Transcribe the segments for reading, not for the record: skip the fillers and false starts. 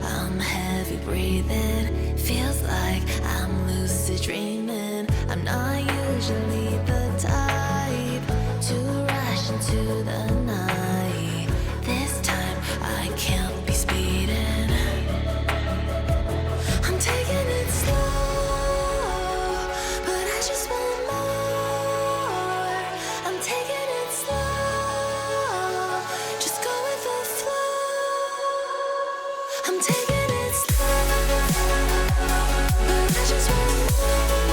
I'm heavy breathing, feels like I'm lucid dreaming. I'm not usually the type to rush into the night. This time I can't be speeding. I'm taking it slow, but I just want more. I'm taking it slow, just go with the flow. I'm taking it slow, but I just want more.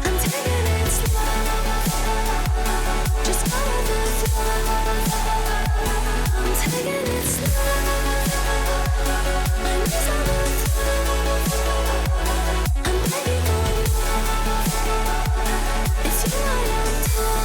I'm taking it slow, just go with the flow. I'm taking it slow, my knees on the I'm begging for more. It's you I adore.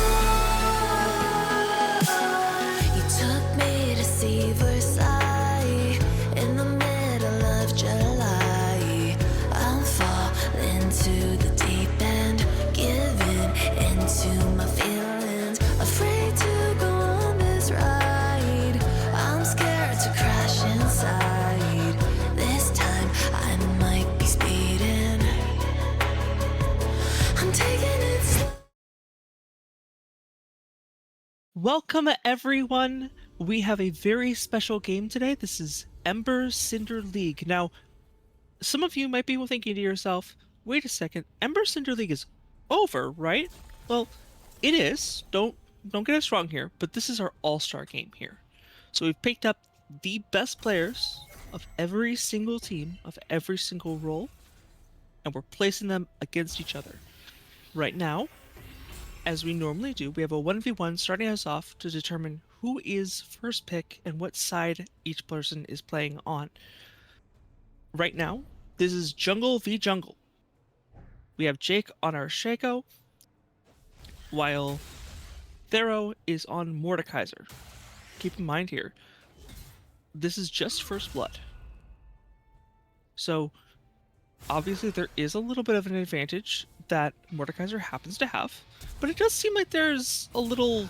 You took me to see Versailles in the middle of July. I'll fall into the deep end, giving into my feelings. Afraid to go on this ride. I'm scared to crash inside. This time I might be speeding. I'm taking it slow. Welcome, everyone. We have a very special game today. This is Ember Cinder League. Now, some of you might be thinking to yourself, wait a second, Ember Cinder League is over, right? Well, it is. Don't get us wrong here, but this is our all-star game here. So we've picked up the best players of every single team, of every single role, and we're placing them against each other. Right now, as we normally do, we have a 1v1 starting us off to determine who is first pick and what side each person is playing on. Right now, this is Jungle v Jungle. We have Jake on our Shaco, while Thero is on Mordekaiser. Keep in mind here, this is just First Blood. So, obviously there is a little bit of an advantage that Mordekaiser happens to have, but it does seem like there's a little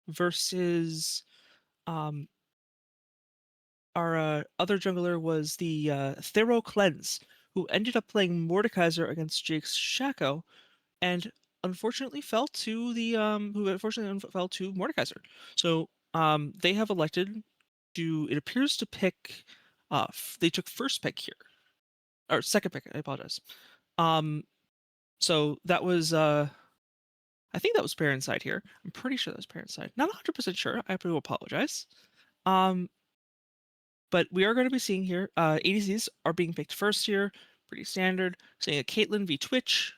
versus um, our other jungler was the Thero Cleanse, who ended up playing Mordekaiser against Jake's Shaco, and unfortunately fell to the fell to Mordekaiser. So they have elected to, it appears, to pick. They took first pick here, or second pick. I apologize. So that was I think that was parent side here. I'm pretty sure that was parent side. Not 100% sure. I have to apologize. Um, but we are going to be seeing here ADCs are being picked first here. Pretty standard. Seeing a Caitlyn v Twitch.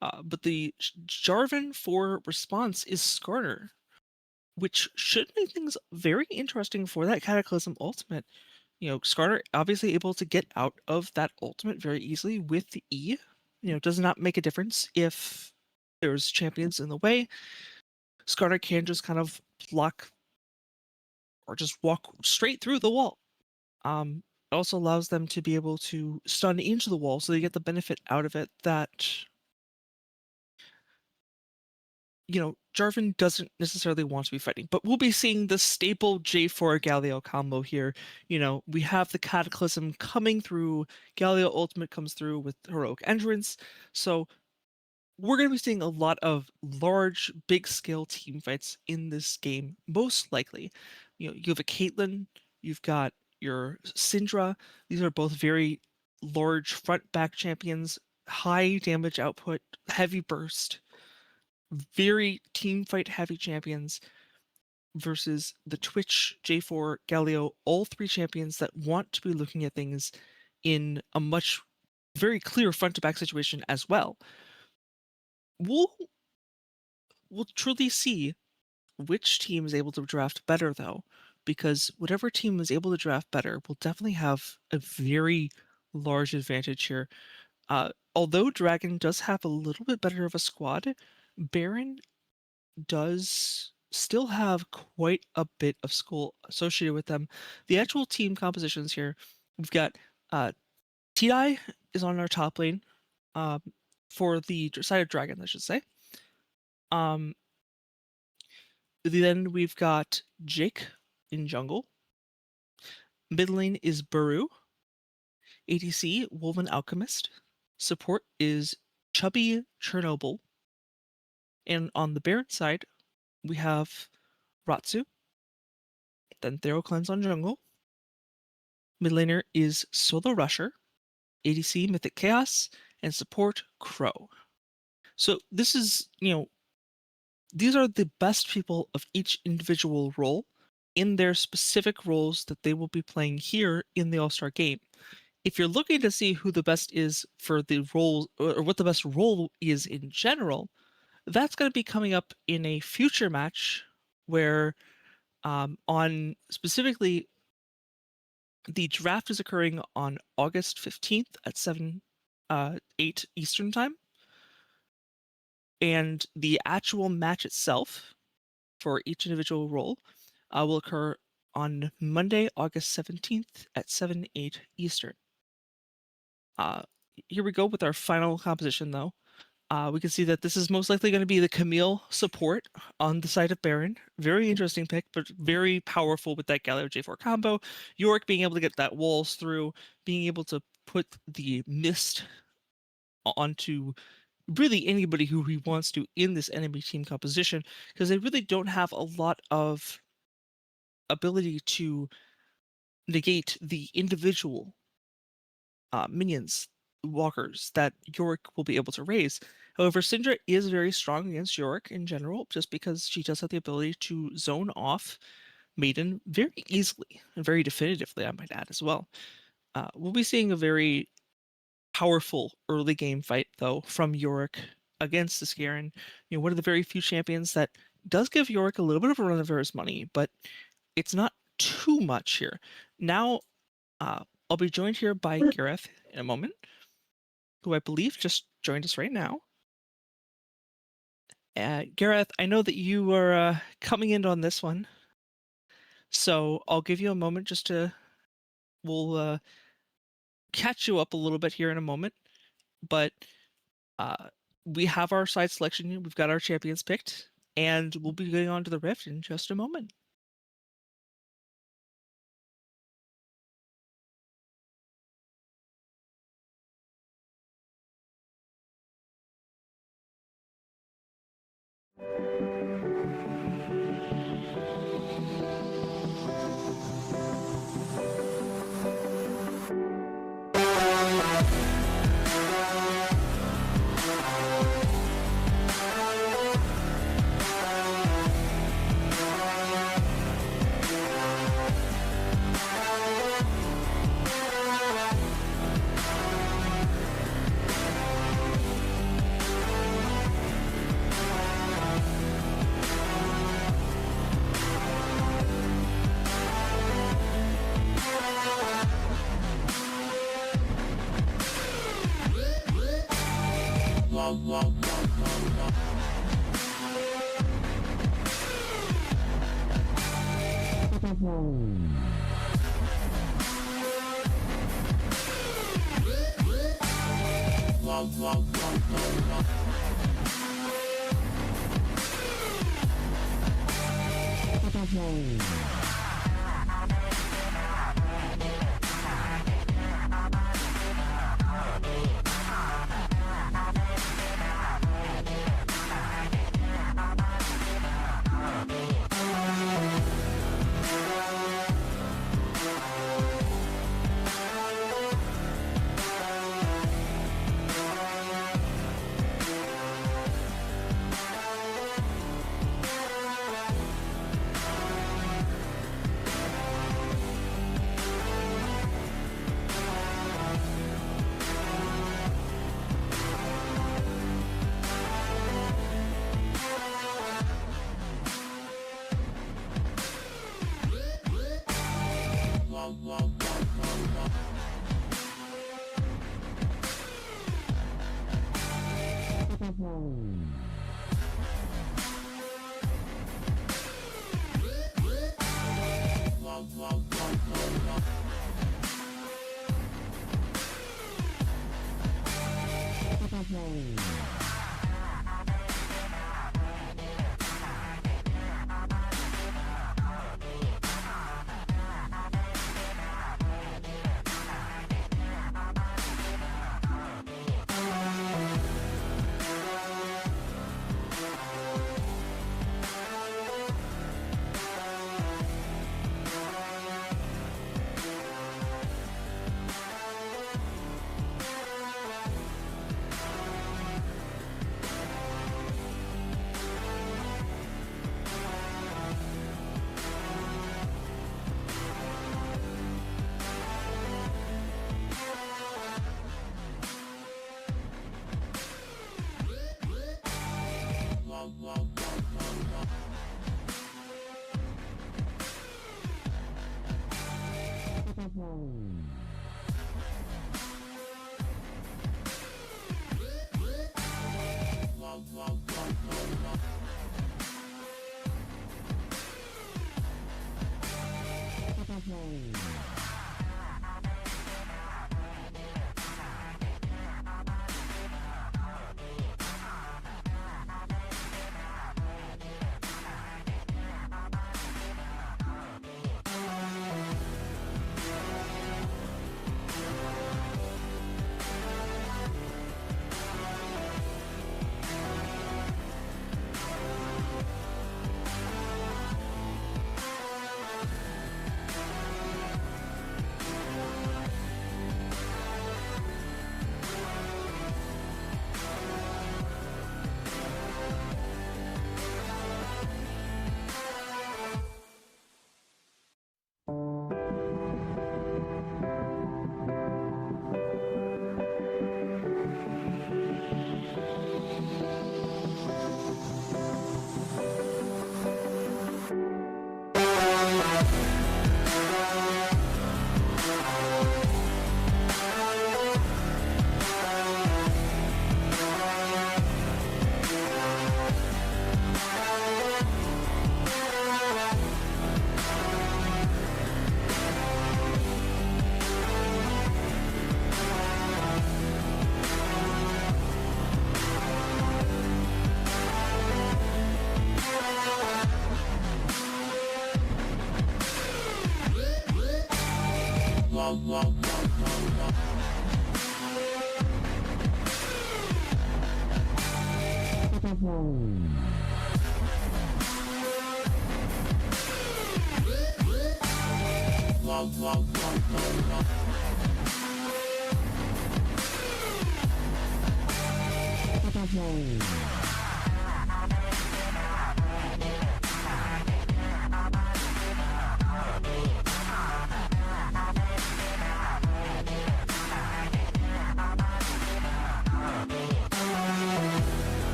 But the Jarvan for response is Skarner, which should make things very interesting for that Cataclysm ultimate. You know, Skarner obviously able to get out of that ultimate very easily with the E. You know, does not make a difference if there's champions in the way. Skarner can just kind of block or just walk straight through the wall. It also allows them to be able to stun into the wall, so they get the benefit out of it that, you know, Jarvan doesn't necessarily want to be fighting. But we'll be seeing the staple J4 Galio combo here. You know, we have the Cataclysm coming through, Galio ultimate comes through with heroic entrance, so we're going to be seeing a lot of large, big-scale team fights in this game, most likely. You know, you have a Caitlyn, you've got your Syndra. These are both very large front-back champions, high damage output, heavy burst, very team fight heavy champions versus the Twitch, J4, Galio, all three champions that want to be looking at things in a much very clear front-to-back situation as well. We'll truly see which team is able to draft better, though, because whatever team is able to draft better will definitely have a very large advantage here. Although Dragon does have a little bit better of a squad, Baron does still have quite a bit of skill associated with them. The actual team compositions here, we've got Ti is on our top lane for the side of Dragon, I should say. Then we've got Jake in jungle. Mid lane is Baru. ADC, Woven Alchemist. Support is Chubby Chernobyl. And on the Baron side, we have Ratsu. Then Thero Cleanse on jungle. Mid laner is Solo Rusher. ADC, Mythic Chaos. And support, Crow. So this is, you know, these are the best people of each individual role in their specific roles that they will be playing here in the All-Star game. If you're looking to see who the best is for the role, or what the best role is in general, that's going to be coming up in a future match where on specifically the draft is occurring on August 15th at 8 Eastern time. And the actual match itself for each individual role will occur on Monday, August 17th at 8 Eastern. Here we go with our final composition, though. We can see that this is most likely going to be the Camille support on the side of Baron. Very interesting pick, but very powerful with that Galio J4 combo. Yorick being able to get that walls through, being able to put the mist onto really anybody who he wants to in this enemy team composition, because they really don't have a lot of ability to negate the individual minions, walkers that Yorick will be able to raise. However, Cinder is very strong against Yorick in general, just because she does have the ability to zone off Maiden very easily and very definitively, I might add as well. We'll be seeing a very powerful early game fight, though, from Yorick against the Scarin. You know, one of the very few champions that does give Yorick a little bit of a run of his money, but it's not too much here. Now, I'll be joined here by Gareth in a moment, who I believe just joined us right now. Gareth, I know that you are coming in on this one, so I'll give you a moment just to, we'll catch you up a little bit here in a moment, but we have our side selection. We've got our champions picked. and we'll be getting on to the rift in just a moment.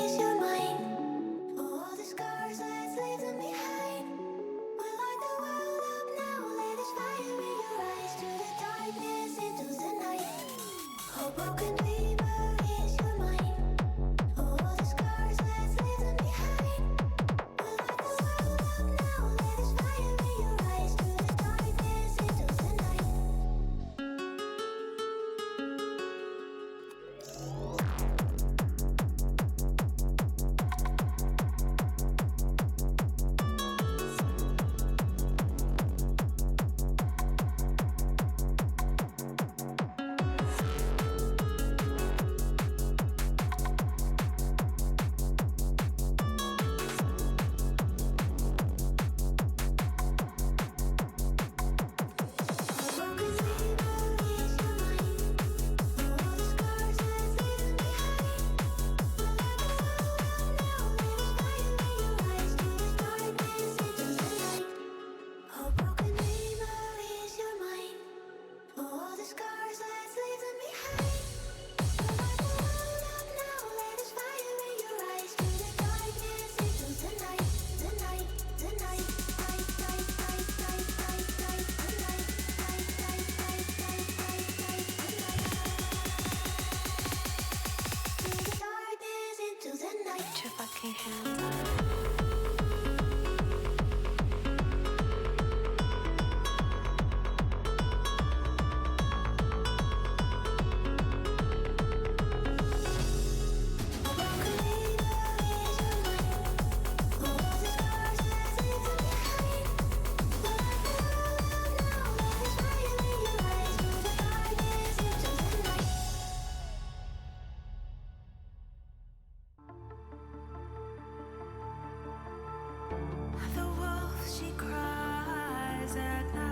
Is your mind? All the scars, let's leave them behind. We light the world up now, let us fire in your eyes. To the darkness, into the night. Oh, broken dreamer, is your mind? All the scars, let's leave them behind. We light the world up now, let us fire in your eyes. To the darkness, into the night. Put your fucking hands up. The wolf, she cries at night.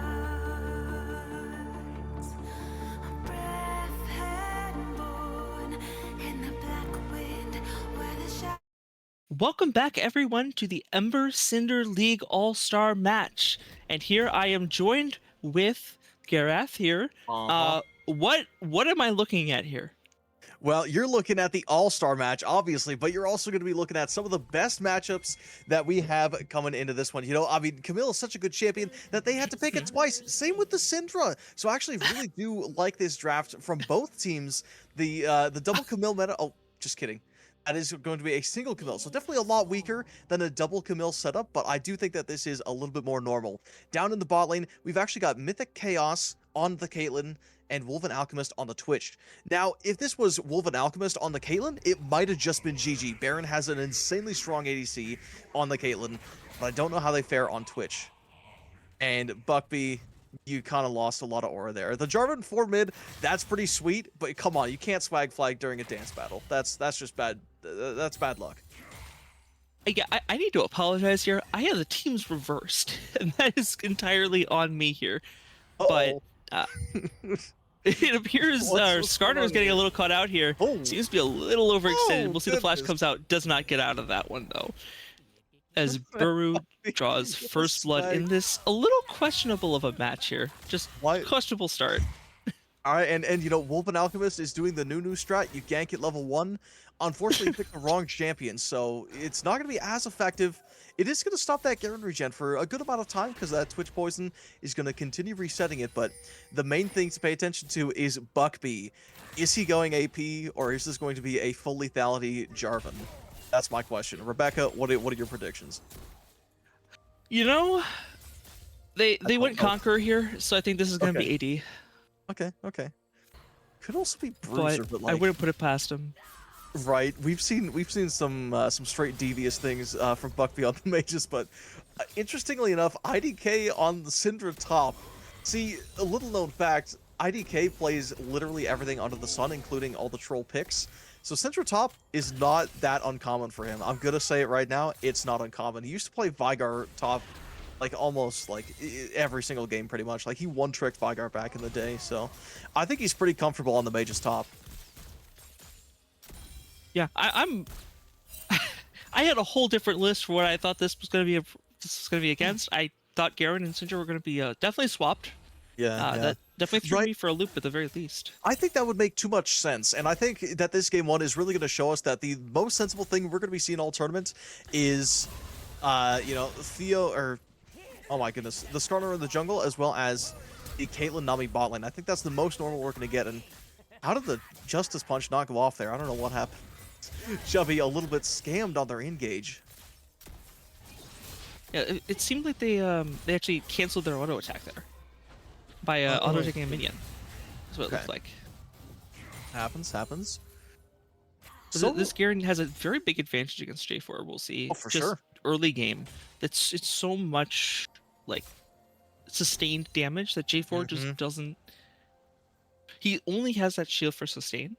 A breath had born in the black wind where the shadows. Welcome back, everyone, to the Ember Cinder League All-Star match. And here I am joined with Gareth here. Uh-huh. What am I looking at here? Well, you're looking at the All-Star match, obviously, but you're also going to be looking at some of the best matchups that we have coming into this one. You know, I mean, Camille is such a good champion that they had to pick it twice. Same with the Syndra. So I actually really do like this draft from both teams. The double Camille meta. Oh, just kidding. That is going to be a single Camille, so definitely a lot weaker than a double Camille setup, but I do think that this is a little bit more normal. Down in the bot lane, we've actually got Mythic Chaos on the Caitlyn and Wolven Alchemist on the Twitch. Now, if this was Wolven Alchemist on the Caitlyn, it might have just been GG. Baron has an insanely strong ADC on the Caitlyn, but I don't know how they fare on Twitch. And Buckby, you kind of lost a lot of aura there. The Jarvan 4 mid, that's pretty sweet, but come on, you can't swag flag during a dance battle. That's just bad. That's bad luck. Yeah, I need to apologize here. I had the teams reversed, and that is entirely on me here. Uh-oh. But it appears What's Skarner going is on getting here? a little caught out here. Oh. Seems to be a little overextended. Oh, We'll see the flash goodness. comes out. Does not get out of that one, though. As Buru draws Get the first blood in swag. this a little questionable of a match here. Just Why- questionable start. All right, and you know, Wolven Alchemist is doing the new strat. You gank at level 1. Unfortunately, you picked the wrong champion, so it's not going to be as effective. It is going to stop that Garen regen for a good amount of time because that Twitch poison is going to continue resetting it. But the main thing to pay attention to is Buckby. Is he going AP, or is this going to be a full lethality Jarvan? That's my question. Rebecca, what are your predictions? You know, they don't went know. Conqueror here, so I think this is going to Okay. be AD. Okay. Could also be Bruiser, But but I like, wouldn't put it past him. right? We've seen some straight devious things from Buckby on the mages, but interestingly enough, IDK on the Syndra top. See, a little known fact: IDK plays literally everything under the sun, including all the troll picks. So Syndra top is not that uncommon for him. I'm gonna say it right now; it's not uncommon. He used to play Vygar top, like almost like every single game, pretty much. Like he one-tricked Vygar back in the day. So I think he's pretty comfortable on the mages top. Yeah, I'm. I had a whole different list for what I thought this was going to be against. I thought Garen and Cinder were going to be definitely swapped. Yeah. That definitely threw Right. me for a loop at the very least. I think that would make too much sense, and I think that this game 1 is really going to show us that the most sensible thing we're going to be seeing all tournament is, you know, Theo, or, oh my goodness, the Skarner in the jungle, as well as the Caitlyn Nami bot lane. I think that's the most normal we're going to get, and how did the Justice Punch not go off there? I don't know what happened. Chubby a little bit scammed on their engage. Yeah, it seemed like they actually canceled their auto attack there by auto attacking a minion. That's what it looked Okay. like. Happens. So this Garen has a very big advantage against J4. We'll see. Oh, for Just sure. early game, it's so much like sustained damage that J4 just doesn't. He only has that shield for sustain,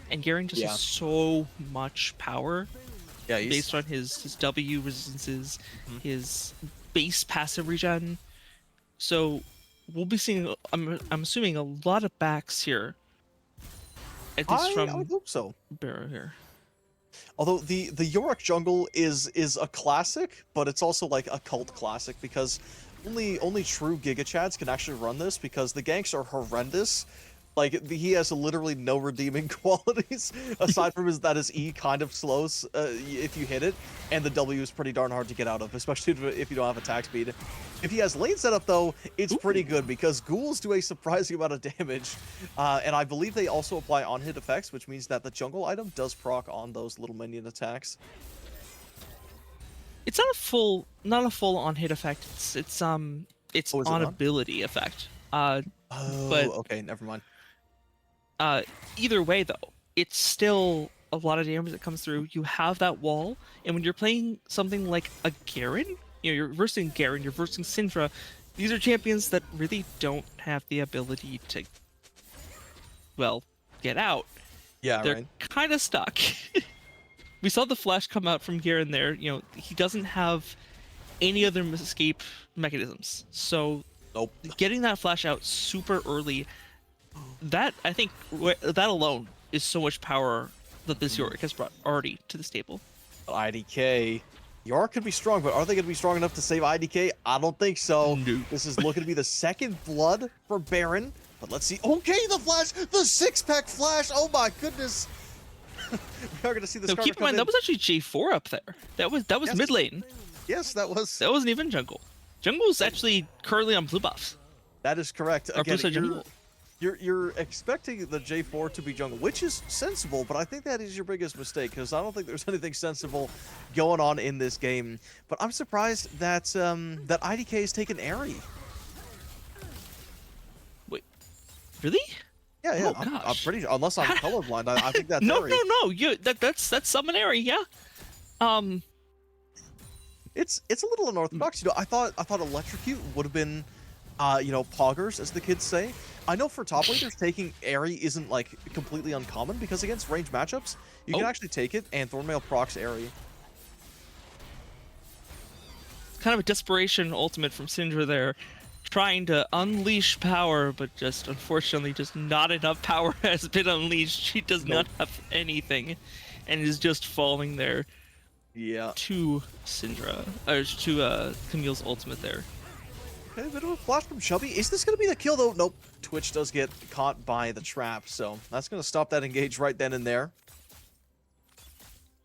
and Garen just Yeah. has so much power Yeah, he's, based on his W resistances, his base passive regen. So we'll be seeing. I'm assuming a lot of backs here. At least I from would hope so. Barrow here. Although the Yorick jungle is a classic, but it's also like a cult classic because only true Giga Chads can actually run this because the ganks are horrendous. Like he has literally no redeeming qualities aside from his E kind of slows if you hit it, and the W is pretty darn hard to get out of, especially if you don't have attack speed. If he has lane setup though, it's pretty good because ghouls do a surprising amount of damage, and I believe they also apply on-hit effects, which means that the jungle item does proc on those little minion attacks. It's not a full on hit effect. It's Oh, is it on not? ability effect. Oh, But- okay, never mind. Either way though, it's still a lot of damage that comes through. You have that wall, and when you're playing something like a Garen, you know, you're versing Garen, you're versing Syndra. These are champions that really don't have the ability to, well, get out. Yeah, They're right. kind of stuck. We saw the flash come out from Garen there. You know, he doesn't have any other escape mechanisms. So Nope. getting that flash out super early, that I think that alone is so much power that this Yorick has brought already to this table. IDK. York could be strong, but are they going to be strong enough to save IDK? I don't think so. No. This is looking to be the second blood for Baron. But let's see. Okay, the flash! The six-pack flash! Oh my goodness! We are going to see this Now card keep in mind, that was actually J4 up there. That was Yes. mid lane. Yes, that was. That wasn't even jungle. Jungle's actually currently on blue buffs. That is correct. Or Again, blue side jungle. you're expecting the J4 to be jungle, which is sensible, but I think that is your biggest mistake, because I don't think there's anything sensible going on in this game. But I'm surprised that that IDK has taken Airy. Wait, really? Yeah, yeah. Oh, I'm gosh. pretty sure, unless I'm colorblind, I think that's No, Airy. no. That's Summonary, yeah. It's a little unorthodox. You know, I thought Electrocute would have been, you know, poggers, as the kids say. I know for top laners, taking Airy isn't like completely uncommon, because against range matchups, you can actually take it, and Thornmail procs Airy. Kind of a desperation ultimate from Cinder there, trying to unleash power, but just unfortunately just not enough power has been unleashed. She does not have anything, and is just falling there Yeah. to Syndra, or to Camille's ultimate there. Okay, a bit of a flash from Chubby. Is this going to be the kill, though? Nope. Twitch does get caught by the trap, so that's going to stop that engage right then and there.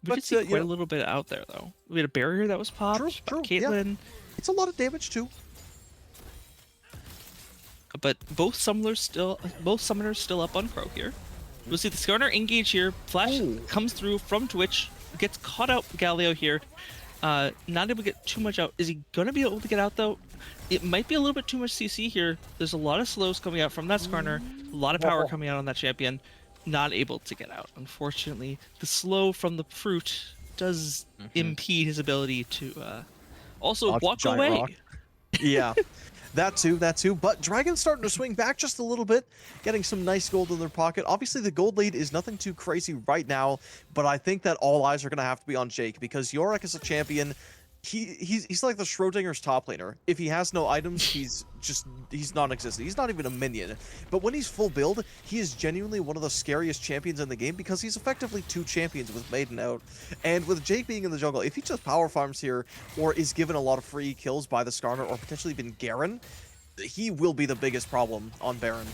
We did But, see you quite know- a little bit out there, though. We had a barrier that was popped True, by yeah. Caitlyn, It's a lot of damage, too. but both summoners still up on Crow here. We'll see the Skarner engage here. Flash Ooh. comes through from Twitch, gets caught out Galio here. Not able to get too much out. Is he gonna be able to get out though? It might be a little bit too much CC here. There's a lot of slows coming out from that Skarner. A lot of power coming out on that champion. Not able to get out, unfortunately. The slow from the fruit does impede his ability to also Dodge walk giant away. rock. Yeah. That too. But Dragon's starting to swing back just a little bit, getting some nice gold in their pocket. Obviously, the gold lead is nothing too crazy right now, but I think that all eyes are going to have to be on Jake, because Yorick is a champion. He's like the Schrodinger's top laner. If he has no items, he's non-existent. He's not even a minion. But when he's full build, he is genuinely one of the scariest champions in the game, because he's effectively two champions with Maiden out. And with Jake being in the jungle, if he just power farms here, or is given a lot of free kills by the Skarner, or potentially even Garen, he will be the biggest problem on Baron.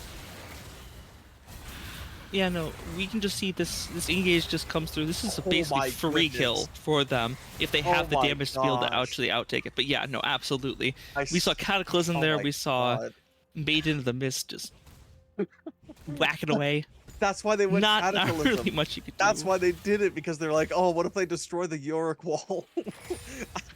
Yeah, no, we can just see this engage just comes through. This is a basically my free goodness. kill for them if they have the my damage to be able to gosh. actually outtake it. But yeah, no, absolutely. I We saw s- Cataclysm Oh there. my We saw God. Maiden of the Mist just whacking away. That's why they went Not Cataclysm. really much you could do. That's why they did it, because they're like, oh, what if they destroy the Yorick wall?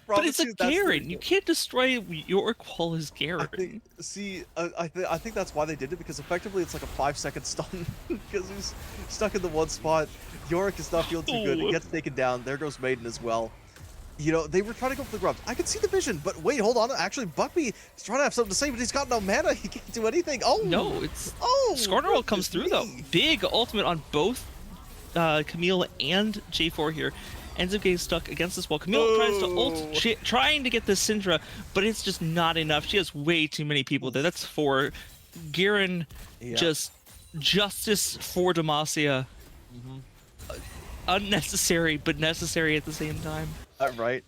But it's a Garen. You can't destroy your wall as I Garen. think, see, I think that's why they did it, because effectively it's like a 5-second stun, because he's stuck in the one spot. Yorick is not feeling too good. He Oh. gets taken down. There goes Maiden as well. You know, they were trying to go for the grubs. I can see the vision, but wait, hold on. Actually, Buckby is trying to have something to say, but he's got no mana. He can't do anything. Oh, No, it's Oh, Skarner comes through though. me. Big ultimate on both Camille and J4 here. Ends up getting stuck against this wall. Camille tries to ult, trying to get this Syndra, but it's just not enough. She has way too many people there. That's 4. Garen, Yeah. just justice for Demacia. Unnecessary, but necessary at the same time. Right.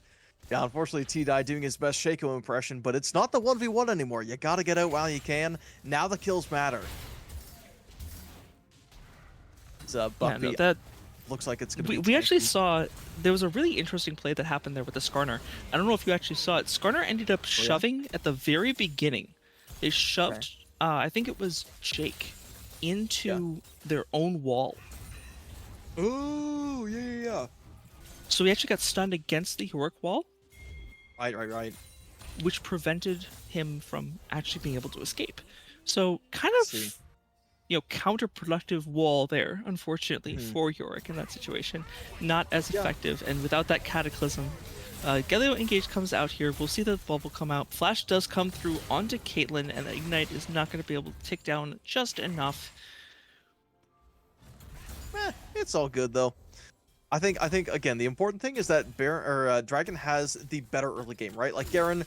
Yeah, unfortunately, T-Dye doing his best Shaco impression, but it's not the 1v1 anymore. You gotta get out while you can. Now the kills matter. It's Yeah, Buckby. no, that Looks like it's gonna be. we actually tanky. saw there was a really interesting play that happened there with the Skarner. I don't know if you actually saw it. Skarner ended up shoving at the very beginning. They shoved, I think it was Jake, into their own wall. Ooh, yeah. So he actually got stunned against the Yorick wall, Right. which prevented him from actually being able to escape. So kind of, See. counterproductive wall there, unfortunately, for Yorick in that situation. Not as effective, and without that Cataclysm, Galio Engage comes out here. We'll see the bubble come out. Flash does come through onto Caitlyn, and the Ignite is not going to be able to tick down just enough. It's all good though. I think again, the important thing is that Dragon has the better early game, right? Like Garen,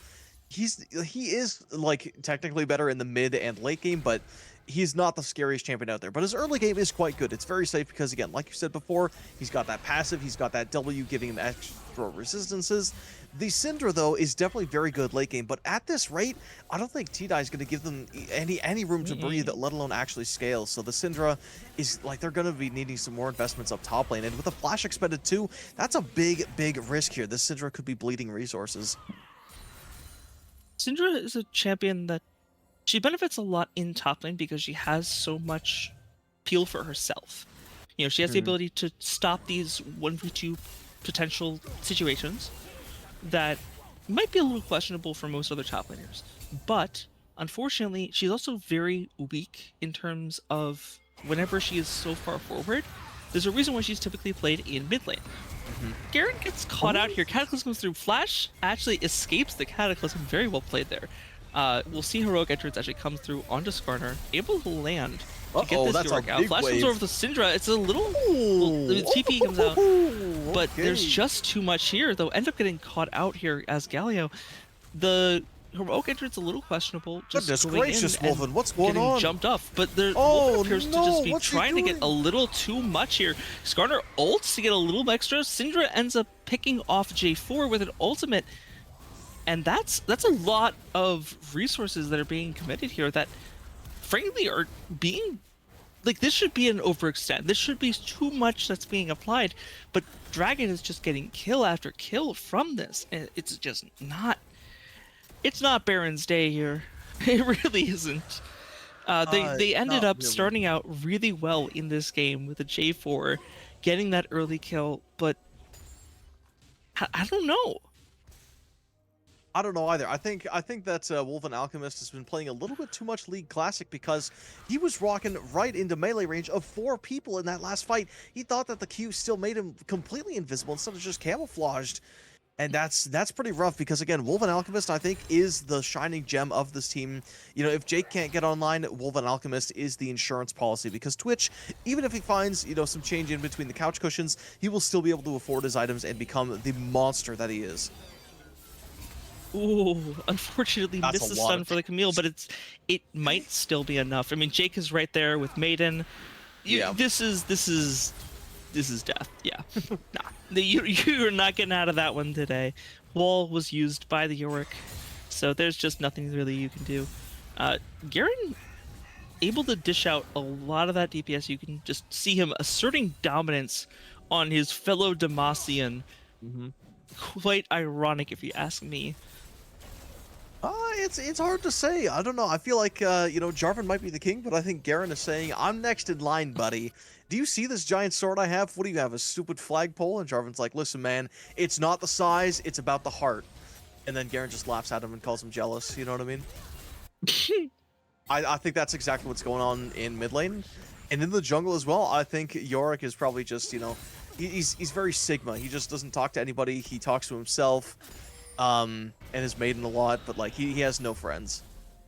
he is like technically better in the mid and late game, but he's not the scariest champion out there. But his early game is quite good. It's very safe because again, like you said before, he's got that passive, he's got that W giving him extra resistances. The Cinder though is definitely very good late game, but at this rate, I don't think T-Dye is going to give them any room to breathe, let alone actually scale. So the Syndra is like they're going to be needing some more investments up top lane, and with the flash expended too, that's a big risk here. This Syndra could be bleeding resources. Syndra is a champion that she benefits a lot in top lane because she has so much peel for herself. You know, she has the ability to stop these 1v2 potential situations that might be a little questionable for most other top laners. But unfortunately, she's also very weak in terms of whenever she is so far forward. There's a reason why she's typically played in mid lane. Garen gets caught out here. Cataclysm comes through. Flash actually escapes the Cataclysm. Very well played there. We'll see Heroic Entrance actually come through onto Skarner, able to land to get this Yorick out. Flash comes over the Syndra. It's a little... the TP comes out, but there's just too much here. They'll end up getting caught out here as Galio. The Heroic Entrance a little questionable. Just Goodness going gracious, in and Wolfen, what's going getting on? jumped off, but the Wolfen appears to just be what's he trying to get doing? a little too much here. Skarner ults to get a little extra. Syndra ends up picking off J4 with an ultimate. And that's a lot of resources that are being committed here that, frankly, are being... Like, this should be an overextend. This should be too much that's being applied. But Dragon is just getting kill after kill from this. And it's just not... It's not Baron's day here. It really isn't. They ended up starting out really well in this game with a J4, getting that early kill, but... I don't know. I don't know either. I think that Wolven Alchemist has been playing a little bit too much League Classic because he was rocking right into melee range of 4 people in that last fight. He thought that the Q still made him completely invisible instead of just camouflaged. And that's pretty rough because, again, Wolven Alchemist, I think, is the shining gem of this team. You know, if Jake can't get online, Wolven Alchemist is the insurance policy because Twitch, even if he finds, you know, some change in between the couch cushions, he will still be able to afford his items and become the monster that he is. Ooh, unfortunately missed the stun for the Camille, but it might still be enough. I mean, Jake is right there with Maiden. This is death. Yeah, nah, you're not getting out of that one today. Wall was used by the Yorick, so there's just nothing really you can do. Garen able to dish out a lot of that DPS. You can just see him asserting dominance on his fellow Demacian. Quite ironic, if you ask me. It's hard to say. I don't know. I feel like, you know, Jarvan might be the king, but I think Garen is saying, I'm next in line, buddy. Do you see this giant sword I have? What do you have, a stupid flagpole? And Jarvan's like, listen, man, it's not the size, it's about the heart. And then Garen just laughs at him and calls him jealous. You know what I mean? I think that's exactly what's going on in mid lane. And in the jungle as well, I think Yorick is probably just, you know, he's very Sigma. He just doesn't talk to anybody. He talks to himself. And is Maiden a lot, but like he has no friends.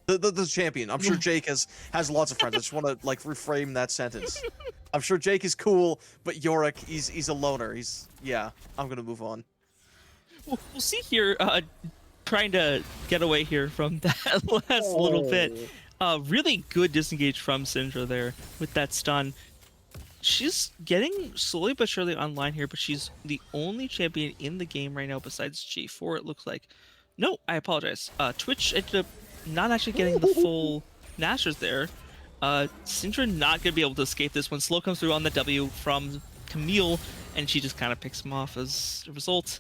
The champion. I'm sure Jake has lots of friends. I just want to like reframe that sentence. I'm sure Jake is cool, but Yorick, he's a loner. I'm gonna move on. We'll see here, trying to get away here from that last little bit. Really good disengage from Syndra there with that stun. She's getting slowly but surely online here, but she's the only champion in the game right now besides G4, it looks like. No, I apologize. Twitch ended up not actually getting the full Nashers there. Syndra not going to be able to escape this one. Slow comes through on the W from Camille, and she just kind of picks him off as a result.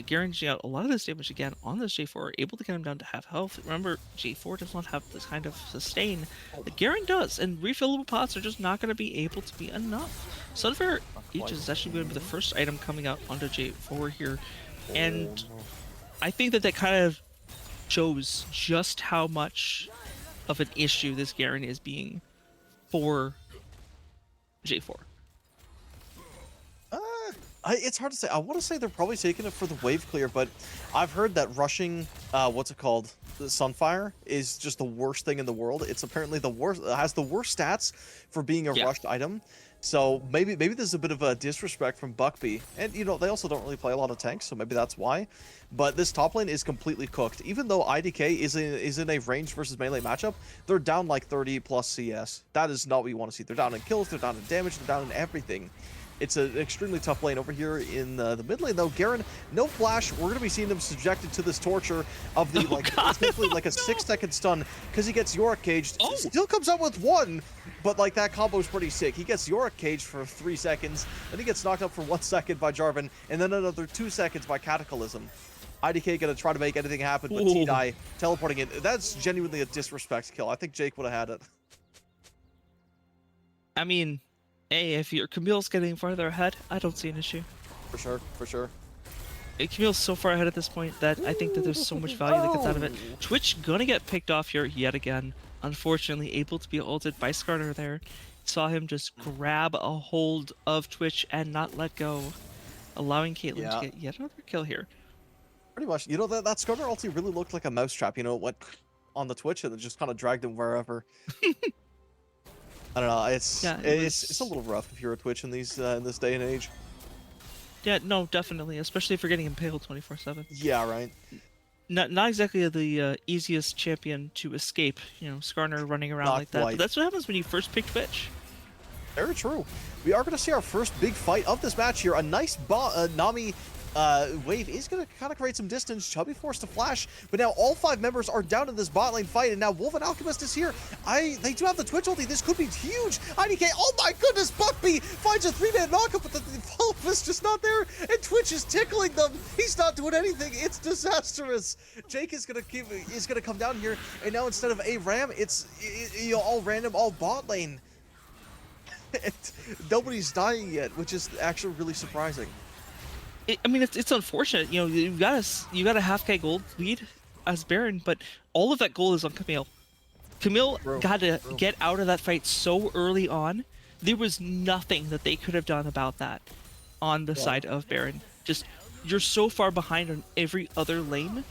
Garen out a lot of this damage again on this J4, able to get him down to half health. Remember, J4 does not have this kind of sustain that Garen does, and refillable pots are just not going to be able to be enough. Sunfire Aegis is actually going to be the first item coming out onto J4 here, and I think that kind of shows just how much of an issue this Garen is being for J4. It's hard to say. I want to say they're probably taking it for the wave clear, but I've heard that rushing, what's it called? The Sunfire is just the worst thing in the world. It's apparently the worst, it has the worst stats for being a rushed item. So maybe there's a bit of a disrespect from Buckby, and you know they also don't really play a lot of tanks, so maybe that's why. But this top lane is completely cooked. Even though IDK is in a range versus melee matchup, they're down like 30 plus CS. That is not what you want to see. They're down in kills, they're down in damage, they're down in everything. It's an extremely tough lane over here in the mid lane, though. Garen, no flash. We're going to be seeing him subjected to this torture of the, essentially like a 6-second stun because he gets Yorick caged. Oh. Still comes out with 1, but like that combo is pretty sick. He gets Yorick caged for 3 seconds, then he gets knocked up for 1 second by Jarvan, and then another 2 seconds by Cataclysm. IDK going to try to make anything happen, but T-Die teleporting in. That's genuinely a disrespect kill. I think Jake would have had it. I mean, hey, if your Camille's getting farther ahead, I don't see an issue. For sure, for sure. Camille's so far ahead at this point that I think that there's so much value that gets out of it. Twitch gonna get picked off here yet again. Unfortunately, able to be ulted by Skarner there. Saw him just grab a hold of Twitch and not let go, allowing Caitlyn to get yet another kill here. Pretty much. You know, that Skarner ulti really looked like a mousetrap. You know, it went on the Twitch and it just kind of dragged him wherever. I don't know. It's a little rough if you're a Twitch in these in this day and age. Yeah, no, definitely, especially if you're getting impaled 24/7. Yeah, right. Not exactly the easiest champion to escape. You know, Skarner running around like that. But that's what happens when you first pick Twitch. Very true. We are going to see our first big fight of this match here. A nice Nami wave is going to kind of create some distance. Chubby forced to flash, but now all 5 members are down in this bot lane fight, and now Wolf and Alchemist is here. They do have the Twitch ulti. This could be huge. IDK, oh my goodness, Buckby finds a 3-man knockup, but the follow-up is just not there, and Twitch is tickling them. He's not doing anything. It's disastrous. Jake is going to come down here, and now instead of a ram, it's you know, all random, all bot lane. Nobody's dying yet, which is actually really surprising. I mean, it's unfortunate. You know, you got a half-K gold lead as Baron, but all of that gold is on Camille. Camille got to get out of that fight so early on. There was nothing that they could have done about that on the side of Baron. Just, you're so far behind on every other lane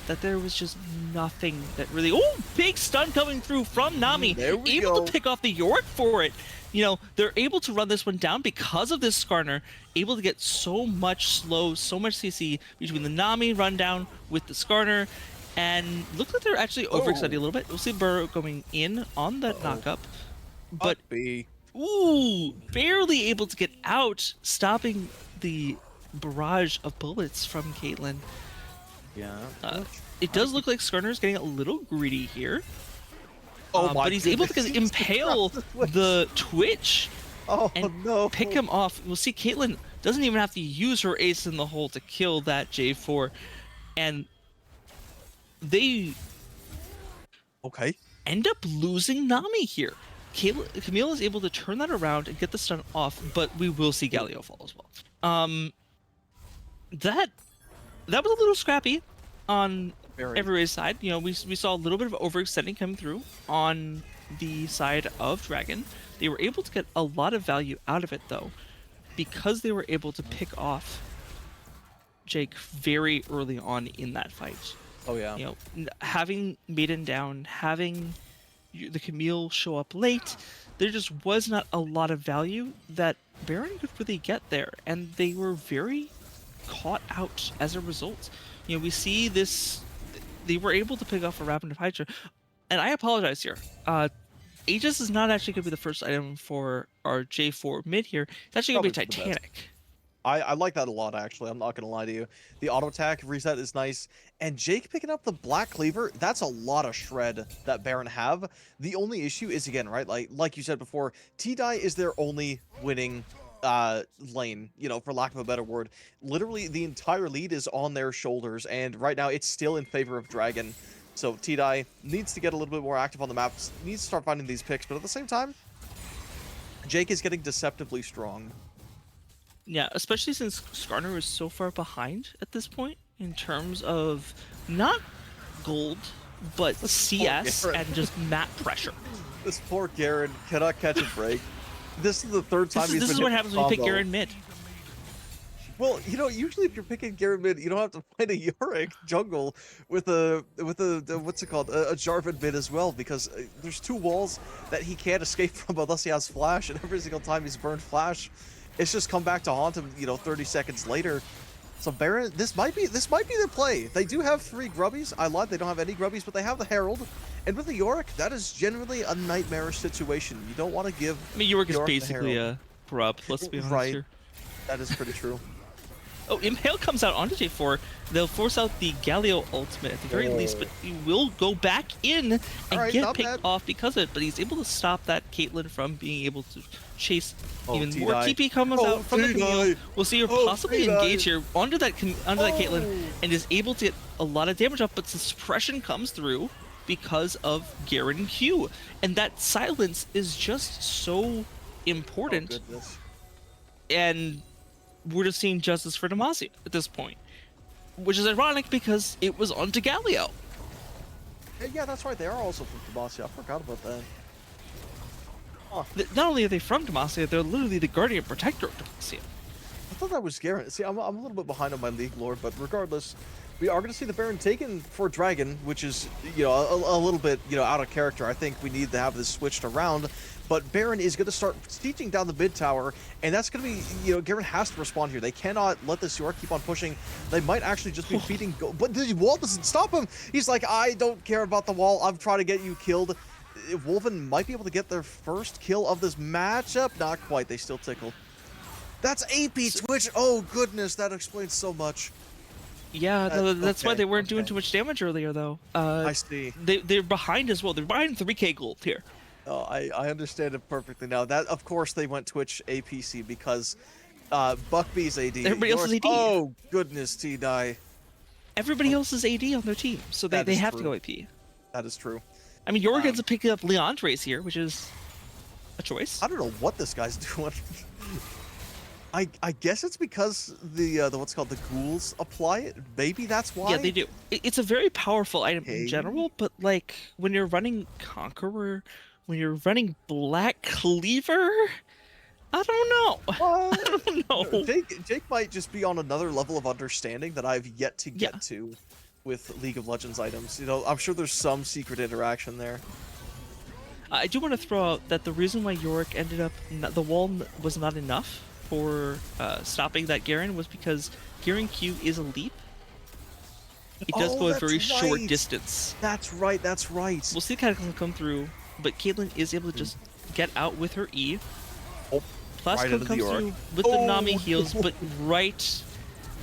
that there was just nothing that really... Oh, big stun coming through from Nami. Able to pick off the Yorick for it. You know, they're able to run this one down because of this Skarner, able to get so much CC between the Nami rundown with the Skarner, and looks like they're actually overextending a little bit. We'll see Burrow going in on that knockup, but ooh, barely able to get out, stopping the barrage of bullets from Caitlyn. Yeah. It does look like Skarner's getting a little greedy here. But he's able to impale the Twitch and pick him off. We'll see Caitlyn doesn't even have to use her ace in the hole to kill that J4. And they end up losing Nami here. Camille is able to turn that around and get the stun off, but we will see Galio fall as well. That was a little scrappy on everybody's side. You know, we saw a little bit of overextending come through on the side of Dragon. They were able to get a lot of value out of it, though, because they were able to pick off Jake very early on in that fight. Oh, yeah. You know, having Maiden down, having the Camille show up late, there just was not a lot of value that Baron could really get there, and they were very caught out as a result. You know, we see this... They were able to pick off a Rapid of Hydra. And I apologize here. Aegis is not actually going to be the first item for our J4 mid here. It's actually going to be Titanic. I like that a lot, actually. I'm not going to lie to you. The auto attack reset is nice. And Jake picking up the Black Cleaver, that's a lot of shred that Baron have. The only issue is, again, right, like you said before, T-Die is their only winning lane, you know, for lack of a better word. Literally the entire lead is on their shoulders, and right now it's still in favor of Dragon. So T-Die needs to get a little bit more active on the map, needs to start finding these picks, but at the same time, Jake is getting deceptively strong. Yeah, especially since Skarner is so far behind at this point in terms of not gold, but CS and just map pressure. This poor Garen cannot catch a break. This is the third time this is what happens when you pick Garen mid. Well, usually if you're picking Garen mid, you don't have to fight a Yorick jungle with a what's it called, a Jarvan mid as well, because there's two walls that he can't escape from unless he has flash, and every single time he's burned flash, it's just come back to haunt him, 30 seconds later. So Baron, this might be their play. They do have 3 grubbies. I lied, they don't have any grubbies, but they have the Herald. And with the Yorick, that is generally a nightmarish situation. You don't want to give. I mean, Yorick is Yorick the basically Herald. a grub. Let's be honest Right. here. That is pretty true. Oh, Impale comes out onto J4. They'll force out the Galio ultimate at the very least, but he will go back in and Alright, get not picked bad. off because of it. But he's able to stop that Caitlyn from being able to chase Oh, even more. T-die. TP comes Oh, out from the T-die. Camille. We'll see her Oh, possibly T-die. engage here onto that Caitlyn Oh. and is able to get a lot of damage up, but the suppression comes through because of Garen Q. And that silence is just so important. Oh, goodness. And we're just seeing justice for Demacia at this point, which is ironic because it was onto Galio. Yeah, that's right. They are also from Demacia. I forgot about that. Not only are they from Demacia, they're literally the guardian protector of Demacia. I thought that was Garen. See, I'm a little bit behind on my League lore, but regardless, we are going to see the Baron taken for Dragon, which is, a little bit, out of character. I think we need to have this switched around. But Baron is going to start sieging down the mid tower, and that's going to be, Garen has to respond here. They cannot let this York keep on pushing. They might actually just be feeding, but the wall doesn't stop him. He's like, I don't care about the wall. I'm trying to get you killed. Wolven might be able to get their first kill of this matchup. Not quite. They still tickle. That's AP Twitch. Oh, goodness. That explains so much. Yeah, no, that's why okay, they weren't doing okay. too much damage earlier, though. I see. They're behind as well. They're behind 3k gold here. Oh, I understand it perfectly now. That, of course, they went Twitch APC because Buckbee's AD. Everybody else is AD. Oh, goodness, T-die. Everybody else is AD on their team, so That they is have true. to go AP. That is true. I mean, York ends up picking up Leandre's here, which is a choice. I don't know what this guy's doing. I guess it's because the what's called the ghouls apply it. Maybe that's why. Yeah, they do. It's a very powerful item in Okay. general, but like when you're running Conqueror, when you're running Black Cleaver, I don't know. I don't know. Jake might just be on another level of understanding that I've yet to get Yeah. to with League of Legends items. I'm sure there's some secret interaction there. I do want to throw out that the reason why Yorick ended up the wall was not enough for stopping that Garen was because Garen Q is a leap. It does Oh, go a that's very short right. distance. That's right. That's right. We'll see the Cataclysm come through, but Caitlyn is able to just get out with her E. Oh, Plus right comes into the Yorick. through with the Nami Oh. heals, but right,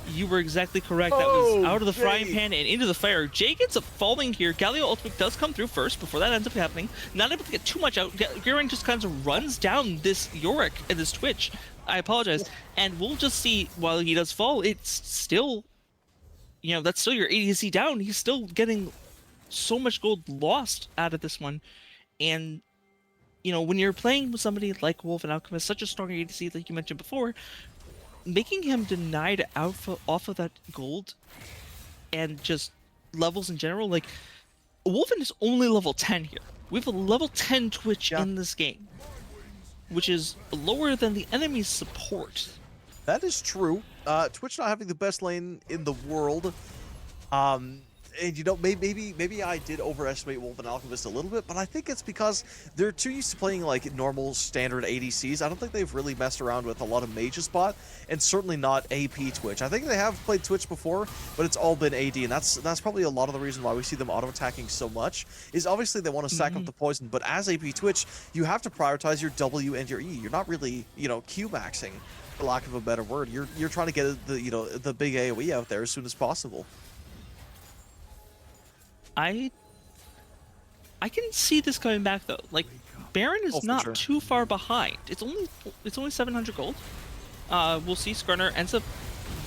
you were exactly correct. That was Oh, out of the frying Jay. pan and into the fire. Jay gets up falling here. Galio ultimate does come through first before that ends up happening. Not able to get too much out. Garen just kind of runs down this Yorick and this Twitch. I apologize. And we'll just see while he does fall, it's still, that's still your ADC down. He's still getting so much gold lost out of this one. And when you're playing with somebody like Wolf and Alchemist, such a strong ADC like you mentioned before, making him denied off of that gold and just levels in general, like Wolfen is only level 10 here. We have a level 10 Twitch in this game, which is lower than the enemy's support. That is true. Twitch not having the best lane in the world. And maybe I did overestimate Wolf and Alchemist a little bit, but I think it's because they're too used to playing like normal standard ADCs. I don't think they've really messed around with a lot of Mage's bot, and certainly not AP Twitch. I think they have played Twitch before, but it's all been AD, and that's probably a lot of the reason why we see them auto-attacking so much, is obviously they want to stack up the poison, but as AP Twitch, you have to prioritize your W and your E. You're not really, Q-maxing, for lack of a better word. You're trying to get the big AoE out there as soon as possible. I can see this coming back though. Like Baron is for not sure. too far behind. It's only 700 gold. We'll see Skarner ends up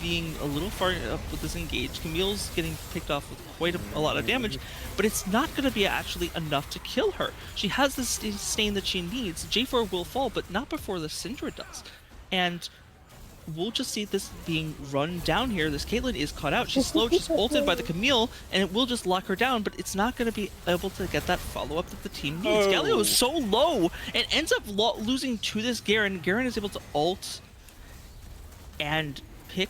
being a little far up with this engage. Camille's getting picked off with quite a lot of damage, but it's not going to be actually enough to kill her. She has the stain that she needs. J4 will fall, but not before the Cinder does. And we'll just see this being run down here. This Caitlyn is caught out. She's slow. She's ulted by the Camille, and it will just lock her down, but it's not going to be able to get that follow-up that the team needs. Galio is so low and ends up losing to this Garen. Garen is able to ult, and pick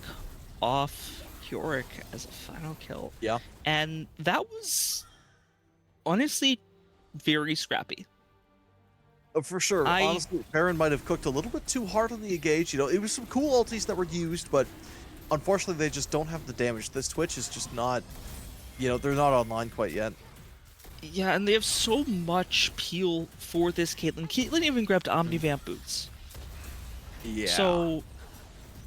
off Yorick as a final kill. Yeah. And that was honestly very scrappy. For sure. Honestly, Baron might have cooked a little bit too hard on the engage. You know, it was some cool ultis that were used, but unfortunately they just don't have the damage. This Twitch is just not, you know, they're not online quite yet. Yeah, and they have so much peel for this Caitlyn. Caitlyn even grabbed Omnivamp boots. Yeah. So,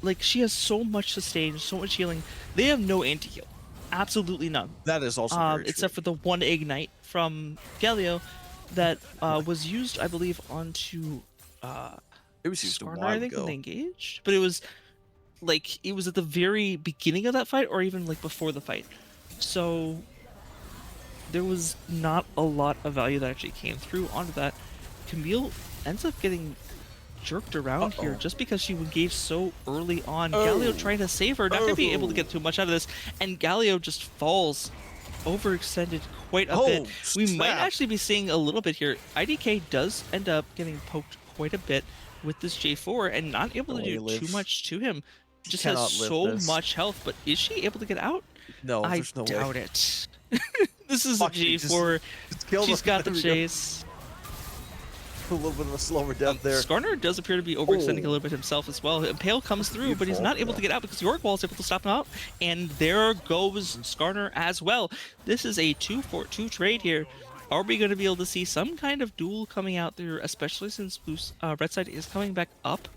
like, she has so much sustain, so much healing. They have no anti-heal. Absolutely none. That is also very except for the one Ignite from Galio that was used, I believe, onto it was used Skarner, a while I think, ago. when they engaged. But it was like it was at the very beginning of that fight, or even like before the fight. So there was not a lot of value that actually came through onto that. Camille ends up getting jerked around here just because she engaged so early on. Galio trying to save her, not going to be able to get too much out of this, and Galio just falls overextended quite a bit. We might actually be seeing a little bit here. IDK does end up getting poked quite a bit with this J4 and not able to do too much to him. Just has so much health, but is she able to get out? No, I there's no doubt way. it. This is a J4. She's got the chase. A little bit of a slower death there. Skarner does appear to be overextending a little bit himself as well. Impale comes through, but he's not able to get out because Yorick Wall is able to stop him out. And there goes Skarner as well. This is a 2-for-2 trade here. Are we going to be able to see some kind of duel coming out there, especially since Red Side is coming back up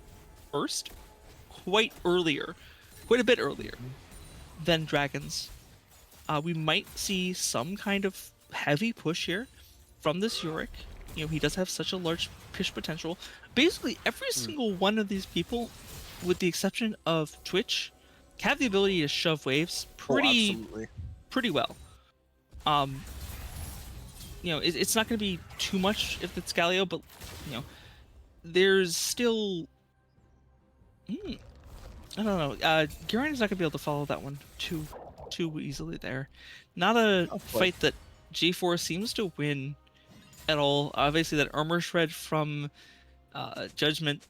first? Quite a bit earlier than Dragons. We might see some kind of heavy push here from this Yorick. You know, he does have such a large push potential. Basically, every single one of these people, with the exception of Twitch, have the ability to shove waves pretty well. You know, it's not going to be too much if it's Galio, but, you know, there's still... I don't know. Garen is not going to be able to follow that one too easily there. Not a fight that G4 seems to win at all. Obviously, that armor shred from Judgment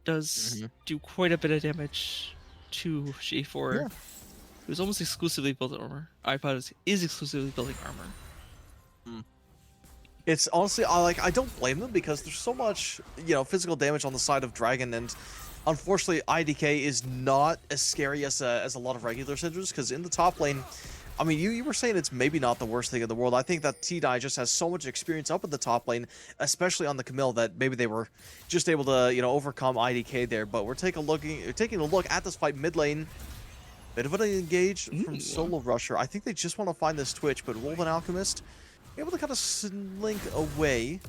does do quite a bit of damage to G4. Yeah. It was almost exclusively built armor. iPod is exclusively building armor. It's honestly, I don't blame them because there's so much, you know, physical damage on the side of Dragon, and unfortunately, IDK is not as scary as a lot of regular Cinders, because in the top lane, I mean, you were saying it's maybe not the worst thing in the world. I think that T-Dye just has so much experience up in the top lane, especially on the Camille, that maybe they were just able to, you know, overcome IDK there. But we're taking a look at this fight mid lane. Bit of an engage from Solo Rusher. I think they just want to find this Twitch, but Wolven Alchemist able to kind of slink away,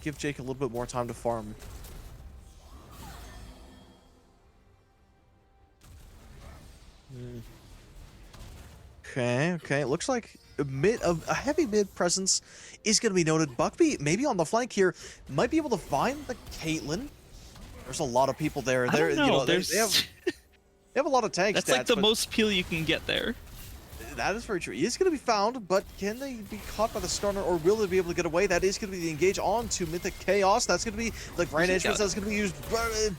give Jake a little bit more time to farm. Okay. It looks like a heavy mid presence is going to be noted. Buckby maybe on the flank here might be able to find the Caitlyn. There's a lot of people there. I don't know. You know, they have a lot of tank That's stats, like the most peel you can get there. That is very true. He is going to be found, but can they be caught by the Skarner, or will they be able to get away? That is going to be the engage on to Mythic Chaos. That's going to be the Grand Entrance that's going to be used.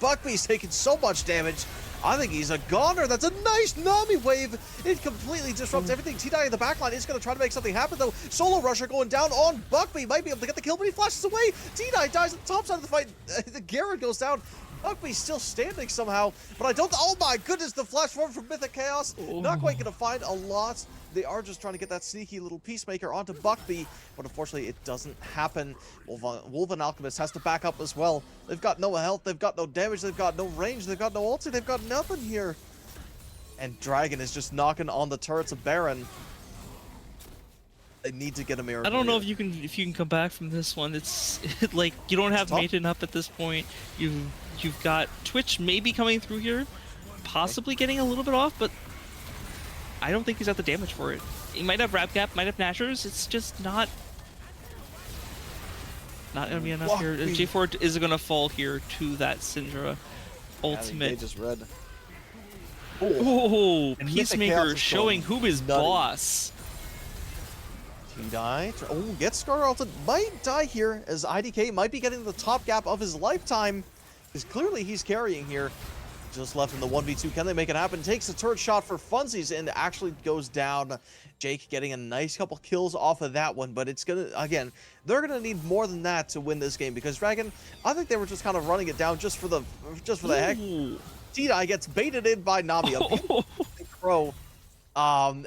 Buckby's taking so much damage. I think he's a goner. That's a nice Nami wave. It completely disrupts everything. T-Dye in the backline is going to try to make something happen, though. Solo Rusher going down on Buckby. Might be able to get the kill, but he flashes away. T-Dye dies at the top side of the fight. The Garrett goes down. Buckby's still standing somehow, but I don't... Oh my goodness, the flash forward from Mythic Chaos. Not quite going to find a lot. They are just trying to get that sneaky little Peacemaker onto Buckby, but unfortunately it doesn't happen. Wolven Alchemist has to back up as well. They've got no health, they've got no damage, they've got no range, they've got no ulti, they've got nothing here. And Dragon is just knocking on the turrets of Baron. They need to get a miracle. I don't know here. if you can come back from this one. It's like you don't have Maiden up at this point. You've got Twitch maybe coming through here, possibly getting a little bit off, but I don't think he's got the damage for it. He might have Wrap Gap, might have Nashers. It's just not gonna be enough here. J4 is gonna fall here to that Syndra ultimate. They just read. Oh, And Peacemaker showing who is boss. T-Dye. Oh, gets Scar ulted. Might die here, as IDK might be getting the top gap of his lifetime, because clearly he's carrying here. just left in the 1v2. Can they make it happen? Takes a turret shot for funsies and actually goes down. Jake getting a nice couple kills off of that one, but it's gonna, again, they're gonna need more than that to win this game because Dragon, I think they were just kind of running it down just for the heck. T-Dye gets baited in by Nami, a crow. And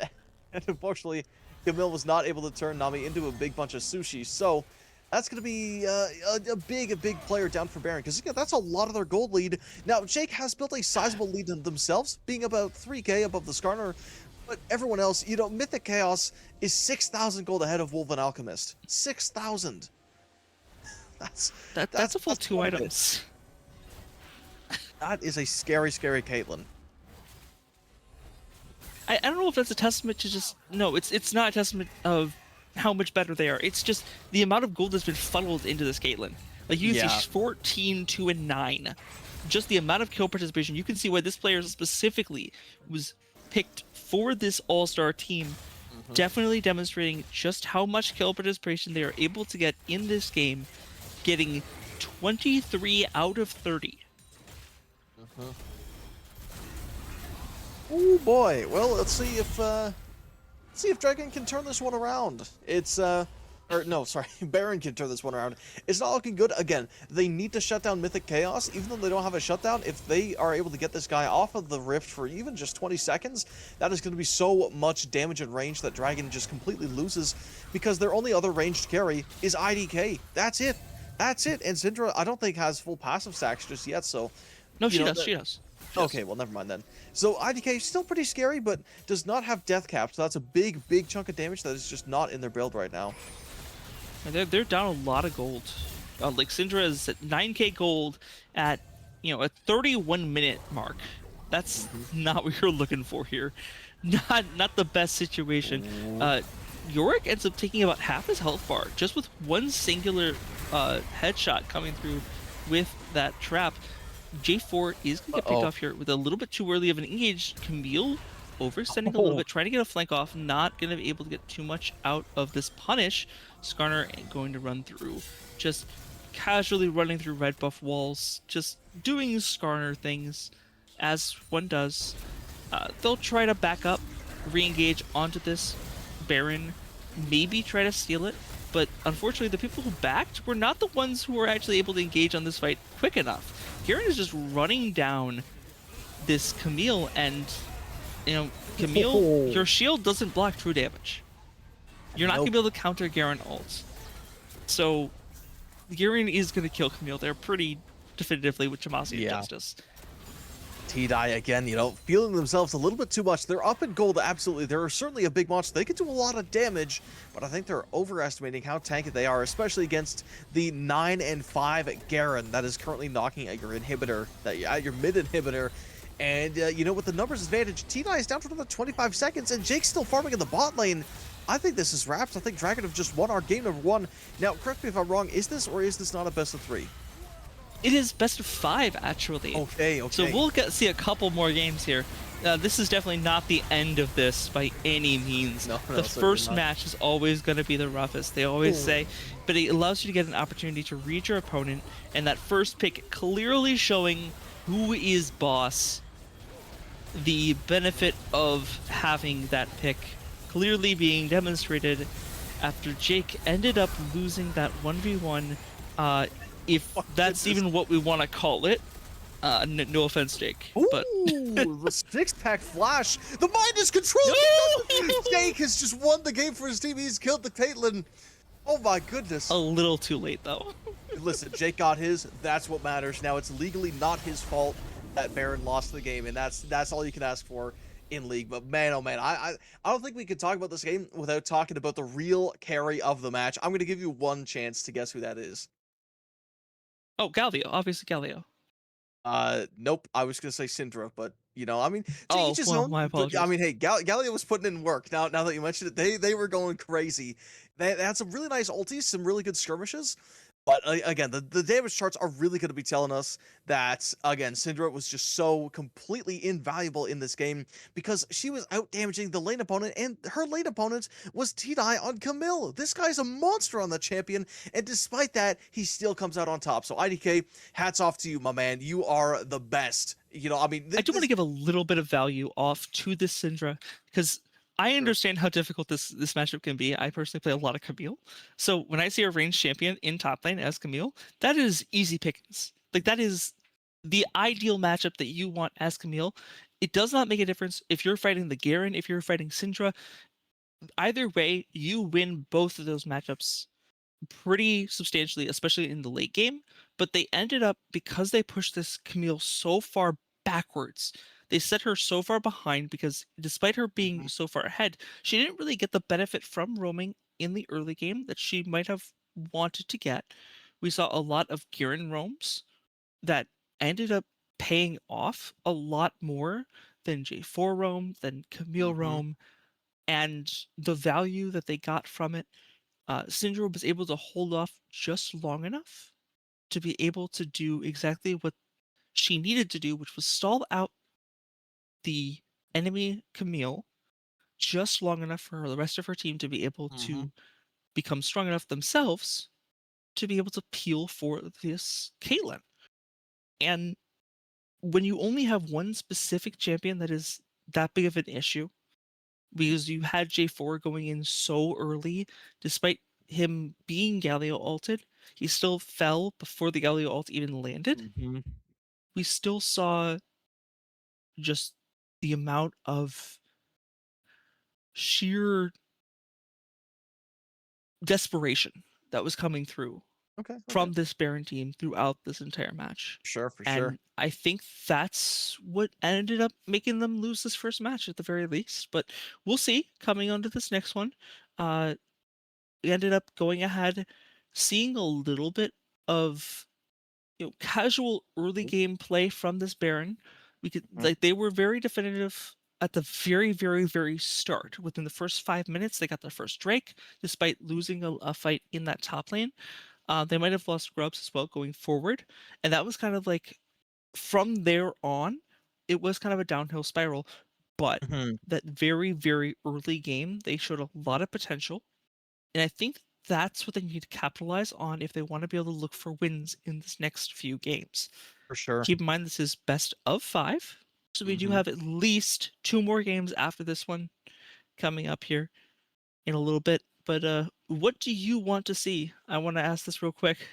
unfortunately, Camille was not able to turn Nami into a big bunch of sushi. So that's going to be a big player down for Baron because that's a lot of their gold lead. Now, Jake has built a sizable lead themselves, being about 3K above the Skarner. But everyone else, Mythic Chaos is 6,000 gold ahead of Wolf and Alchemist. 6,000. That's a full 2 items. That is a scary Caitlyn. I don't know if that's a testament to just no. It's not a testament of how much better they are. It's just the amount of gold that's been funneled into this Caitlyn. Like you can see she's 14, 2, and 9. Just the amount of kill participation. You can see why this player specifically was picked for this all-star team. Definitely demonstrating just how much kill participation they are able to get in this game, getting 23 out of 30. Oh boy. Well, let's see if Dragon can turn this one around. Baron can turn this one around. It's not looking good. Again, they need to shut down Mythic Chaos. Even though they don't have a shutdown, if they are able to get this guy off of the Rift for even just 20 seconds, that is going to be so much damage and range that Dragon just completely loses because their only other ranged carry is IDK. That's it. And Cinder, I don't think has full passive stacks just yet, so... No, she does. Okay, well, never mind then. So IDK is still pretty scary, but does not have death cap, so that's a big chunk of damage that is just not in their build right now. And they're down a lot of gold. Like Cinder is at 9k gold at a 31-minute mark. That's not what you're looking for here. Not the best situation. Yorick ends up taking about half his health bar just with one singular headshot coming through with that trap. J4 is going to get picked off here with a little bit too early of an engage. Camille overextending a little bit, trying to get a flank off, not going to be able to get too much out of this punish. Skarner going to run through, just casually running through red buff walls, just doing Skarner things as one does. They'll try to back up, re-engage onto this Baron, maybe try to steal it, but unfortunately the people who backed were not the ones who were actually able to engage on this fight quick enough. Garen is just running down this Camille, and Camille, your shield doesn't block true damage. You're not gonna be able to counter Garen ult. So Garen is gonna kill Camille there pretty definitively with Tomasi and Justice. T-Dye again, feeling themselves a little bit too much. They're up in gold, absolutely. They're certainly a big monster. They can do a lot of damage, but I think they're overestimating how tanky they are, especially against the 9 and 5 Garen that is currently knocking at your inhibitor, at your mid inhibitor. And, with the numbers advantage, T-Dye is down for another 25 seconds, and Jake's still farming in the bot lane. I think this is wraps. I think Dragon have just won our game number 1. Now, correct me if I'm wrong, is this or is this not a best of 3? It is best of 5, actually. Okay. So we'll see a couple more games here. This is definitely not the end of this by any means. No, the first match is always going to be the roughest. They always say, but it allows you to get an opportunity to read your opponent, and that first pick clearly showing who is boss. The benefit of having that pick clearly being demonstrated after Jake ended up losing that 1v1. If that's even what we want to call it. No offense, Jake. But the six-pack flash. The mind is controlled. Jake has just won the game for his team. He's killed the Caitlyn. Oh my goodness. A little too late though. Listen, Jake got his. That's what matters. Now it's legally not his fault that Baron lost the game, and that's all you can ask for in League. But man, oh man, I don't think we could talk about this game without talking about the real carry of the match. I'm going to give you one chance to guess who that is. Oh, Galio, obviously Galio. Nope. I was gonna say Syndra, but to each his well, own. my apologies. But, hey, Galio was putting in work. Now that you mentioned it, they were going crazy. They had some really nice ultis, some really good skirmishes. But again, the damage charts are really going to be telling us that, again, Syndra was just so completely invaluable in this game because she was out damaging the lane opponent, and her lane opponent was T-Dye on Camille. This guy's a monster on the champion, and despite that, he still comes out on top. So IDK, hats off to you, my man. You are the best I mean, I do want to this give a little bit of value off to this Syndra because I sure. understand how difficult this matchup can be. I personally play a lot of Camille, so when I see a ranged champion in top lane as Camille, that is easy pickings. Like that is the ideal matchup that you want as Camille. It does not make a difference if you're fighting the Garen, if you're fighting Syndra. Either way, you win both of those matchups pretty substantially, especially in the late game. But they ended up, because they pushed this Camille so far backwards, they set her so far behind because despite her being Mhm, so far ahead, she didn't really get the benefit from roaming in the early game that she might have wanted to get. We saw a lot of Garen roams that ended up paying off a lot more than J4 roam, than Camille mhm, roam, and the value that they got from it. Syndrome was able to hold off just long enough to be able to do exactly what she needed to do, which was stall out the enemy Camille just long enough for the rest of her team to be able mhm, to become strong enough themselves to be able to peel for this Caitlyn. And when you only have one specific champion that is that big of an issue, because you had J4 going in so early, despite him being Galio ulted, he still fell before the Galio ult even landed. mhm. We still saw just the amount of sheer desperation that was coming through Okay, okay. from this Baron team throughout this entire match. Sure, for sure. And I think that's what ended up making them lose this first match at the very least. But we'll see coming on to this next one. Uh, we ended up going ahead, seeing a little bit of casual early game play from this Baron. We could Mhm, like they were very definitive at the very, very, very start. Within the first 5 minutes, they got their first Drake, despite losing a fight in that top lane. They might have lost Grubs as well going forward, and that was kind of like from there on, it was kind of a downhill spiral. But mhm, that very, very early game, they showed a lot of potential. And I think that's what they need to capitalize on if they want to be able to look for wins in this next few games. for sure. Keep in mind this is best of 5. So we do Mhm. have at least 2 more games after this one coming up here in a little bit. But what do you want to see? I want to ask this real quick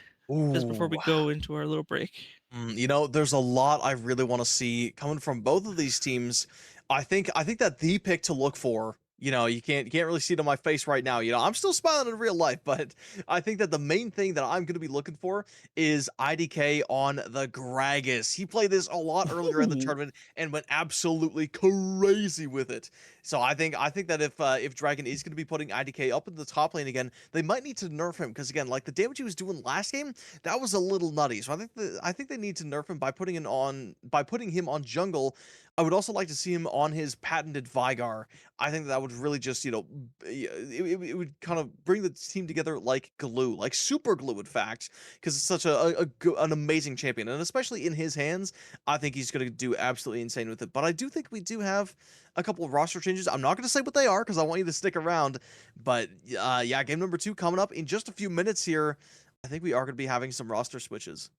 just before Ooh. we go into our little break. There's a lot I really want to see coming from both of these teams. I think that the pick to look for, you can't really see it on my face right now. I'm still smiling in real life, but I think that the main thing that I'm going to be looking for is IDK on the Gragas. He played this a lot earlier in the Ooh. tournament and went absolutely crazy with it. So I think that if Dragon is going to be putting IDK up in the top lane again, they might need to nerf him because again, like the damage he was doing last game, that was a little nutty. So I think they need to nerf him by putting him on jungle. I would also like to see him on his patented Vigar. I think that would really just it would kind of bring the team together like glue, like super glue, in fact, because it's such an amazing champion, and especially in his hands, I think he's going to do absolutely insane with it. But I do think we do have a couple of roster changes. I'm not going to say what they are because I want you to stick around. But yeah, game number 2 coming up in just a few minutes here. I think we are going to be having some roster switches.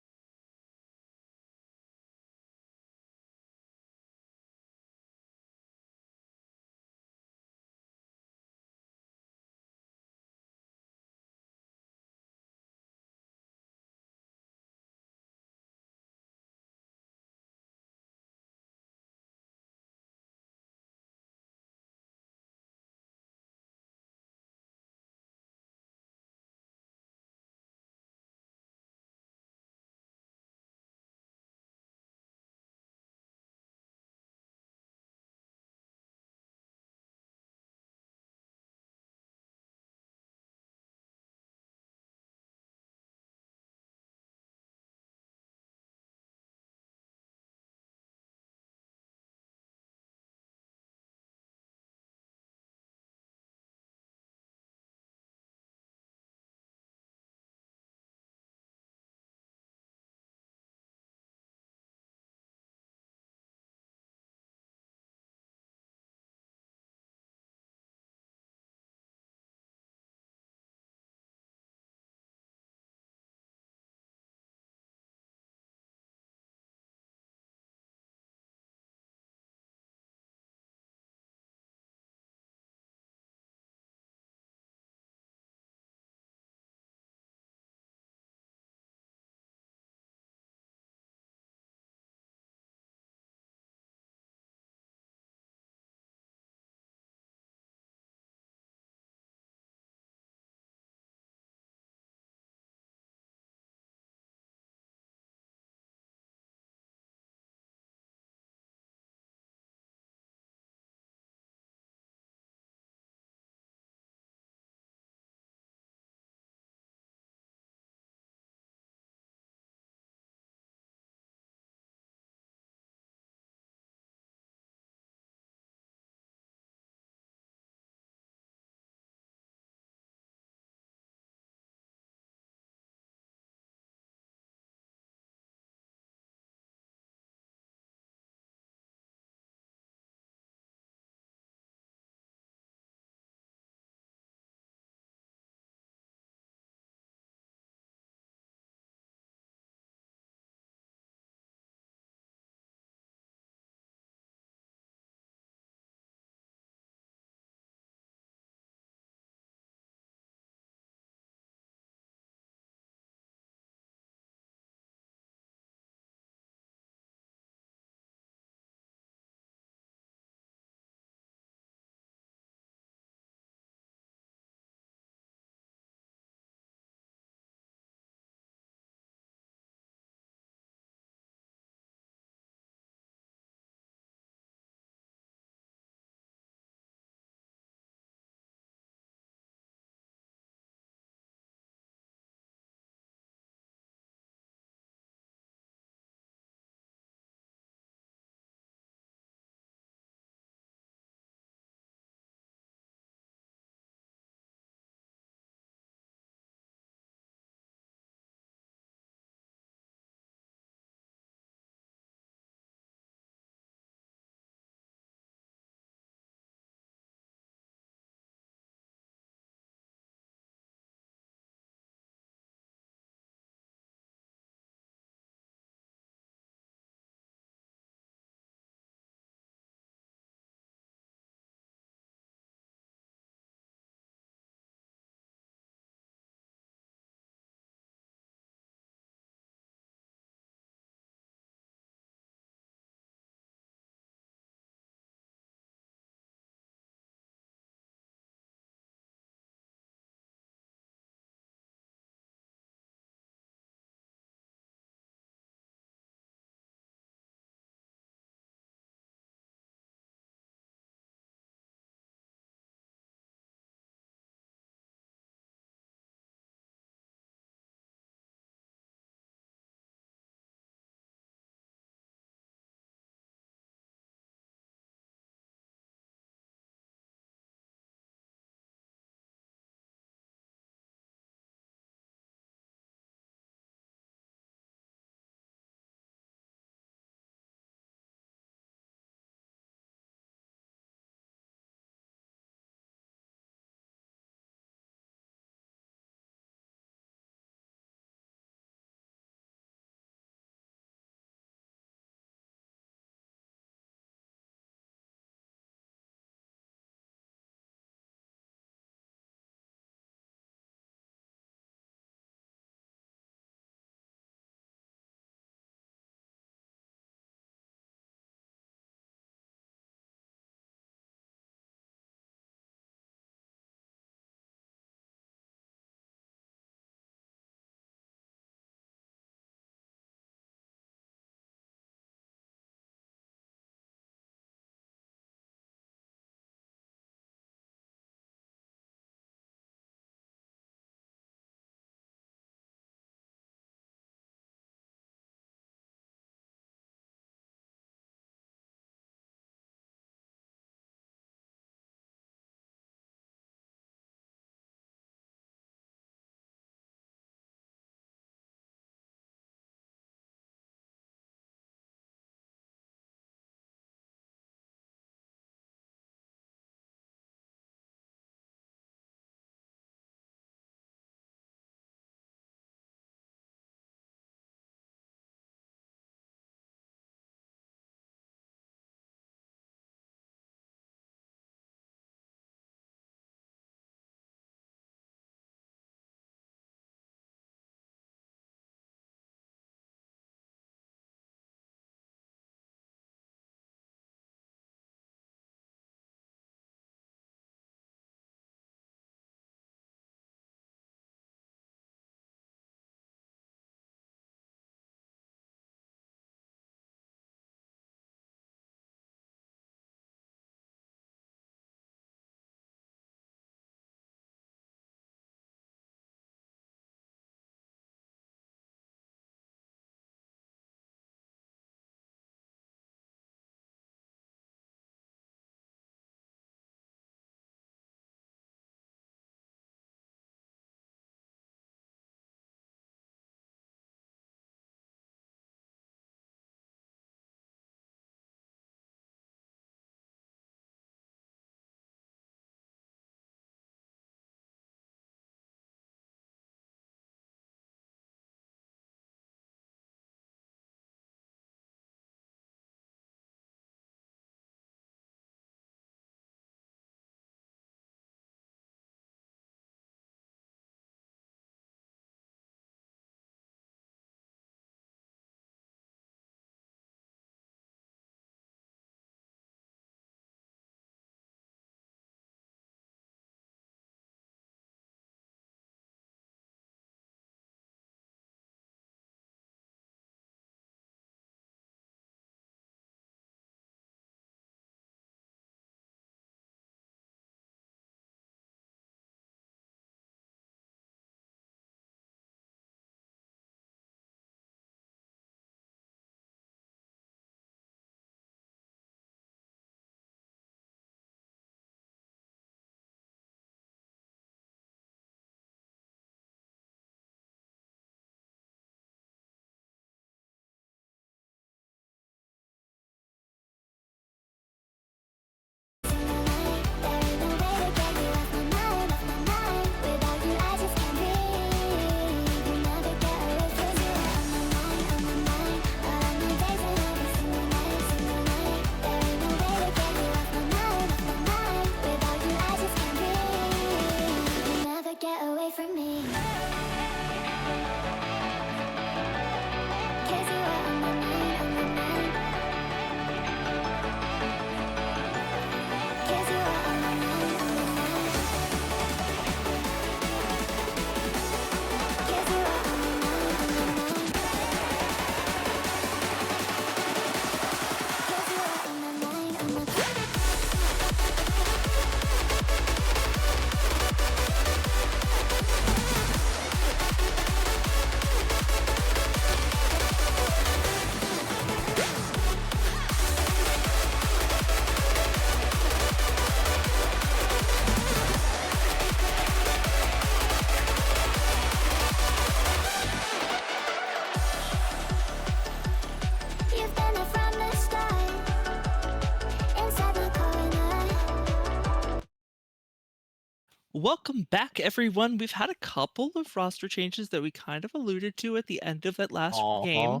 Welcome back, everyone. We've had a couple of roster changes that we kind of alluded to at the end of that last Uh-huh. game,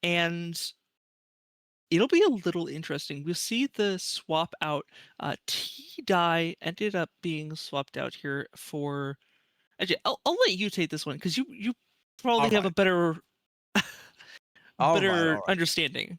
and it'll be a little interesting. We'll see the swap out. T-Die ended up being swapped out here for. Actually, I'll let you take this one because you All probably have a right. All right. All better right. understanding.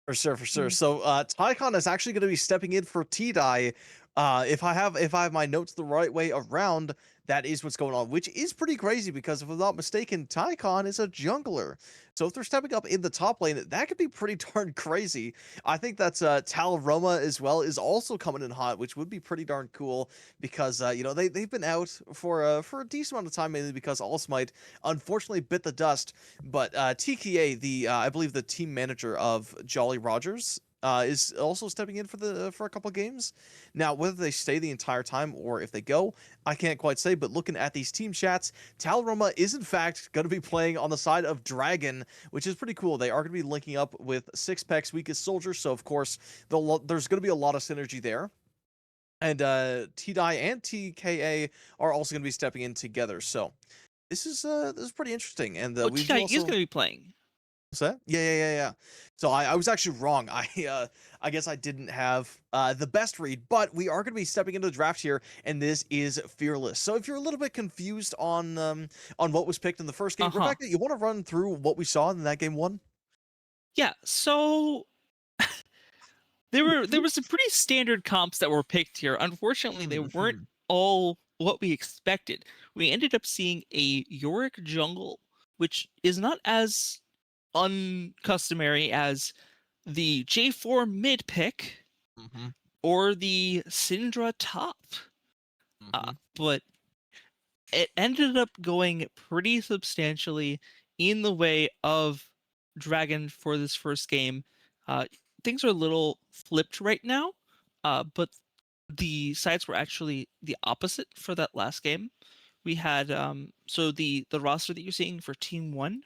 For sure, for sure. Mm. So Tycon is actually going to be stepping in for T-Die. If I have my notes the right way around, that is what's going on, which is pretty crazy because if I'm not mistaken, Tycon is a jungler. So if they're stepping up in the top lane, that could be pretty darn crazy. I think that's Tal Roma as well is also coming in hot, which would be pretty darn cool because they've been out for a decent amount of time, mainly because All Smite unfortunately bit the dust. But TKA, the I believe the team manager of Jolly Rogers, is also stepping in for a couple games. Now, whether they stay the entire time or if they go, I can't quite say. But looking at these team chats, Tal Roma is in fact going to be playing on the side of Dragon, which is pretty cool. They are going to be linking up with Sixpack's weakest soldier, so of course there's going to be a lot of synergy there. And T-Die and TKA are also going to be stepping in together. So this is pretty interesting. And Oh, we do T-Die is also. going to be playing. What's that? Yeah. So I was actually wrong. I guess I didn't have the best read, but we are going to be stepping into the draft here, and this is Fearless. So if you're a little bit confused on what was picked in the first game, Uh-huh. Rebecca, you want to run through what we saw in that game one? Yeah. So there were some pretty standard comps that were picked here. Unfortunately, they weren't Mm-hmm. all what we expected. We ended up seeing a Yorick jungle, which is not as uncustomary as the J4 mid pick Mm-hmm. or the Syndra top. Mm-hmm. But it ended up going pretty substantially in the way of Dragon for this first game. Uh, Things are a little flipped right now, but the sides were actually the opposite for that last game. We had so the roster that you're seeing for Team One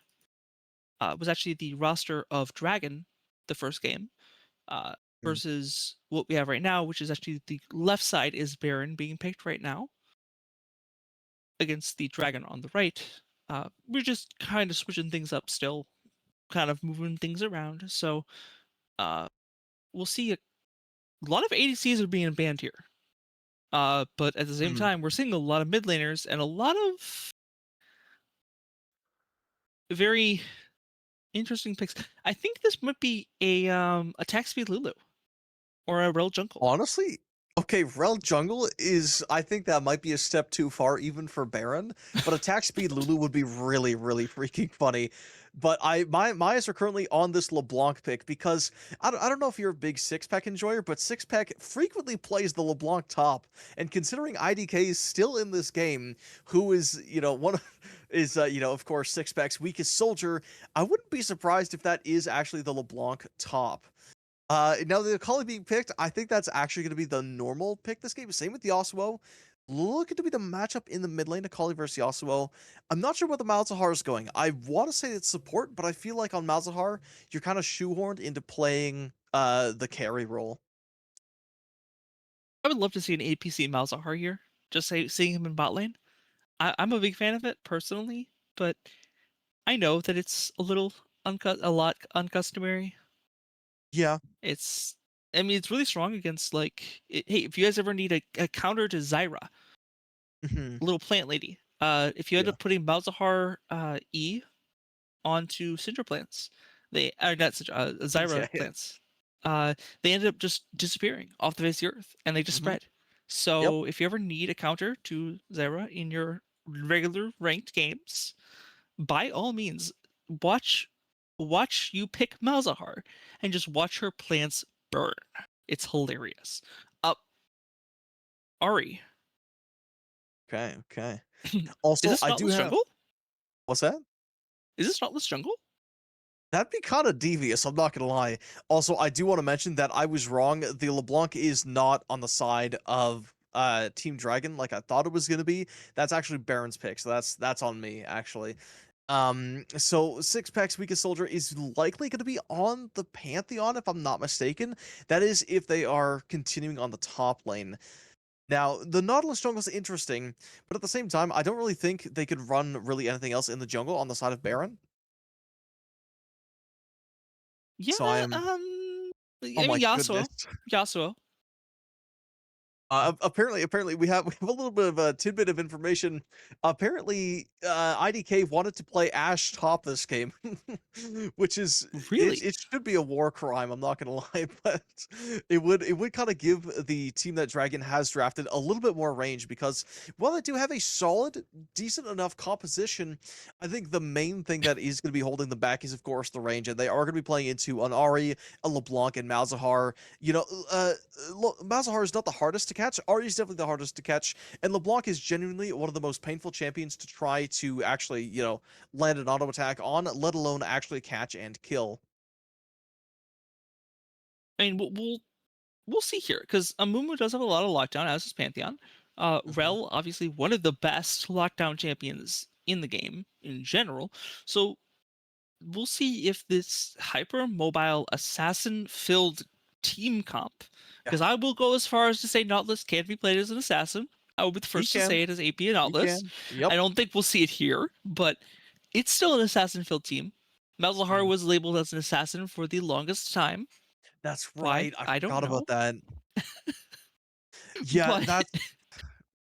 was actually the roster of Dragon the first game, uh, versus what we have right now, which is actually the left side is Baron being picked right now against the Dragon on the right. We're just kind of switching things up still, kind of moving things around. So uh, we'll see a lot of ADCs are being banned here. But at the same Mm-hmm. time, we're seeing a lot of mid laners and a lot of very interesting picks. I think this might be a attack speed Lulu or a Rel Jungle. Honestly, okay, Rel Jungle is I think that might be a step too far even for Baron, but attack speed Lulu would be really, really freaking funny. But my eyes are currently on this LeBlanc pick because I don't know if you're a big six pack enjoyer, but six pack frequently plays the LeBlanc top. And considering IDK is still in this game, who is, one of is of course six pack's weakest soldier, I wouldn't be surprised if that is actually the LeBlanc top. Now the Akali being picked, I think that's actually going to be the normal pick this game. Same with Yasuo. Looking to be the matchup in the mid lane, Akali versus Yasuo. I'm not sure where the Malzahar is going. I want to say it's support, but I feel like on Malzahar, you're kind of shoehorned into playing the carry role. I would love to see an APC Malzahar here. Just seeing him in bot lane. I'm a big fan of it personally, but I know that it's a lot uncustomary. Yeah. It's, I mean, it's really strong against hey, if you guys ever need a counter to Zyra, Hmm. little plant lady, if you end Yeah. up putting Malzahar E onto Cinder plants, they are not Syndra, Zyra Yeah. plants, uh, they ended up just disappearing off the face of the earth, and they just Hmm. spread. Yep. So if you ever need a counter to Zyra in your regular ranked games, by all means, watch watch you pick Malzahar and just watch her plants burn. It's hilarious. Up, Ari. Okay. Okay. Is Also, this I do Nautilus have. Jungle? What's that? Is this Nautilus Jungle? That'd be kind of devious, I'm not gonna lie. Also, I do want to mention that I was wrong. The LeBlanc is not on the side of Team Dragon like I thought it was gonna be. That's actually Baron's pick, so that's on me actually. So six pack's weakest soldier is likely gonna be on the Pantheon if I'm not mistaken. That is if they are continuing on the top lane. Now, the Nautilus jungle is interesting, but at the same time, I don't really think they could run really anything else in the jungle on the side of Baron. Yeah, So I am. Oh I my mean goodness. Yasuo. Apparently we have a little bit of a tidbit of information. Apparently, IDK wanted to play Ash top this game, which is Really? it should be a war crime. I'm not gonna lie, but it would kind of give the team that Dragon has drafted a little bit more range because while they do have a solid, decent enough composition, I think the main thing that is going to be holding them back is of course the range, and they are going to be playing into an Ahri, a LeBlanc, and Malzahar. You know, Malzahar is not the hardest to catch. Ahri is definitely the hardest to catch, and LeBlanc is genuinely one of the most painful champions to try to actually, land an auto attack on, let alone actually catch and kill. I mean, we'll see here because Amumu does have a lot of lockdown, as does Pantheon. Hmm. Rel, obviously one of the best lockdown champions in the game in general. So we'll see if this hyper mobile assassin filled team comp, Yeah, because I will go as far as to say Nautilus can be played as an assassin. I will be the he first to can. say it as AP and He Nautilus. can. I Yep. don't think we'll see it here, but it's still an assassin filled team. Malzahar Mhm. was labeled as an assassin for the longest time. That's Why? right. I I don't forgot about know. that. Yeah, But that's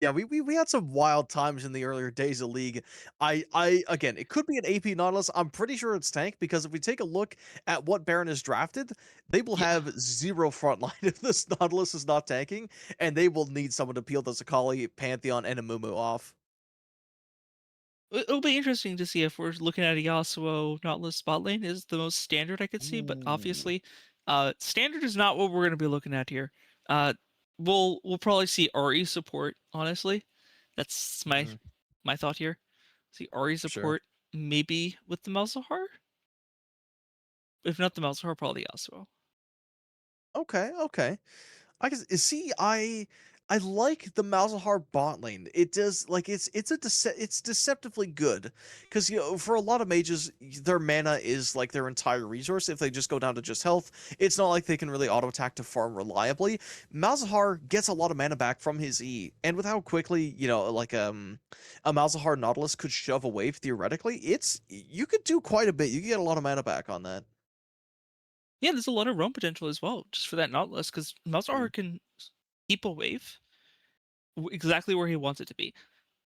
Yeah, we had some wild times in the earlier days of League. I again, it could be an AP Nautilus. I'm pretty sure it's tank because if we take a look at what Baron is drafted, they will yeah, have zero front line if this Nautilus is not tanking, and they will need someone to peel the Zakali, Pantheon, and Amumu off. it'll be interesting to see if we're looking at a Yasuo Nautilus spot lane is the most standard I could see, but Ooh. obviously, standard is not what we're going to be looking at here. Uh, we'll probably see Ari support. Honestly, that's Mhm. my thought here. See Ari Sure. support maybe with the Malzahar. If not the Malzahar, probably Yasuo. Okay, okay. I can see. I like the Malzahar bot lane. It does like it's deceptively good because for a lot of mages their mana is like their entire resource. If they just go down to just health, it's not like they can really auto attack to farm reliably. Malzahar gets a lot of mana back from his E, and with how quickly like a Malzahar Nautilus could shove a wave theoretically, you could do quite a bit. You can get a lot of mana back on that. Yeah, there's a lot of roam potential as well, just for that Nautilus, because Mm-hmm. Malzahar can keep a wave exactly where he wants it to be.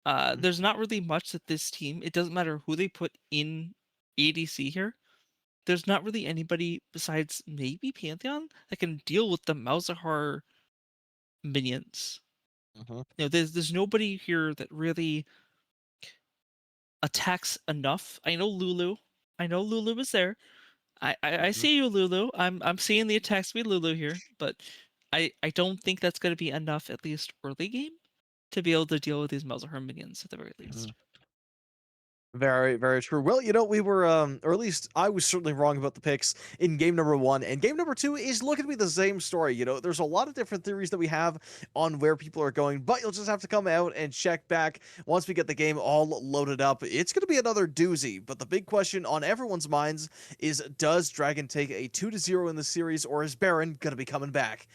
There's not really much that this team, it doesn't matter who they put in ADC here, there's not really anybody besides maybe Pantheon that can deal with the Malzahar minions. Mm-hmm. There's nobody here that really attacks enough. I know Lulu. I know Lulu is there. I Mm-hmm. see you, Lulu. I'm seeing the attack speed Lulu here, but I don't think that's gonna be enough, at least early game, to be able to deal with these Malzahar minions at the very least. Very, very true. Well, we were, or at least I was certainly wrong about the picks in game number one. And game number two is looking to be the same story. There's a lot of different theories that we have on where people are going, but you'll just have to come out and check back once we get the game all loaded up. It's going to be another doozy. But the big question on everyone's minds is, does Dragon take a 2-0 in the series, or is Baron going to be coming back?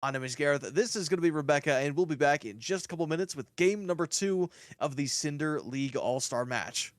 My name is Gareth. This is going to be Rebecca, and we'll be back in just a couple minutes with game number two of the Cinder League All-Star match.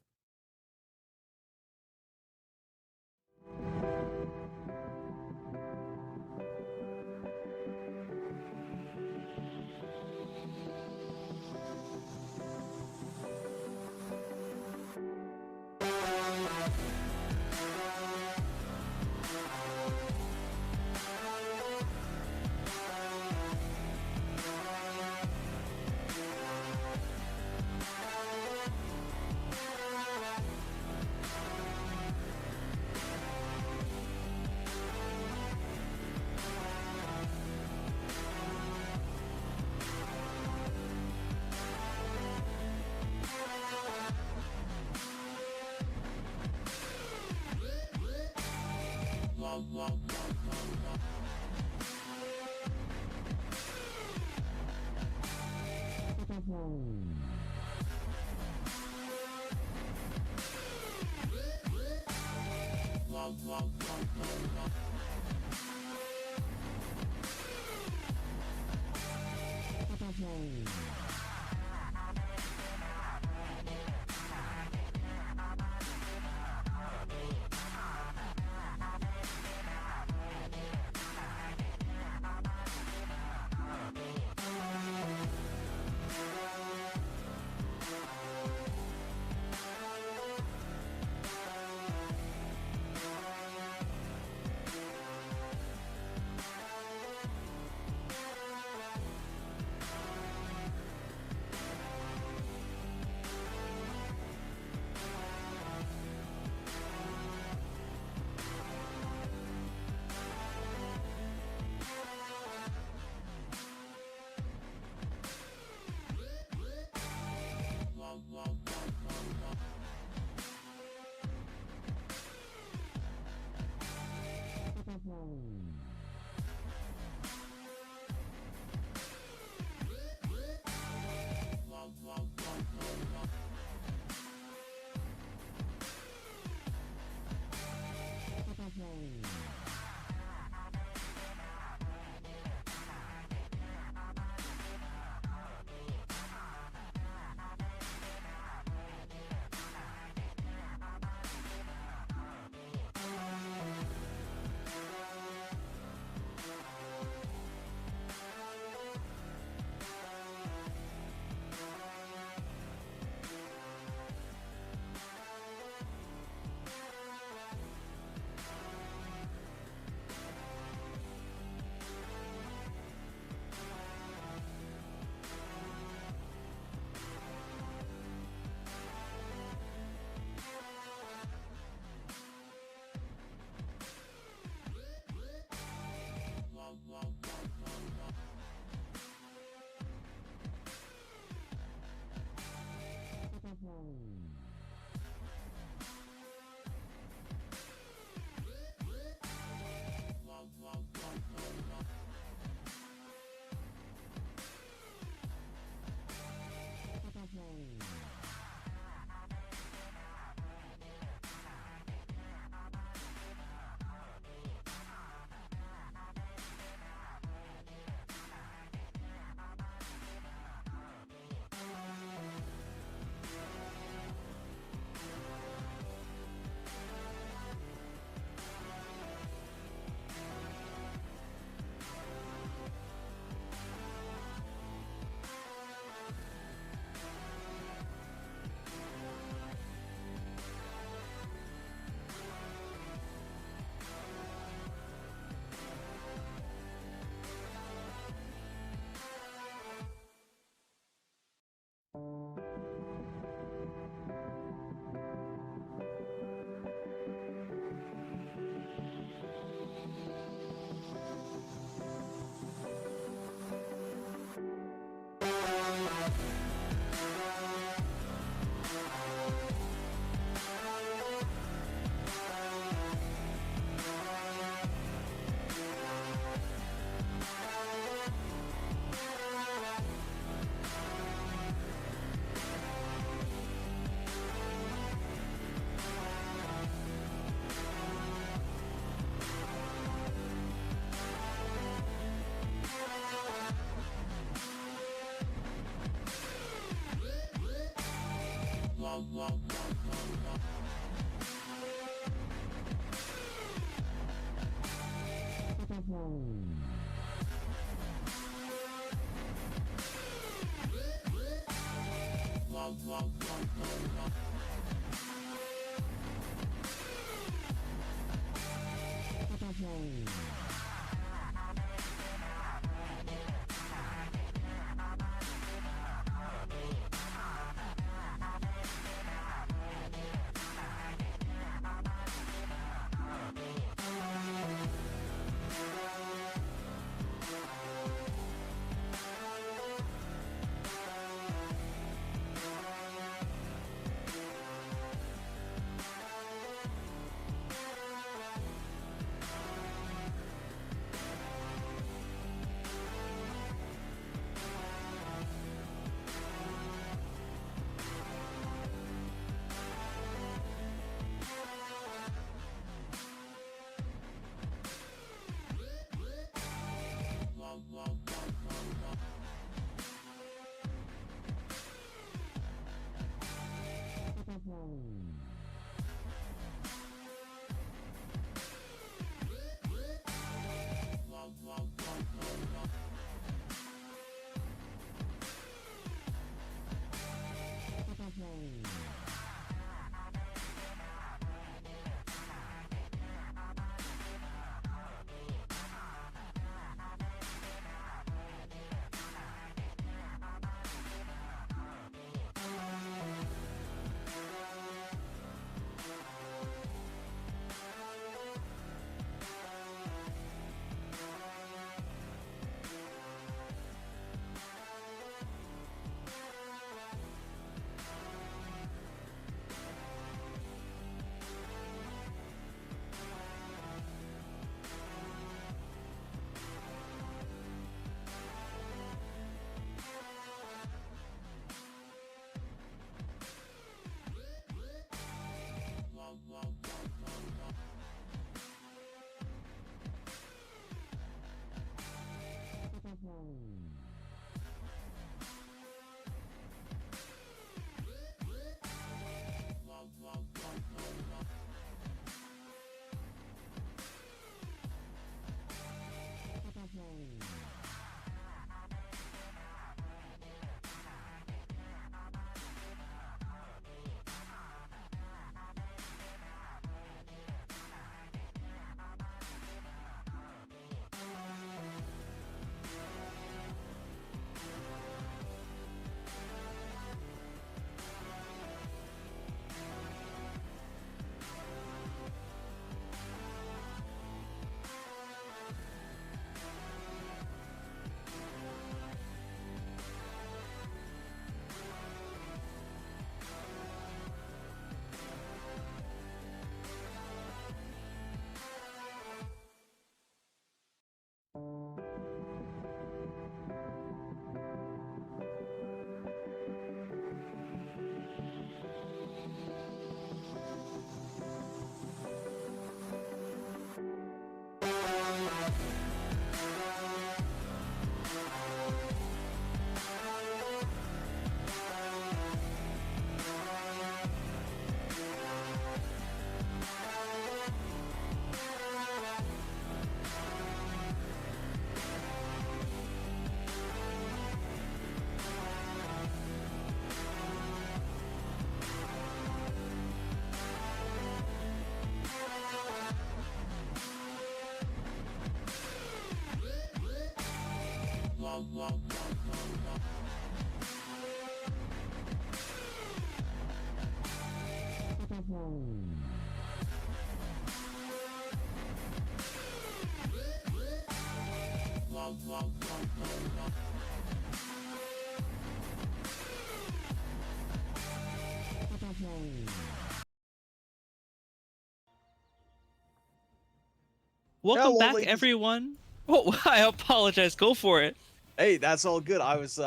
Welcome Hello, back, ladies. everyone. Oh, I apologize. Go for it. Hey, that's all good. I was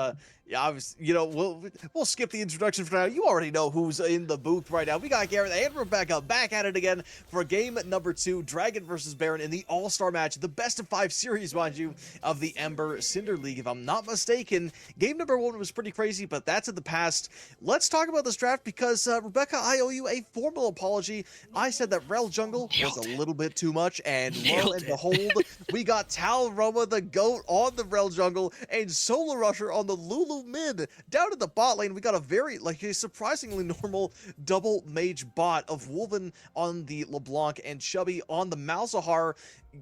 Yeah, obviously, we'll skip the introduction for now. You already know who's in the booth right now. We got Garrett and Rebecca back at it again for game number 2, Dragon versus Baron in the All-Star match, the best of 5 series, mind you, of the Ember Cinder League, if I'm not mistaken. Game number 1 was pretty crazy, but that's in the past. Let's talk about this draft because, Rebecca, I owe you a formal apology. I said that Rel Jungle was a little bit too much, and lo and behold, we got Tal Roma, the GOAT, on the Rel Jungle, and Solar Rusher on the Lulu mid. Down at the bot lane, we got a surprisingly normal double mage bot of Wolven on the LeBlanc and Chubby on the Malzahar,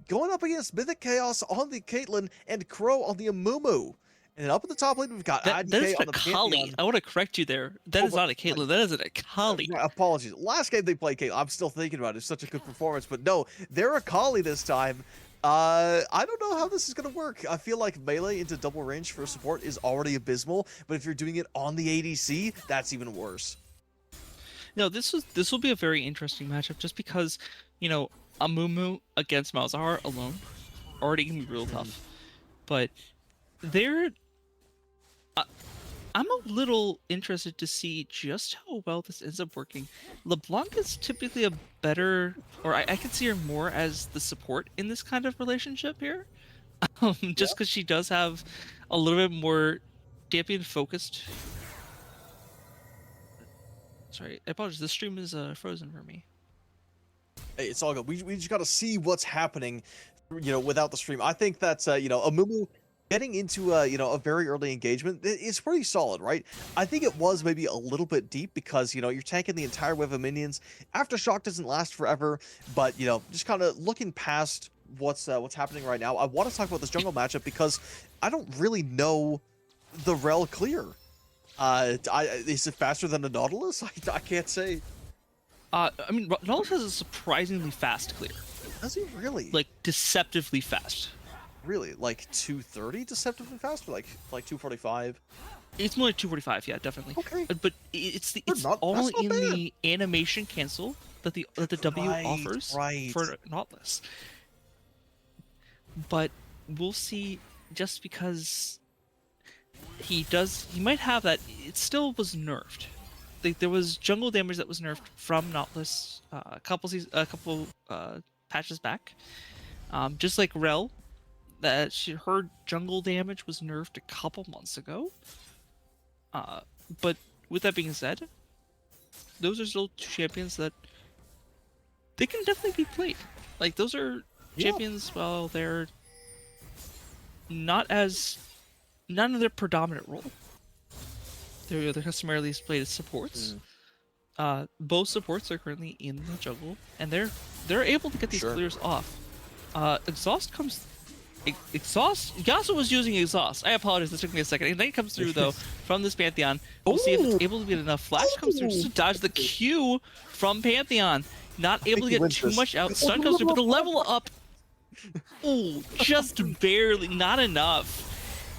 going up against Mythic Chaos on the Caitlyn and Crow on the Amumu. And up at the top lane, we've got That IDK is on a the Kali. Pantheon. I want to correct you there. That is not a Caitlyn. That is a Kali. Apologies. Last game they played Caitlyn. I'm still thinking about it. It's such a good performance, but no, they're a Kali this time. I don't know how this is going to work. I feel like melee into double range for support is already abysmal, but if you're doing it on the ADC, that's even worse. No, this will be a very interesting matchup just because, Amumu against Malzahar alone already can be real tough. But I'm a little interested to see just how well this ends up working. LeBlanc is typically a better, or I can see her more as the support in this kind of relationship here. Just because she does have a little bit more champion focused. Sorry, I apologize. The stream is frozen for me. Hey, it's all good. We just got to see what's happening, without the stream. I think that's, Amumu getting into a very early engagement, it's pretty solid, right? I think it was maybe a little bit deep because, you're tanking the entire wave of minions. Aftershock doesn't last forever, but, just kind of looking past what's happening right now, I want to talk about this jungle matchup because I don't really know the Rel clear. Is it faster than the Nautilus? I can't say. I mean, Nautilus has a surprisingly fast clear. Does he really? Like, deceptively fast. Really? Like 230 deceptively fast? Or like 245? It's more like 245, yeah, definitely. Okay. But it's Not all in bad. the animation cancel that the W offers for Nautilus. But we'll see, just because he might have that. It still was nerfed. There was jungle damage that was nerfed from Nautilus a couple patches back. Just like Rel, her jungle damage was nerfed a couple months ago. But with that being said, those are still two champions that they can definitely be played. Like, those are champions, well, they're not in their predominant role. They're customarily played as supports. Both supports are currently in the jungle, and they're able to get these clears off. Exhaust Yasuo was using exhaust. I apologize, this took me a second. And then it comes through though from this Pantheon. We'll see if it's able to get enough. Flash comes through just to dodge the Q from Pantheon. Not able to get too much out. Stun comes through, but the level up, just barely, not enough.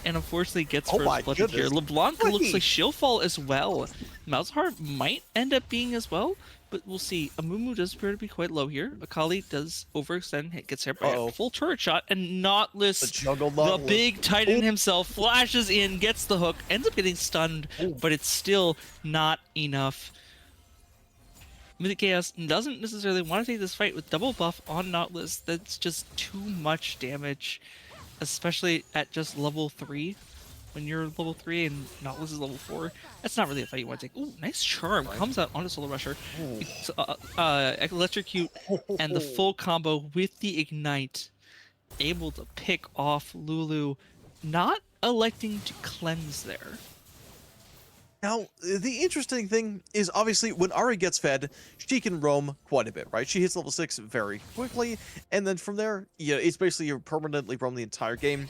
And unfortunately gets first blooded here. LeBlanc looks like she'll fall as well. Malzahar might end up being as well, but we'll see. Amumu does appear to be quite low here. Akali does overextend, gets hit by a full turret shot, and Nautilus, the big titan himself, flashes in, gets the hook, ends up getting stunned, but it's still not enough. Mythic Chaos doesn't necessarily want to take this fight with double buff on Nautilus. That's just too much damage, especially at just level 3. When you're level 3 and Nautilus is level 4, that's not really a fight you want to take. Ooh, nice charm. Comes out onto Solar Rusher. Electrocute and the full combo with the Ignite. Able to pick off Lulu. Not electing to cleanse there. Now, the interesting thing is obviously when Ahri gets fed, she can roam quite a bit, right? She hits level 6 very quickly, and then from there, it's basically you permanently roam the entire game.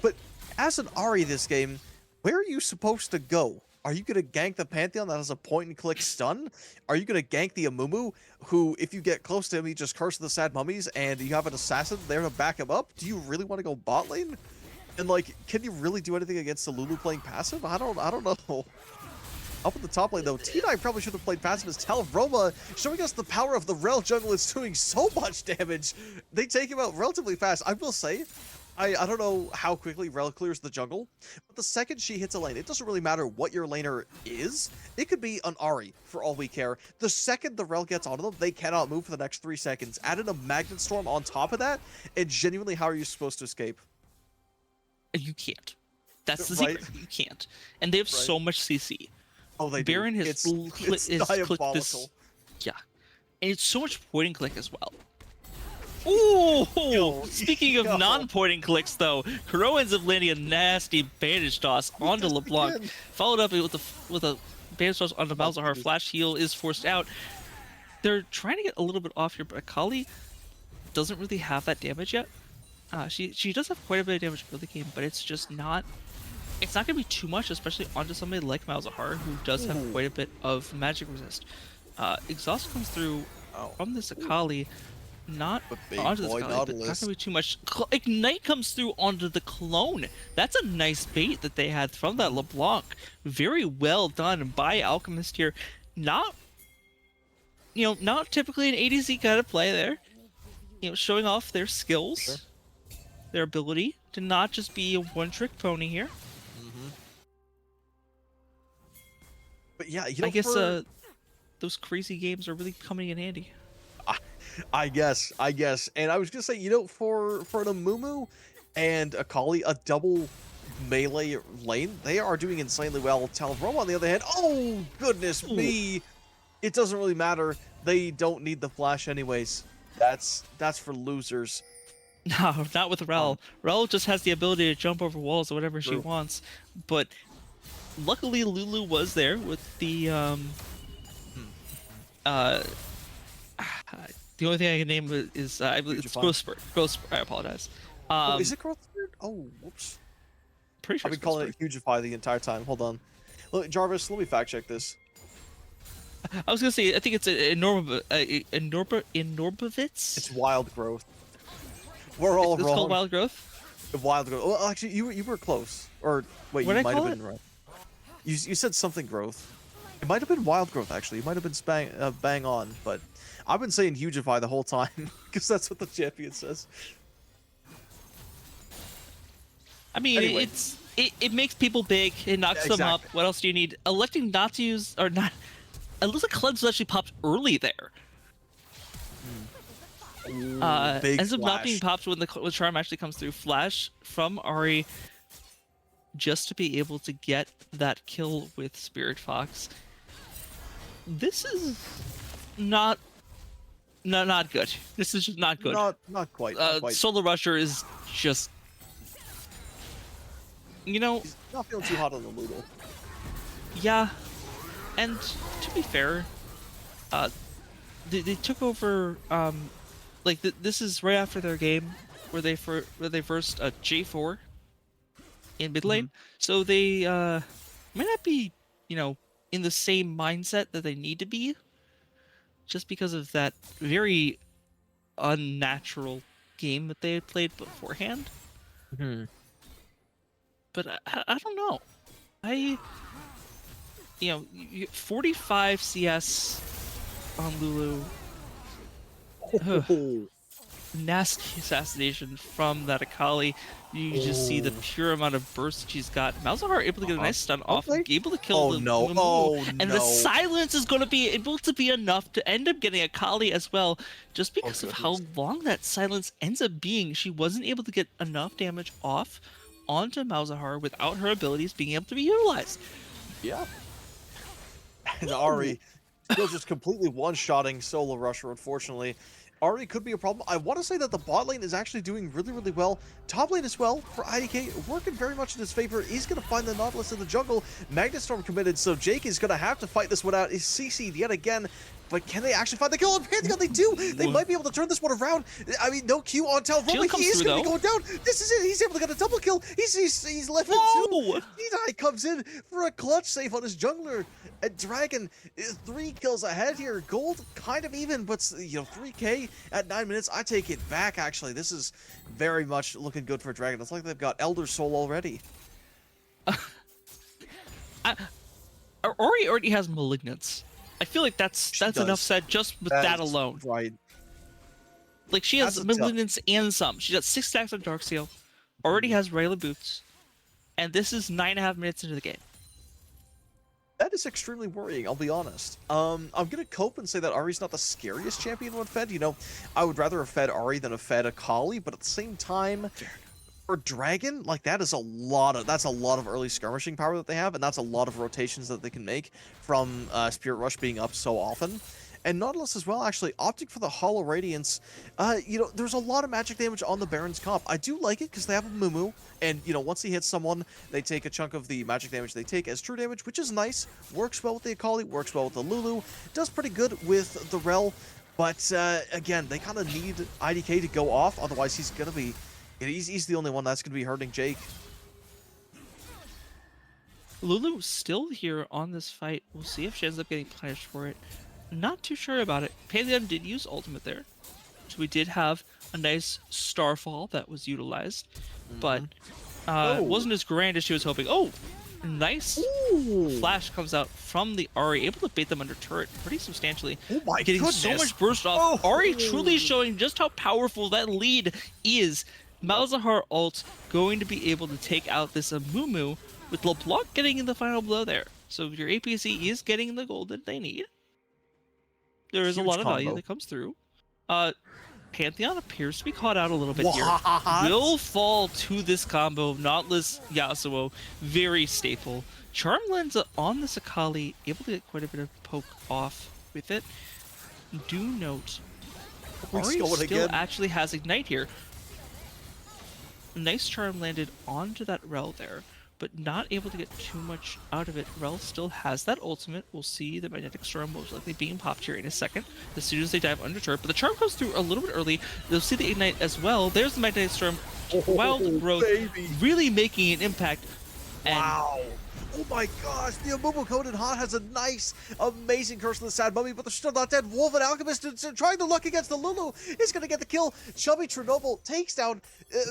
But as an Ahri this game, where are you supposed to go? Are you going to gank the Pantheon that has a point-and-click stun? Are you going to gank the Amumu, who, if you get close to him, he just curses the sad mummies, and you have an assassin there to back him up? Do you really want to go bot lane? And, like, can you really do anything against the Lulu playing passive? I don't know. Up at the top lane, though, T9 probably should have played passive as Tal Roma, showing us the power of the Rel jungle is doing so much damage. They take him out relatively fast. I will say, I don't know how quickly Rel clears the jungle, but the second she hits a lane, it doesn't really matter what your laner is. It could be an Ahri, for all we care. The second the Rel gets onto them, they cannot move for the next 3 seconds. Add in a Magnet Storm on top of that, and genuinely, how are you supposed to escape? You can't. That's the Right? secret. You can't. And they have so much CC. Oh, they Baron do. has It's clicked this. diabolical. Yeah. And it's so much point and click as well. Ooh! Yo, Speaking of yo. non-point and clicks, though, Kuro ends up landing a nasty bandage toss onto Just LeBlanc, again. followed up with a bandage toss onto Malzahar. Flash heal is forced out. They're trying to get a little bit off here, but Akali doesn't really have that damage yet. She does have quite a bit of damage early game, but it's just not. It's not going to be too much, especially onto somebody like Malzahar, who does have quite a bit of magic resist. Exhaust comes through from this Akali, not But big onto this boy Akali, but not Nautilus. going to be too much. Ignite comes through onto the clone. That's a nice bait that they had from that LeBlanc. Very well done by Alchemist here. Not typically an ADC kind of play there. Showing off their skills, Sure. their ability to not just be a one-trick pony here. But yeah, I guess those crazy games are really coming in handy. I guess. And I was gonna say, for an Amumu and Akali, a double melee lane, they are doing insanely well. Tal'Vrom, on the other hand, oh goodness me, it doesn't really matter. They don't need the flash anyways. That's for losers. No, not with Rel. Rel just has the ability to jump over walls or whatever she True. wants. But luckily, Lulu was there with the the only thing I can name is I believe it's Hugify. Growth Spurt. Growth Spurt. I apologize. Oh, is it growth spirit? Oh, whoops. Pretty sure I've been it's Growth calling it Hugify the entire time. Hold on. Look, Jarvis, let me fact check this. Spurt. I was gonna say I think it's Enorbovitz. It's wild growth. We're all It's wrong. called Wild Growth. Wild growth. Well, actually, you were close. Or wait, What'd you I might have call been right. You said something growth. It might have been wild growth actually. It might have been bang on, but I've been saying Hugify the whole time because that's what the champion says. I mean, Anyway. it makes people big. It knocks them up. exactly. What else do you need? Electing not to use or not. It looks like Cleanse actually popped early there. Big Ends up not being flash. popped when the charm actually comes through. Flash from Ahri, just to be able to get that kill with Spirit Fox. This is not good. This is just not good. Not quite. Not quite. Solar Rusher is just, He's not feeling too hot on the Ludo. yeah. And to be fair, they took over. This is right after their game where they versed J4 in mid lane, so they might not be in the same mindset that they need to be, just because of that very unnatural game that they had played beforehand. But I don't know. You get 45 CS on Lulu. Oh, Nasty assassination from that Akali. You just see the pure amount of burst she's got. Malzahar able to get a nice stun off, Okay. able to kill Oh, the no. Mumu, Oh, and the no. silence is going to be able to be enough to end up getting Akali as well, just because of how long that silence ends up being. She wasn't able to get enough damage off onto Malzahar without her abilities being able to be utilized. yeah. And Ahri still just completely one-shotting Solo Rusher, unfortunately. Ahri could be a problem. I want to say that the bot lane is actually doing really, really well. Top lane as well for IDK, working very much in his favor. He's going to find the Nautilus in the jungle. Magnet Storm committed, so Jake is going to have to fight this one out. He's CC'd yet again. But can they actually find the kill on Pantheon? They do! They might be able to turn this one around. I mean, no Q on Tal'Vrom, Shield but he comes is through, going to be though. going down. This is it. He's able to get a double kill. He's left with Whoa! two. T-Dye comes in for a clutch save on his jungler. And Dragon is 3 kills ahead here. Gold kind of even, but 3K at 9 minutes. I take it back, actually. This is very much looking good for Dragon. It's like they've got Elder Soul already. Ori already has Malignance. I feel like that's She enough does. said just with that is alone. Right. Like, she has That's a tough- Malignance and some. She's got 6 stacks on Darksteel. already has regular boots, and this is 9.5 minutes into the game. That is extremely worrying, I'll be honest. I'm gonna cope and say that Ari's not the scariest champion when fed. You know, I would rather have fed Ari than have fed Akali, but at the same time, for Dragon, like that's a lot of early skirmishing power that they have, and that's a lot of rotations that they can make from Spirit Rush being up so often. And Nautilus as well, actually, opting for the Hollow Radiance. You know, there's a lot of magic damage on the Baron's comp. I do like it because they have a Mumu, and, you know, once he hits someone, they take a chunk of the magic damage they take as true damage, which is nice. Works well with the Akali, works well with the Lulu, does pretty good with the Rel, but, again, they kind of need IDK to go off, otherwise he's going to be... He's the only one that's going to be hurting Jake. Lulu still here on this fight. We'll see if she ends up getting punished for it. Not too sure about it. Pantheon did use ultimate there, so we did have a nice starfall that was utilized, but it wasn't as grand as she was hoping. Oh, nice flash comes out from the Ahri, able to bait them under turret pretty substantially. Oh my Getting goodness. so much burst off. Ahri truly showing just how powerful that lead is. Malzahar ult going to be able to take out this Amumu, with LeBlanc getting in the final blow there. So your APC is getting the gold that they need. There is a lot of value that comes through. Pantheon appears to be caught out a little bit here. Will fall to this combo. Nautilus, Yasuo, very staple. Charm lands on this Akali, able to get quite a bit of poke off with it. Do note, Ahri still actually has Ignite here. Nice charm landed onto that Rel there, but not able to get too much out of it. Rel still has that ultimate. We'll see the Magnetic Storm most likely being popped here in a second, as soon as they dive under turret. But the charm comes through a little bit early. They'll see the Ignite as well. There's the Magnetic Storm. Wild growth, really making an impact. And wow. Oh my gosh, the Amumu Coated Hot has a nice, amazing curse of the Sad Mummy, but they're still not dead. Wolf and Alchemist trying to luck against the Lulu is going to get the kill. Chubby Chernobyl takes down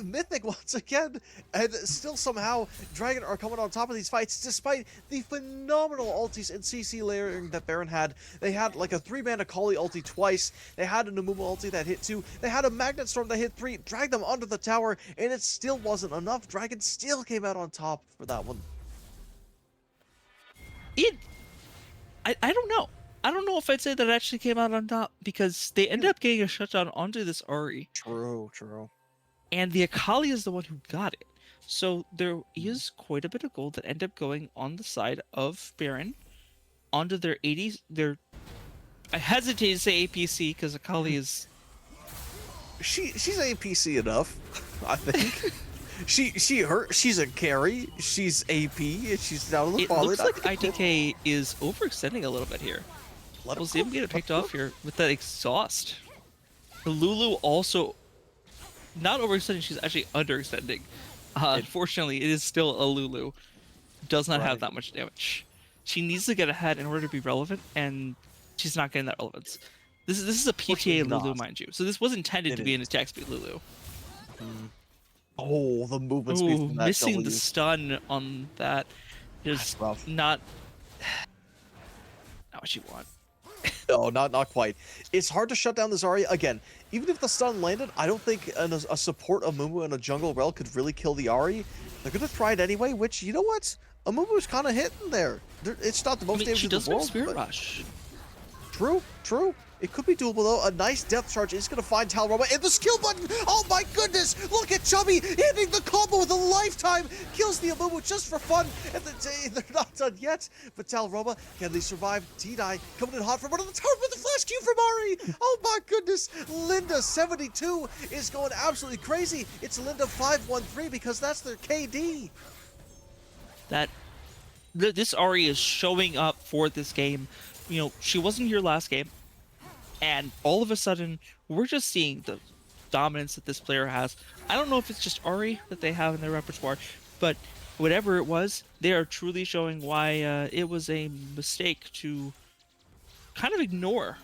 Mythic once again, and still somehow Dragon are coming on top of these fights, despite the phenomenal ultis and CC layering that Baron had. They had like a 3-man Akali ulti twice. They had an Amumu ulti that hit 2. They had a Magnet Storm that hit 3, dragged them under the tower, and it still wasn't enough. Dragon still came out on top for that one. I don't know. I don't know if I'd say that it actually came out on top, because they ended up getting a shutdown onto this Ahri. True. And the Akali is the one who got it. So there is quite a bit of gold that ended up going on the side of Baron onto their 80s. I hesitate to say APC because Akali is... She's APC enough, I think. She's a carry. She's AP. She's down on the ball. It looks like ITK is overextending a little bit here. We'll see him get it picked off here with that exhaust. The Lulu also not overextending. She's actually underextending. Unfortunately, it is still a Lulu. Does not have that much damage. She needs to get ahead in order to be relevant, and she's not getting that relevance. This is a PTA Lulu, mind you. So this was intended to be an attack speed Lulu. Oh, the movement speed from that missing W. the stun on that is not what you want. No, not quite. It's hard to shut down this Ahri. Again, even if the stun landed, I don't think a support Amumu and a jungle Rel could really kill the Ahri. They're going to try it anyway, which, you know what? Amumu's kind of hitting there. It's not the most damage in the world. She does have Spirit Rush. True. It could be doable, though. A nice depth charge is going to find Talroma. And the skill button! Oh, my goodness! Look at Chubby hitting the combo with a lifetime! Kills the Amumu just for fun. And they're not done yet. But Talroma, can they survive? T-Die coming in hot from one of the towers with the flash Q from Ahri! Oh, my goodness! Linda, 72, is going absolutely crazy. It's Linda 513 because that's their KD. This Ahri is showing up for this game. You know, she wasn't here last game. And all of a sudden, we're just seeing the dominance that this player has. I don't know if it's just Ahri that they have in their repertoire, but whatever it was, they are truly showing why it was a mistake to kind of ignore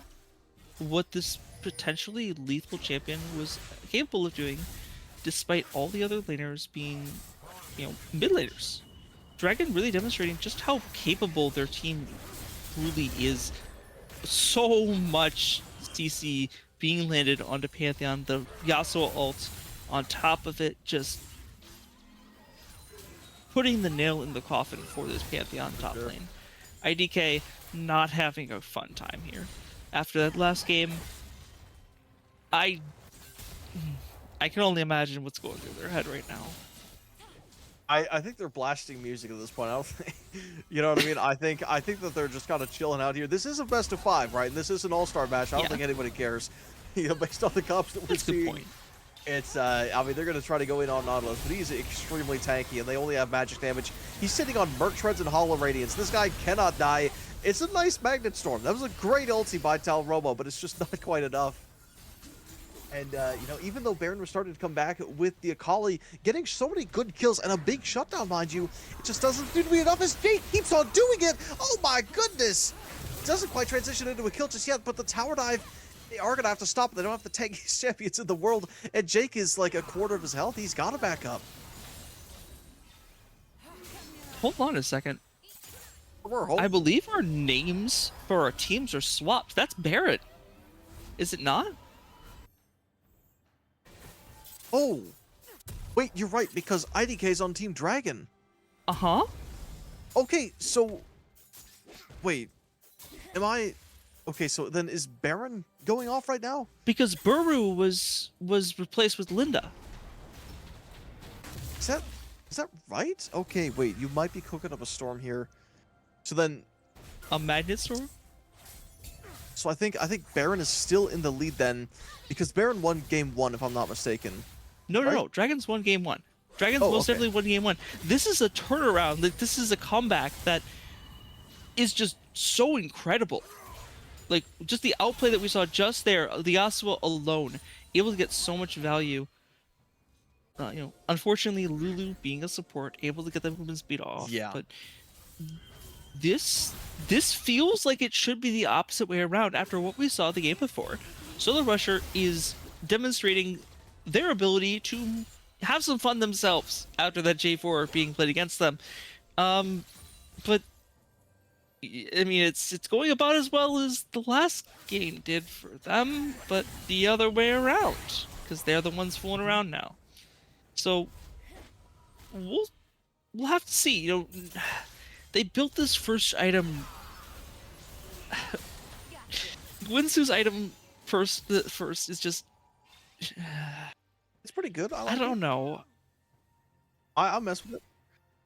what this potentially lethal champion was capable of doing, despite all the other laners being, mid laners. Dragon really demonstrating just how capable their team truly is. So much CC being landed onto Pantheon, the Yasuo ult on top of it, just putting the nail in the coffin for this Pantheon top lane. IDK not having a fun time here. After that last game, I can only imagine what's going through their head right now. I think they're blasting music at this point. I don't think, you know what I mean? I think that they're just kind of chilling out here. This is a best of 5, right? And this is an all-star match. I don't think anybody cares, you know, based on the comps that we're seeing. Good point. It's I mean, they're gonna try to go in on Nautilus, but he's extremely tanky, and they only have magic damage. He's sitting on Merc Treads and Hollow Radiance. This guy cannot die. It's a nice Magnet Storm. That was a great ulti by Tal Romo, but it's just not quite enough. And, you know, even though Baron was starting to come back with the Akali, getting so many good kills and a big shutdown, mind you, it just doesn't seem to be enough as Jake keeps on doing it. Oh my goodness. It doesn't quite transition into a kill just yet, but the tower dive, they are going to have to stop. They don't have the tankiest champions in the world, and Jake is like a quarter of his health. He's got to back up. Hold on a second. I believe our names for our teams are swapped. That's Barrett. Is it not? Oh, wait, you're right, because IDK's on Team Dragon. Uh-huh. Okay, so, wait, am I, okay, so then is Baron going off right now? Because Buru was replaced with Linda. Is that right? Okay, wait, you might be cooking up a storm here. So then, a Magnet Storm? So I think Baron is still in the lead then, because Baron won game 1, if I'm not mistaken. No. Dragons won game 1. Dragons most definitely won game 1. This is a turnaround. Like, this is a comeback that is just so incredible. Like, just the outplay that we saw just there, the Yasuo alone, able to get so much value. You know, unfortunately, Lulu being a support, able to get the movement speed off. Yeah. But this feels like it should be the opposite way around after what we saw the game before. Solar Rusher is demonstrating their ability to have some fun themselves after that J4 being played against them. But I mean, it's going about as well as the last game did for them, but the other way around, because they're the ones fooling around now. So we'll have to see. You know, they built this first item. Winsu's item first is just. It's pretty good. I don't know. I'll mess with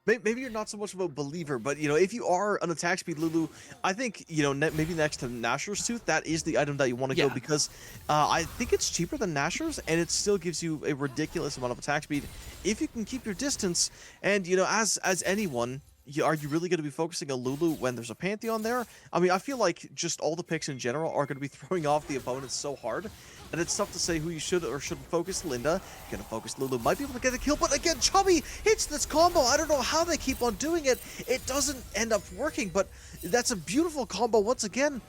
it. Maybe you're not so much of a believer, but, you know, if you are an attack speed Lulu, I think, you know, maybe next to Nashor's Tooth, that is the item that you want to go, because I think it's cheaper than Nashor's, and it still gives you a ridiculous amount of attack speed if you can keep your distance. And, you know, as anyone, are you really going to be focusing on Lulu when there's a Pantheon there? I mean, I feel like just all the picks in general are going to be throwing off the opponents so hard, and it's tough to say who you should or shouldn't focus. Linda gonna focus Lulu, might be able to get a kill, but again, Chubby hits this combo. I don't know how they keep on doing it. It doesn't end up working, but that's a beautiful combo once again.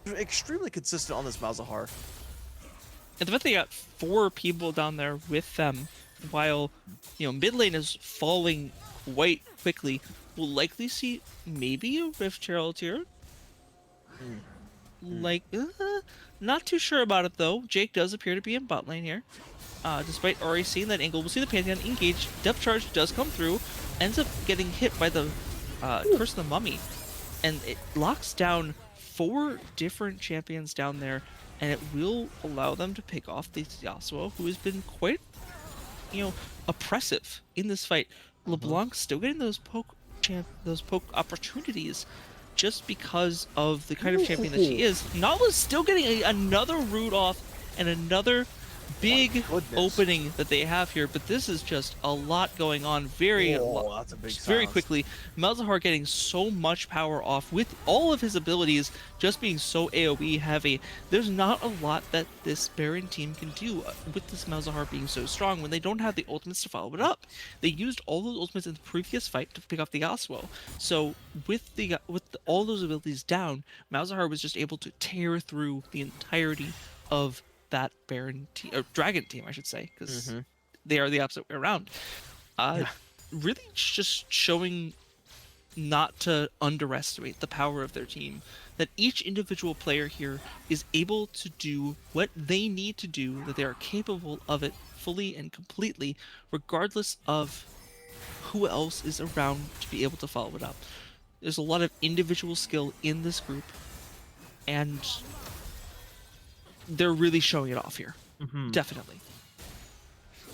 Extremely consistent on this Malzahar. And the fact they got 4 people down there with them, while, you know, mid lane is falling quite quickly. We'll likely see maybe a Rift Herald here. Like, not too sure about it though. Jake does appear to be in bot lane here. Despite already seeing that angle, we'll see the Pantheon engage. Depth charge does come through, ends up getting hit by the Curse of the Mummy, and it locks down 4 different champions down there, and it will allow them to pick off the Yasuo, who has been quite, you know, oppressive in this fight. LeBlanc still getting those poke opportunities, just because of the kind of champion that she is. Nala's still getting another root off and another big opening that they have here, but this is just a lot going on very quickly. Malzahar getting so much power off with all of his abilities just being so AoE heavy. There's not a lot that this Baron team can do with this Malzahar being so strong when they don't have the ultimates to follow it up. They used all those ultimates in the previous fight to pick off the Yasuo. So with all those abilities down, Malzahar was just able to tear through the entirety of that Baron team, or Dragon team, I should say, because they are the opposite way around. Really just showing not to underestimate the power of their team, that each individual player here is able to do what they need to do, that they are capable of it fully and completely, regardless of who else is around to be able to follow it up. There's a lot of individual skill in this group, and they're really showing it off here. Definitely.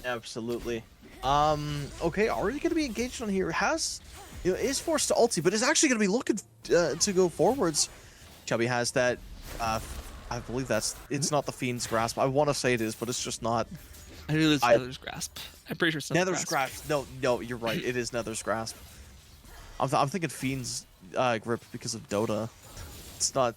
Absolutely. Okay, already going to be engaged on here. Is forced to ulti, but is actually going to be looking to go forwards. Chubby has that. I believe it's not the Fiend's Grasp. I want to say it is, but it's just not. I think it's Nether's Grasp. I'm pretty sure it's Nether's Grasp. No, you're right. It is Nether's Grasp. I'm thinking Fiend's Grip because of Dota. It's not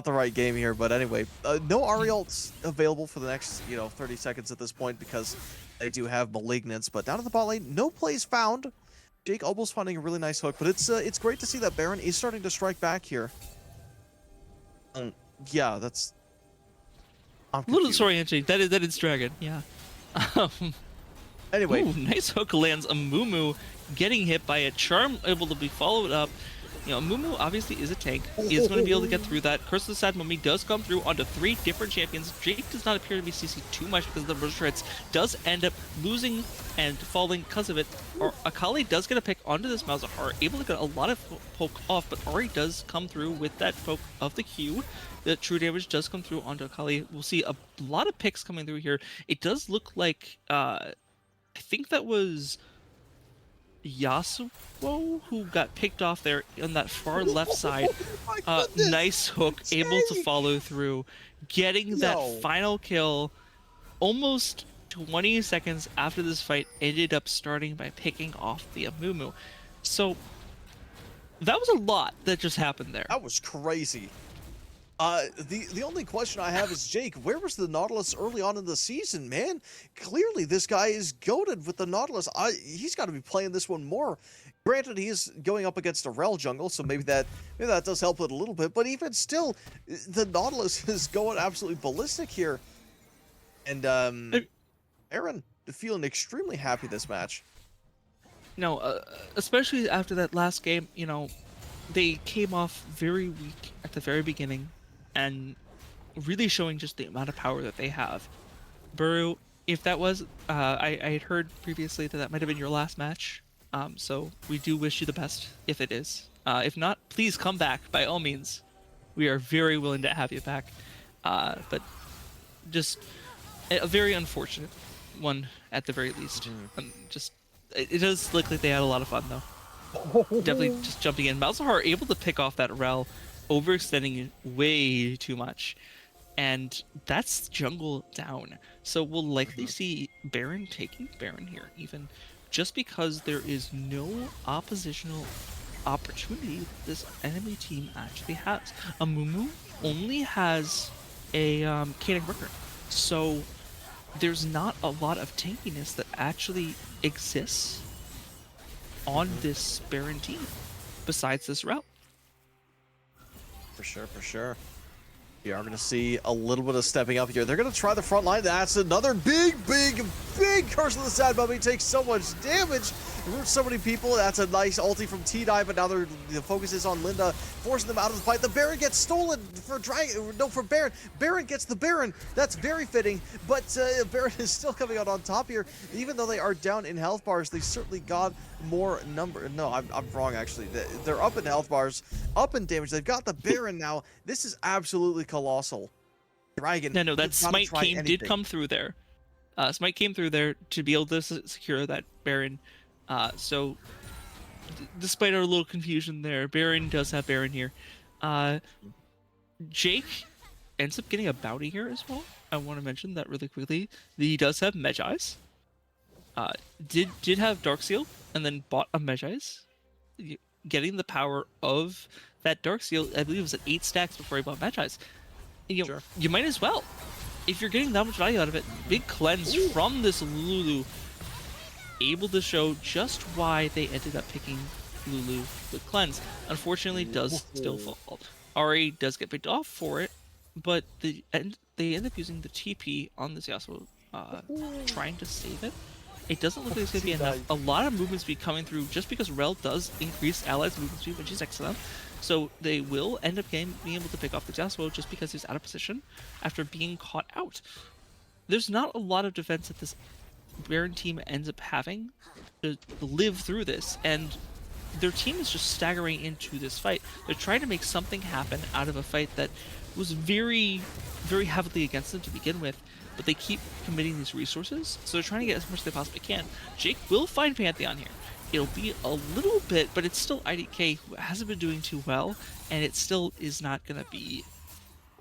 the right game here, but anyway, no Ahri ults available for the next 30 seconds at this point because they do have Malignance. But down at the bot lane, no plays found. Jake almost finding a really nice hook, but it's great to see that Baron is starting to strike back here. Yeah, that's. I'm a little confused. disorienting. That is Dragon. Yeah. Anyway, ooh, nice hook lands. A Mumu getting hit by a charm, able to be followed up. Mumu obviously is a tank. Is going to be able to get through that. Curse of the Sad Mummy does come through onto 3 different champions. Jake does not appear to be CC'd too much because the burst hits does end up losing and falling because of it. Or Akali does get a pick onto this Malzahar, able to get a lot of poke off, but Ahri does come through with that poke of the Q. The true damage does come through onto Akali. We'll see a lot of picks coming through here. It does look like, I think that was Yasuo who got picked off there on that far left side. Nice hook, able to follow through, getting that final kill almost 20 seconds after this fight ended up starting by picking off the Amumu. So that was a lot that just happened there. that was crazy. The only question I have is, Jake, where was the Nautilus early on in the season, man? Clearly, this guy is goated with the Nautilus. He's got to be playing this one more. Granted, he is going up against a Rel jungle, so maybe that does help it a little bit. But even still, the Nautilus is going absolutely ballistic here. And Aaron feeling extremely happy this match. Especially after that last game, they came off very weak at the very beginning and really showing just the amount of power that they have. Buru, if that was, I had heard previously that might have been your last match, so we do wish you the best if it is. If not, please come back by all means. We are very willing to have you back, but just a very unfortunate one at the very least. It does look like they had a lot of fun though. Definitely just jumping in. Malzahar able to pick off that Rel, overextending way too much. And that's jungle down. So we'll likely see Baron taking Baron here, even just because there is no oppositional opportunity this enemy team actually has. Amumu only has a Chaotic Worker. So there's not a lot of tankiness that actually exists on this Baron team besides this route. For sure. We are going to see a little bit of stepping up here. They're going to try the front line. That's another big Curse of the Sad Mummy. Takes so much damage. Hurts so many people. That's a nice ulti from T-Dye, but now the focus is on Linda, forcing them out of the fight. The Baron gets stolen for Baron. Baron gets the Baron. That's very fitting, but Baron is still coming out on top here. Even though they are down in health bars, they certainly got more number. No, I'm wrong, actually. They're up in health bars, up in damage. They've got the Baron now. This is absolutely colossal. Dragon. No, that Smite did come through there. Smite came through there to be able to secure that Baron. So, despite our little confusion there, Baron does have Baron here. Jake ends up getting a bounty here as well. I want to mention that really quickly. He does have Medjai's. Did have Darkseal, and then bought a Medjai's. Getting the power of that Darkseal, I believe it was at 8 stacks before he bought Medjai's. Sure. You might as well. If you're getting that much value out of it, big cleanse from this Lulu. Able to show just why they ended up picking Lulu with cleanse. Unfortunately, does still fall. Ahri does get picked off for it, but they end up using the TP on this Yasuo, trying to save it. It doesn't look like it's going to be enough. A lot of movement speed coming through just because Rel does increase allies' movement speed, which is excellent. So they will end up being able to pick off the Yasuo just because he's out of position after being caught out. There's not a lot of defense at this Baron team ends up having to live through this, and their team is just staggering into this fight. They're trying to make something happen out of a fight that was very, very heavily against them to begin with, but they keep committing these resources, so they're trying to get as much as they possibly can. Jake will find Pantheon here. It'll be a little bit, but it's still IDK, who hasn't been doing too well, and it still is not going to be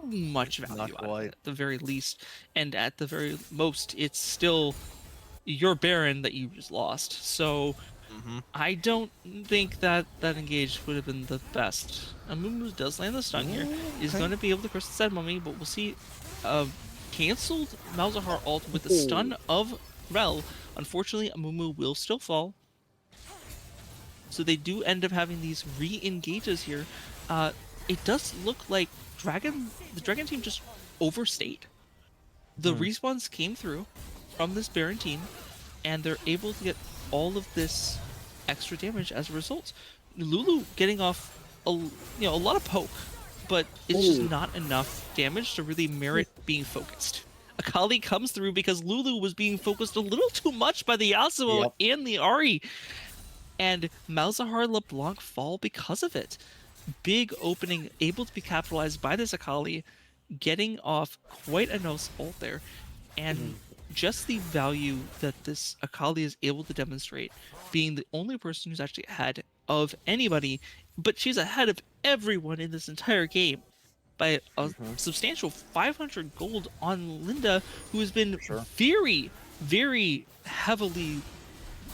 much value out of it, at the very least. And at the very most, it's still your Baron that you just lost. So I don't think that engage would have been the best. Amumu does land the stun here. Is going to be able to curse the Sad Mummy, but we'll see. Canceled Malzahar ult with the stun of Rel. Unfortunately, Amumu will still fall. So they do end up having these re-engages here. It does look like the Dragon team just overstayed. The respawns came through from this Baron team, and they're able to get all of this extra damage as a result. Lulu getting off a lot of poke, but it's just not enough damage to really merit being focused. Akali comes through because Lulu was being focused a little too much by the Yasuo and the Ahri. And Malzahar LeBlanc fall because of it. Big opening, able to be capitalized by this Akali, getting off quite a nice ult there. And just the value that this Akali is able to demonstrate, being the only person who's actually ahead of anybody, but she's ahead of everyone in this entire game by a substantial 500 gold on Linda, who has been very, very heavily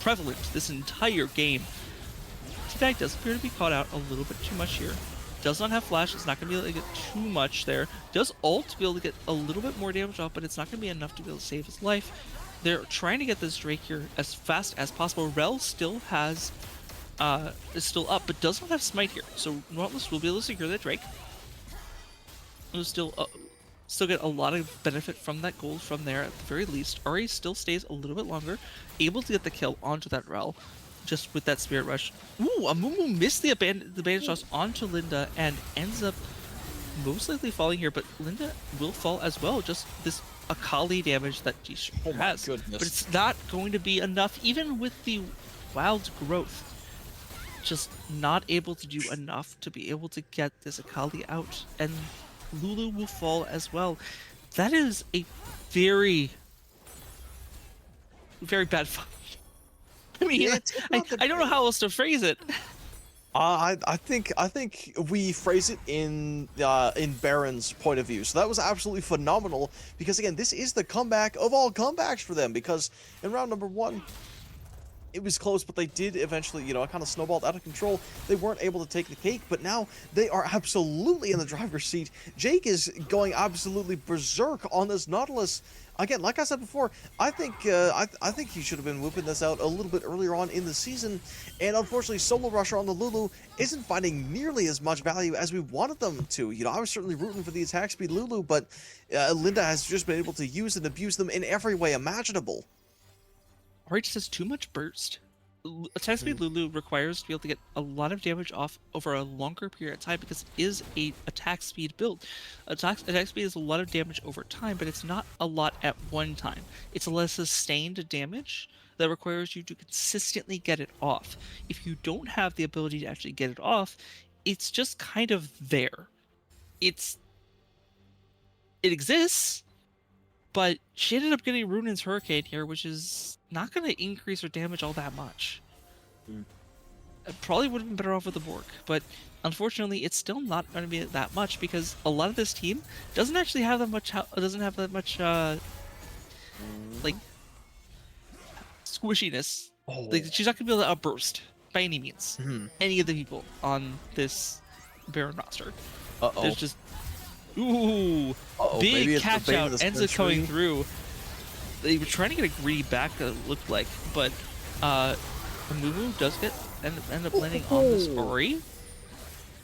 prevalent this entire game. T-Bag does appear to be caught out a little bit too much here. Does not have flash, it's not going to be able to get too much there. Does ult to be able to get a little bit more damage off, but it's not going to be enough to be able to save his life. They're trying to get this Drake here as fast as possible. Rel still is still up, but does not have smite here. So Nautilus will be able to secure that Drake. It'll still get a lot of benefit from that gold from there at the very least. Ahri still stays a little bit longer, able to get the kill onto that Rel, just with that Spirit Rush. Ooh, Amumu missed the bandage toss onto Linda and ends up most likely falling here, but Linda will fall as well. Just this Akali damage that she has. But it's not going to be enough, even with the wild growth. Just not able to do enough to be able to get this Akali out, and Lulu will fall as well. That is a very, very bad fight. I mean, I don't know how else to phrase it. I think we phrase it in Baron's point of view. So that was absolutely phenomenal, because again, this is the comeback of all comebacks for them, because in round number 1, it was close, but they did eventually, kind of snowballed out of control. They weren't able to take the cake, but now they are absolutely in the driver's seat. Jake is going absolutely berserk on this Nautilus. Again, like I said before, I think he should have been whipping this out a little bit earlier on in the season. And unfortunately, Solo Rusher on the Lulu isn't finding nearly as much value as we wanted them to. I was certainly rooting for the attack speed Lulu, but Linda has just been able to use and abuse them in every way imaginable. Ahri just has too much burst. Attack speed Lulu requires to be able to get a lot of damage off over a longer period of time, because it is a attack speed build. Attack speed is a lot of damage over time, but it's not a lot at one time. It's a less sustained damage that requires you to consistently get it off. If you don't have the ability to actually get it off, it's just kind of there. It exists, but she ended up getting Runin's Hurricane here, which is not going to increase her damage all that much. It probably would have been better off with the Bork, but unfortunately, it's still not going to be that much, because a lot of this team doesn't actually have that much. Like squishiness. Like, she's not going to be able to outburst by any means. Any of the people on this Baron roster. There's just big catch out ends up coming through. They were trying to get a greedy back, it looked like, but Amumu does end up landing on this Ahri.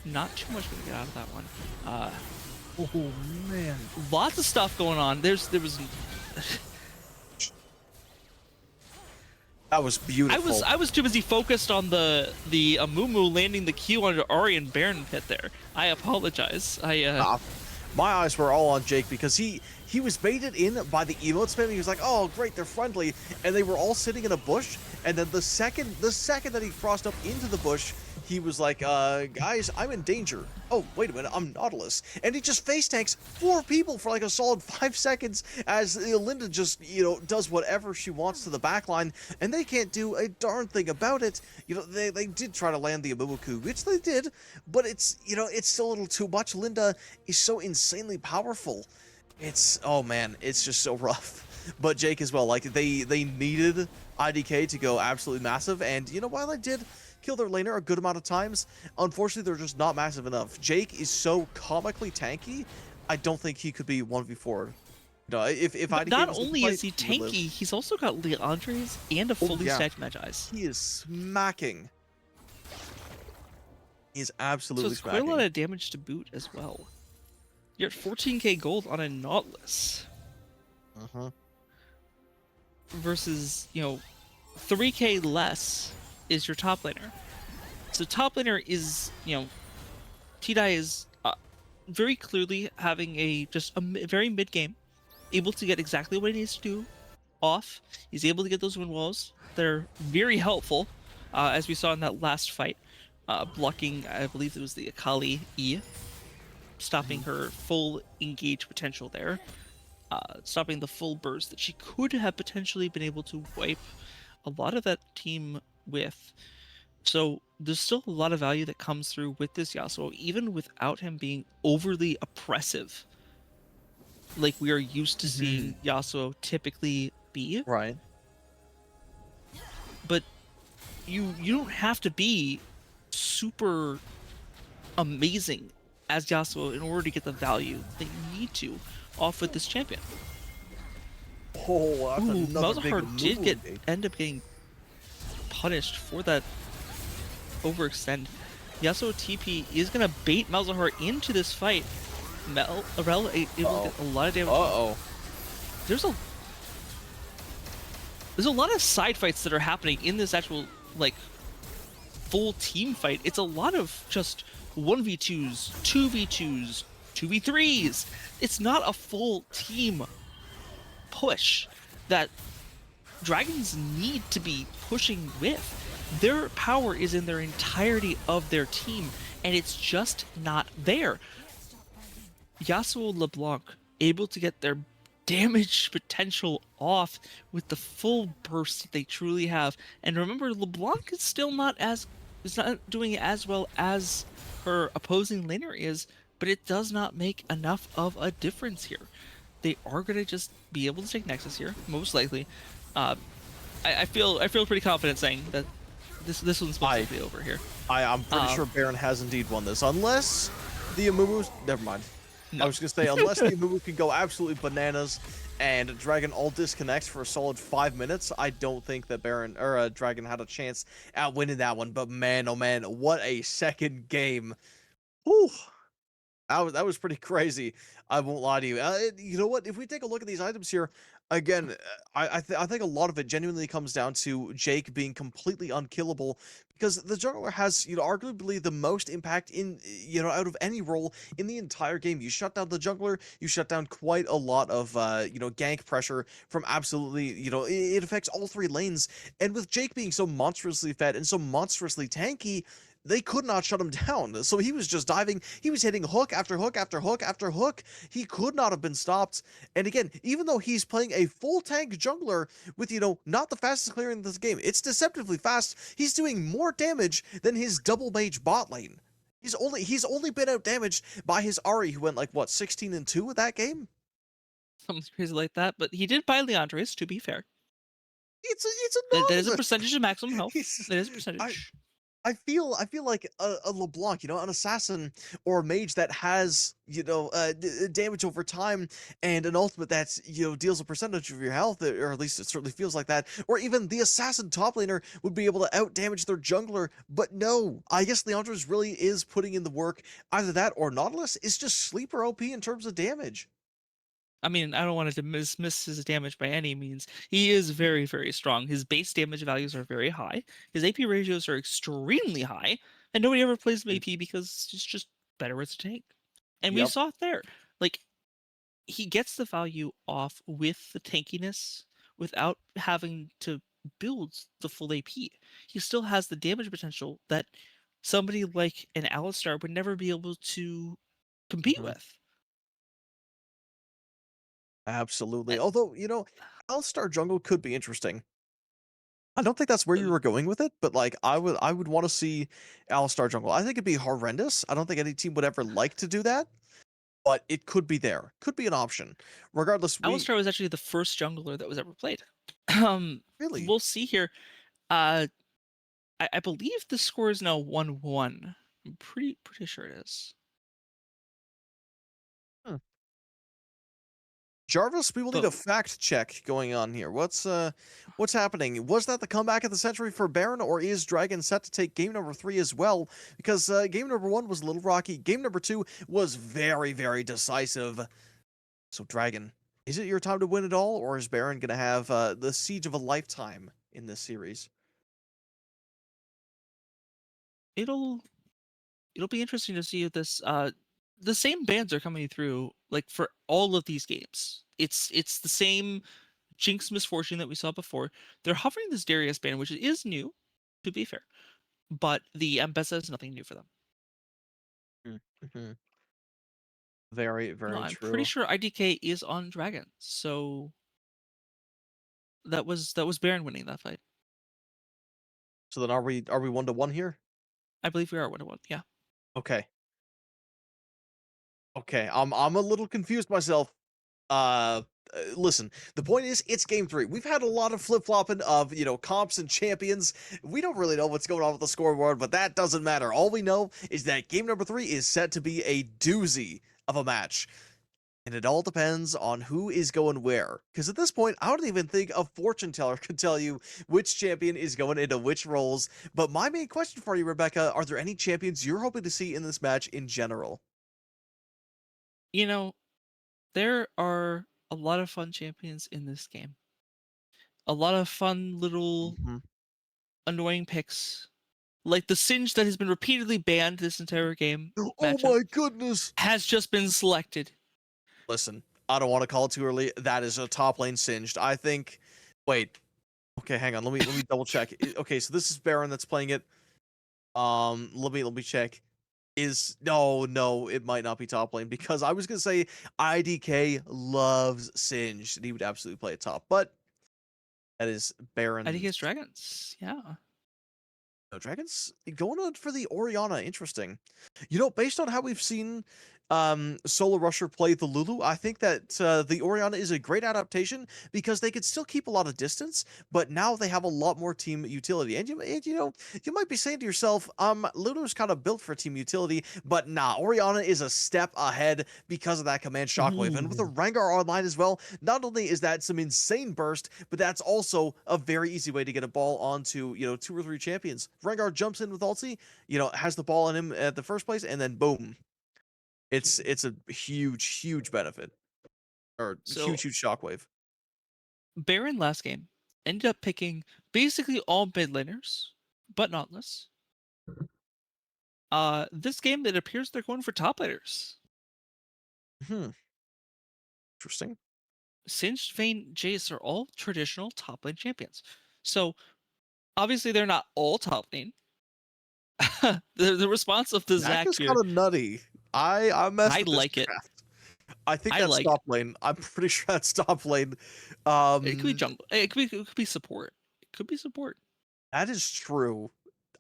Not too much going to get out of that one. Oh man, lots of stuff going on. There was. That was beautiful. I was too busy focused on the Amumu landing the Q onto Ahri and Baron hit there. I apologize. My eyes were all on Jake, because he he was baited in by the emote spam. He was like, "Oh, great, they're friendly," and they were all sitting in a bush. And then the second that he crossed up into the bush, he was like, "Guys, I'm in danger. Oh, wait a minute, I'm Nautilus," and he just face tanks 4 people for like a solid 5 seconds as Linda just does whatever she wants to the backline, and they can't do a darn thing about it. They did try to land the Amumu, which they did, but it's still a little too much. Linda is so insanely powerful. Oh man, it's just so rough. But Jake as well, like they needed IDK to go absolutely massive, and while I did kill their laner a good amount of times, unfortunately they're just not massive enough. Jake is so comically tanky, I don't think he could be 1v4. If IDK Not was in the only fight, is he he would live. tanky, he's also got Leandres and a fully yeah. stacked Magi's. He is smacking. He is So absolutely it's quite a smacking. lot of damage to boot as well. You're at 14k gold on a Nautilus versus 3k less is your top laner. So top laner is T-Dye is very clearly having just a very mid game, able to get exactly what he needs to do off. He's able to get those wind walls. They're very helpful, as we saw in that last fight, blocking, I believe it was the Akali E, stopping her full engage potential there, stopping the full burst that she could have potentially been able to wipe a lot of that team with. So there's still a lot of value that comes through with this Yasuo, even without him being overly oppressive, like we are used to seeing Yasuo typically be. Right. But you don't have to be super amazing as Yasuo in order to get the value that you need to off with this champion. Oh, that's Ooh, another big Malzahar did move. end up getting punished for that overextend. Yasuo TP is gonna bait Malzahar into this fight. Rel able to get a lot of damage. There's a lot of side fights that are happening in this actual full team fight. It's a lot of just 1v2s, 2v2s, 2v3s. It's not a full team push that Dragons need to be pushing with. Their power is in their entirety of their team, and it's just not there. Yasuo LeBlanc able to get their damage potential off with the full burst that they truly have. And remember, LeBlanc is still not doing it as well as her opposing laner is, but it does not make enough of a difference here. They are gonna just be able to take Nexus here, most likely. I feel pretty confident saying that this one's supposed to be over here. I'm pretty sure Baron has indeed won this, unless the Amumu. Never mind. No. I was gonna say unless the Amumu can go absolutely bananas and Dragon all disconnects for a solid 5 minutes, I don't think that Baron or Dragon had a chance at winning that one. But man, oh man, what a second game! Whew. That was pretty crazy. I won't lie to you. You know what? If we take a look at these items here, again, I think a lot of it genuinely comes down to Jake being completely unkillable because the jungler has, arguably the most impact in, out of any role in the entire game. You shut down the jungler, you shut down quite a lot of, gank pressure from absolutely, it affects all 3 lanes. And with Jake being so monstrously fed and so monstrously tanky, they could not shut him down. So he was just diving. He was hitting hook after hook after hook after hook. He could not have been stopped. And again, even though he's playing a full tank jungler with, not the fastest clearing in this game, it's deceptively fast. He's doing more damage than his double mage bot lane. He's only been out damaged by his Ahri, who went like what 16-2 with that game. Something crazy like that. But he did buy Leandres, to be fair. It's That is a enormous. percentage of maximum health. He's- That is a percentage. I feel like a LeBlanc, an assassin or a mage that has, damage over time and an ultimate that's, deals a percentage of your health, or at least it certainly feels like that. Or even the assassin top laner would be able to out damage their jungler. But no, I guess Leandros really is putting in the work. Either that or Nautilus is just sleeper OP in terms of damage. I mean, I don't want to dismiss his damage by any means. He is very, very strong. His base damage values are very high. His AP ratios are extremely high, and nobody ever plays him AP because it's just better as a tank. And we Yep. saw it there. Like, he gets the value off with the tankiness without having to build the full AP. He still has the damage potential that somebody like an Allstar would never be able to compete Mhm. with. Absolutely. And Although, All-Star Jungle could be interesting. I don't think that's where you were going with it, but like I would want to see All-Star Jungle. I think it'd be horrendous. I don't think any team would ever like to do that, but it could be there. Could be an option. Regardless, we Allstar was actually the first jungler that was ever played. really We'll see here. Uh, I believe the score is now 1-1. I'm pretty sure it is. hmm. Jarvis, we will need But a fact check going on here. What's happening? Was that the comeback of the century for Baron, or is Dragon set to take game number 3 as well? Because game number 1 was a little rocky. Game number 2 was very, very decisive. So Dragon, is it your time to win it all, or is Baron gonna have the siege of a lifetime in this series? it'll it'll be interesting to see if this the same bands are coming through like for all of these games. It's the same Jinx Misfortune that we saw before. They're hovering this Darius band, which is new, to be fair, but the Mbessa is nothing new for them. Mm-hmm. Very, No, very I'm pretty true. sure IDK is on Dragon, so that was Baron winning that fight. So then are we 1-1 here? I believe we are 1-1. Yeah. Okay. Okay. I'm a little confused myself. Listen, the point is, it's game 3. We've had a lot of flip-flopping of, comps and champions. We don't really know what's going on with the scoreboard, but that doesn't matter. All we know is that game number 3 is set to be a doozy of a match. And it all depends on who is going where. Because at this point, I don't even think a fortune teller could tell you which champion is going into which roles. But my main question for you, Rebecca, are there any champions you're hoping to see in this match in general? You know, there are a lot of fun champions in this game. A lot of fun little Mhm. annoying picks. Like the Singe that has been repeatedly banned this entire game Oh matchup my goodness! has just been selected. Listen, I don't want to call it too early. That is a top lane singed. I think. Wait. Okay, hang on. Let me double check. Okay, so this is Baron that's playing it. Let me check. No, it might not be top lane because I was gonna say IDK loves Singed and he would absolutely play it top, but that is IDK's Baron's. Dragons. Yeah. No, Dragons going on for the Orianna. Interesting. Based on how we've seen Solo Rusher play the Lulu, I think that the Orianna is a great adaptation because they could still keep a lot of distance, but now they have a lot more team utility. And you might be saying to yourself, Lulu's kind of built for team utility, but nah, Orianna is a step ahead because of that command shockwave. And with a Ooh. Rengar online as well, not only is that some insane burst, but that's also a very easy way to get a ball onto, 2 or 3 champions. Rengar jumps in with ulti, has the ball on him at the first place, and then boom. It's a huge, huge benefit. Or So huge shockwave. Baron last game ended up picking basically all mid laners, but not less. This game it appears they're going for top laners. Hmm. Interesting. Singed, Vayne, Jace are all traditional top lane champions. So obviously they're not all top lane. the response of the That Zac is here, kind of nutty. I messed I with this like it. draft. I think I that's like it. top lane. I'm pretty sure that's top lane. It could be jungle. It could be support. It could be support. That is true.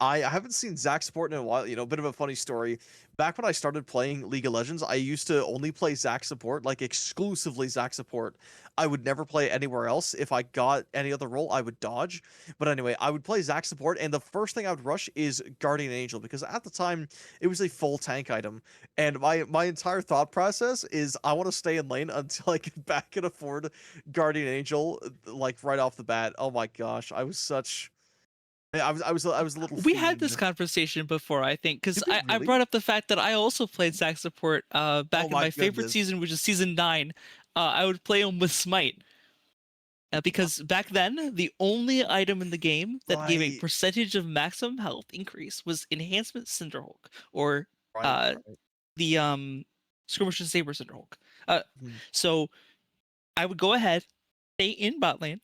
I haven't seen Zach support in a while. A bit of a funny story. Back when I started playing League of Legends, I used to only play Zach support, like exclusively Zach support. I would never play anywhere else. If I got any other role, I would dodge. But anyway, I would play Zach support, and the first thing I would rush is Guardian Angel because at the time it was a full tank item. And my entire thought process is I want to stay in lane until I can back and afford Guardian Angel, like right off the bat. Oh my gosh, I was such I was a little We had this fiend. conversation before, I think, because Did we I really? brought up the fact that I also played Zac support Oh back in my my favorite goodness. season, which is season 9. I would play him with Smite. Because back then, the only item in the game that gave a Right, percentage of maximum health increase was Enhancement Cinderhulk, or right, uh, right. the Skirmish and Saber Cinderhulk. Uh, Mhm. so I would go ahead, stay in bot lane,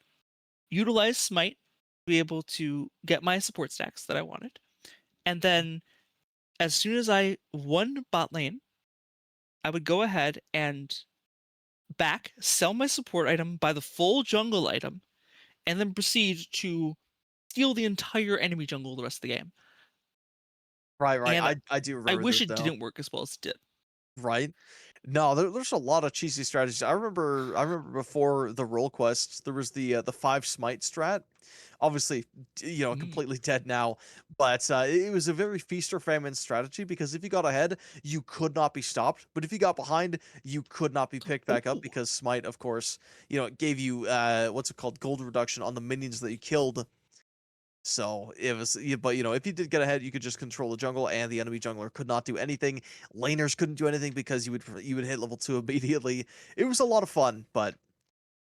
utilize Smite to be able to get my support stacks that I wanted, and then as soon as I won bot lane, I would go ahead and sell my support item, buy the full jungle item, and then proceed to steal the entire enemy jungle the rest of the game. Right, right. And I do I remember wish this it now. didn't work as well as it did. Right? No, there's a lot of cheesy strategies. I remember before the roll quests, there was the 5 smite strat. Obviously, Mm. completely dead now, but it was a very feast or famine strategy because if you got ahead, you could not be stopped, but if you got behind, you could not be picked back up Ooh. because smite, of course, it gave you what's it called, gold reduction on the minions that you killed. So it was, but if you did get ahead, you could just control the jungle, and the enemy jungler could not do anything. Laners couldn't do anything because you would hit level 2 immediately. It was a lot of fun, but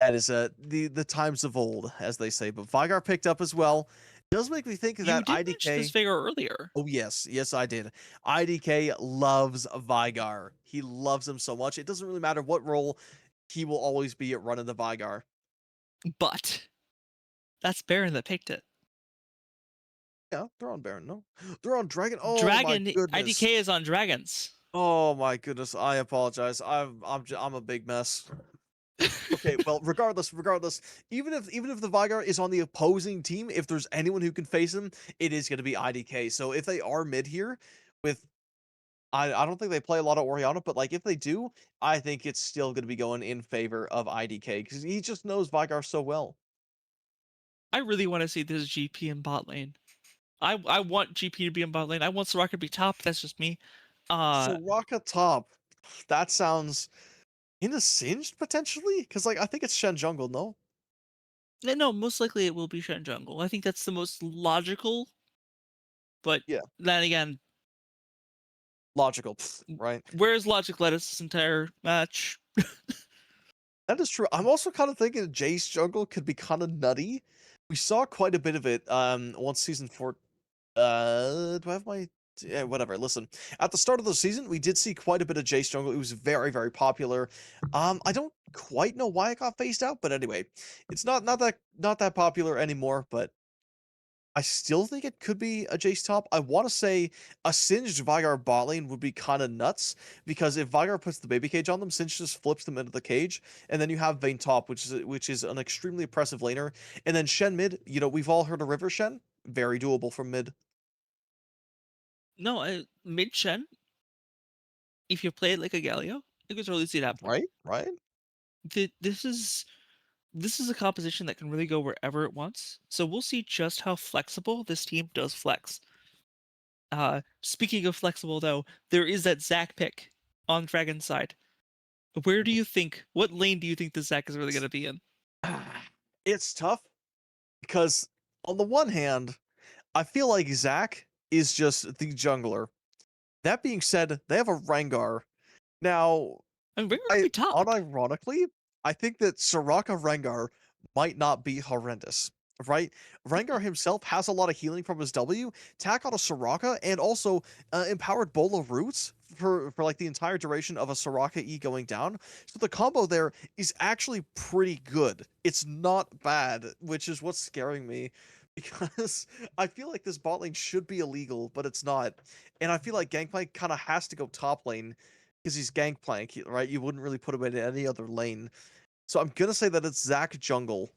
that is the times of old, as they say. But Vygar picked up as well. Does make me think You that did mention this IDK. figure earlier. Oh yes, yes I did. IDK loves Vygar. He loves him so much. It doesn't really matter what role, he will always be at running the Vygar. But that's Baron that picked it. Yeah, they're on Baron. No, they're on Dragon. Oh my Dragon goodness. IDK is on dragons. Oh my goodness, I apologize. I'm a big mess. Okay, well, regardless, even if the Vygar is on the opposing team, if there's anyone who can face him, it is going to be IDK. So if they are mid here, with I don't think they play a lot of Orianna, but like if they do, I think it's still going to be going in favor of IDK because he just knows Vygar so well. I really want to see this GP in bot lane. I want GP to be in bot lane. I want Soraka to be top. That's just me. Uh, Soraka top, that sounds in a singed potentially because like I think it's Shen jungle, no? no, most likely it will be Shen jungle. I think that's the most logical. But Yeah, then again, logical, right? where's logic led us this entire match? That is true. I'm also kind of thinking Jace jungle could be kind of nutty. We saw quite a bit of it once season 4. Do I have my yeah, whatever. Listen, at the start of the season, we did see quite a bit of Jace jungle. It was very, very popular. I don't quite know why it got phased out, but anyway, it's not that popular anymore, but I still think it could be a Jace top. I want to say a Singed Vygar bot lane would be kind of nuts because if Vygar puts the baby cage on them, Singed just flips them into the cage, and then you have Vayne top, which is an extremely oppressive laner, and then Shen mid. We've all heard of River Shen, very doable from mid. No, mid Shen, if you play it like a Galio, you can totally see it happening. Right, right. This is a composition that can really go wherever it wants. So we'll see just how flexible this team does flex. Speaking of flexible, though, there is that Zac pick on Dragon's side. Where do you think? What lane do you think the Zac is really going to be in? It's tough because on the one hand, I feel like Zac is just the jungler. That being said, they have a Rengar. Now, I mean, Ringer could be top. unironically, I think that Soraka Rengar might not be horrendous, right? Rengar himself has a lot of healing from his W. Tack on a Soraka and also empowered Bola roots for like the entire duration of a Soraka E going down. So the combo there is actually pretty good. It's not bad, which is what's scaring me because I feel like this bot lane should be illegal, but it's not. And I feel like Gangplank kind of has to go top lane because he's Gangplank, right? You wouldn't really put him in any other lane. So I'm gonna say that it's Zac jungle.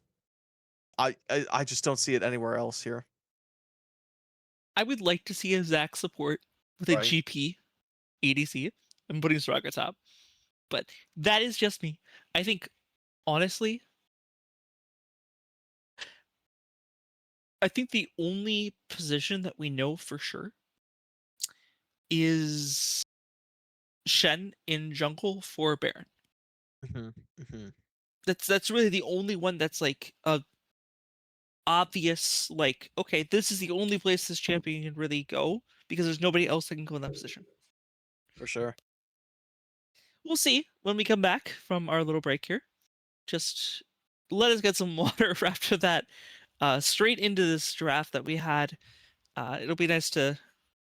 I just don't see it anywhere else here. I would like to see a Zac support with a Right. GP ADC and putting Soraka top. But that is just me. I think, honestly, I think the only position that we know for sure is Shen in jungle for Baron. Hmm. Hmm. That's really the only one that's like a obvious, like, okay, this is the only place this champion can really go because there's nobody else that can go in that position. For sure. We'll see when we come back from our little break here. Just let us get some water after that. Straight into this draft that we had. It'll be nice to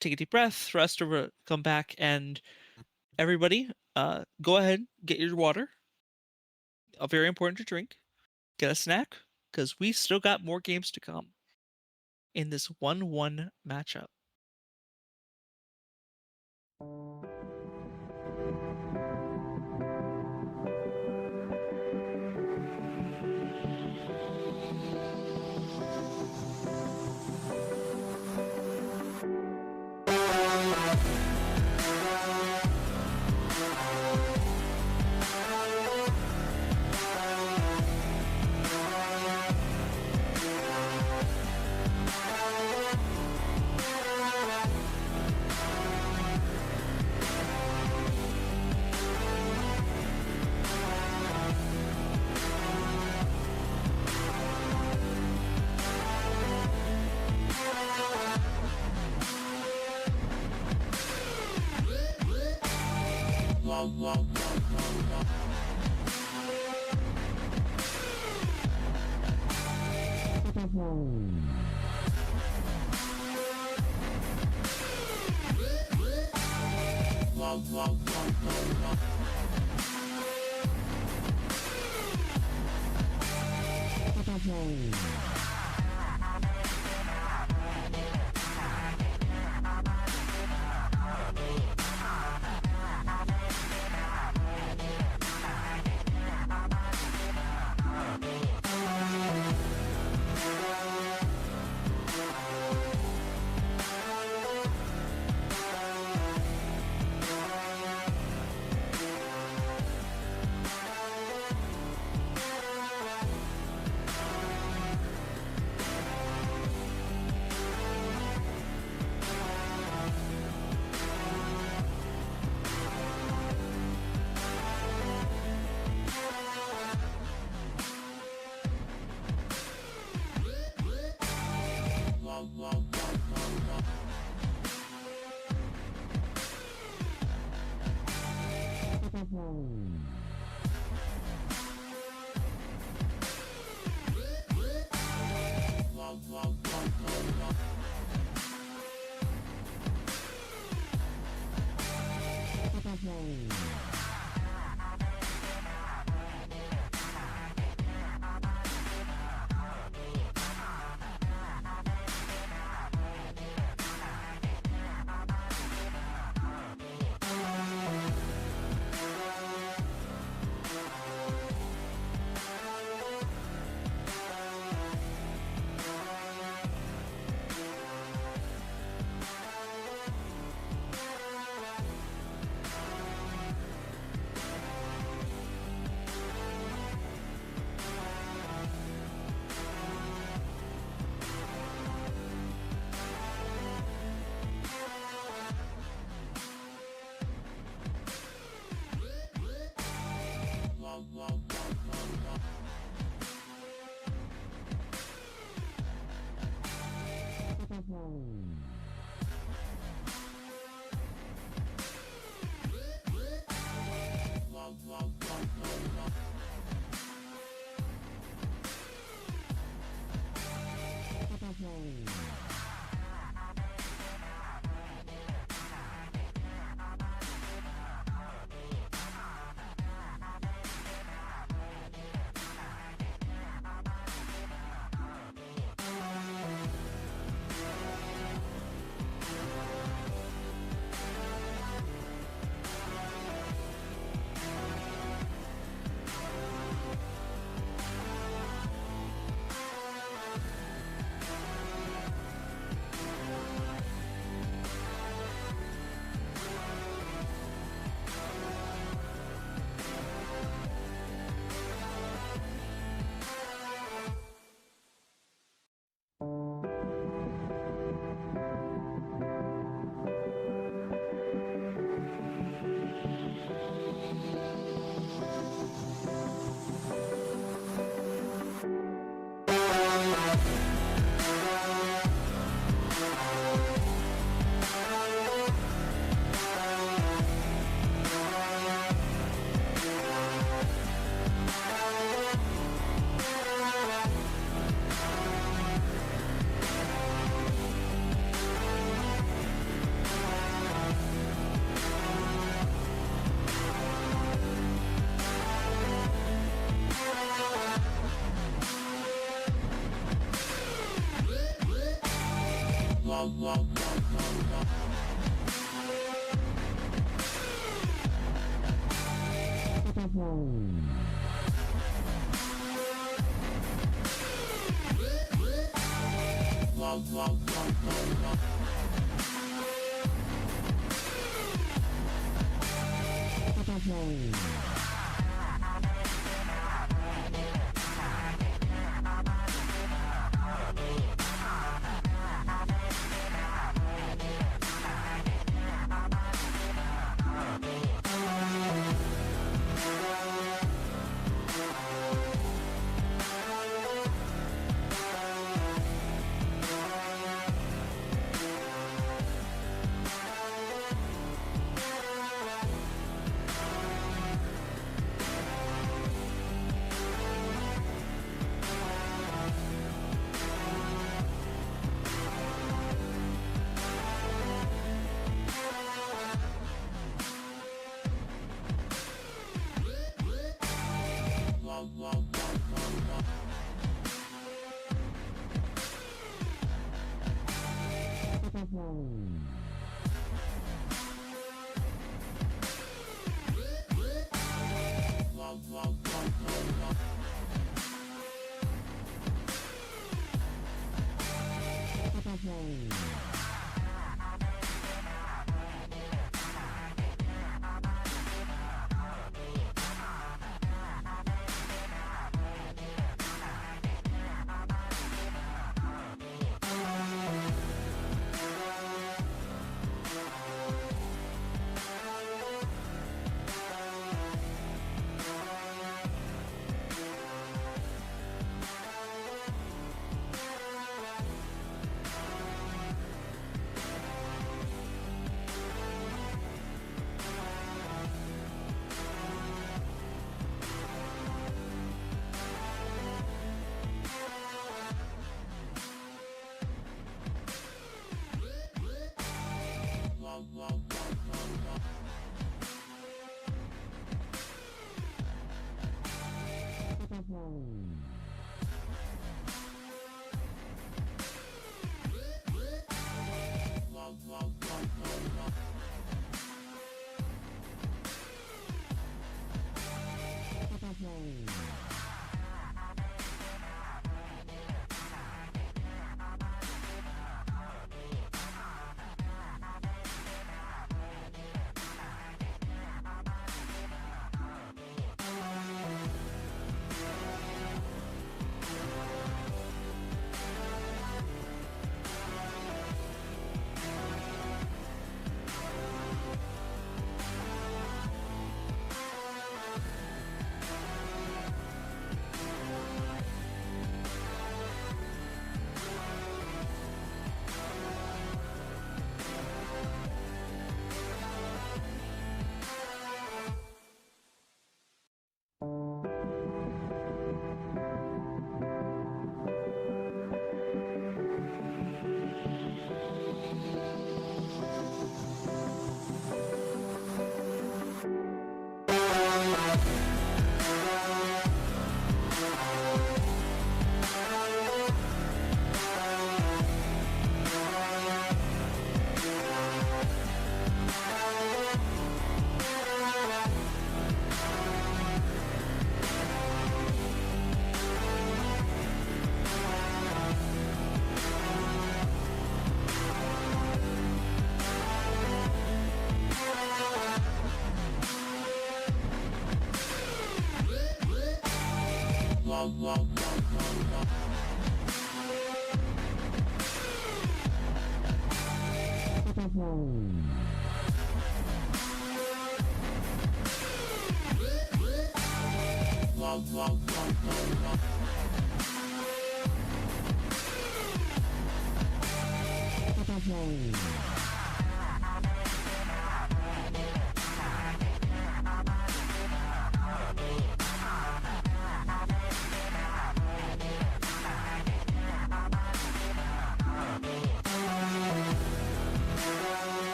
take a deep breath for us to come back and everybody, go ahead, get your water. Very important to drink. Get a snack, because we still got more games to come in this 1-1 matchup.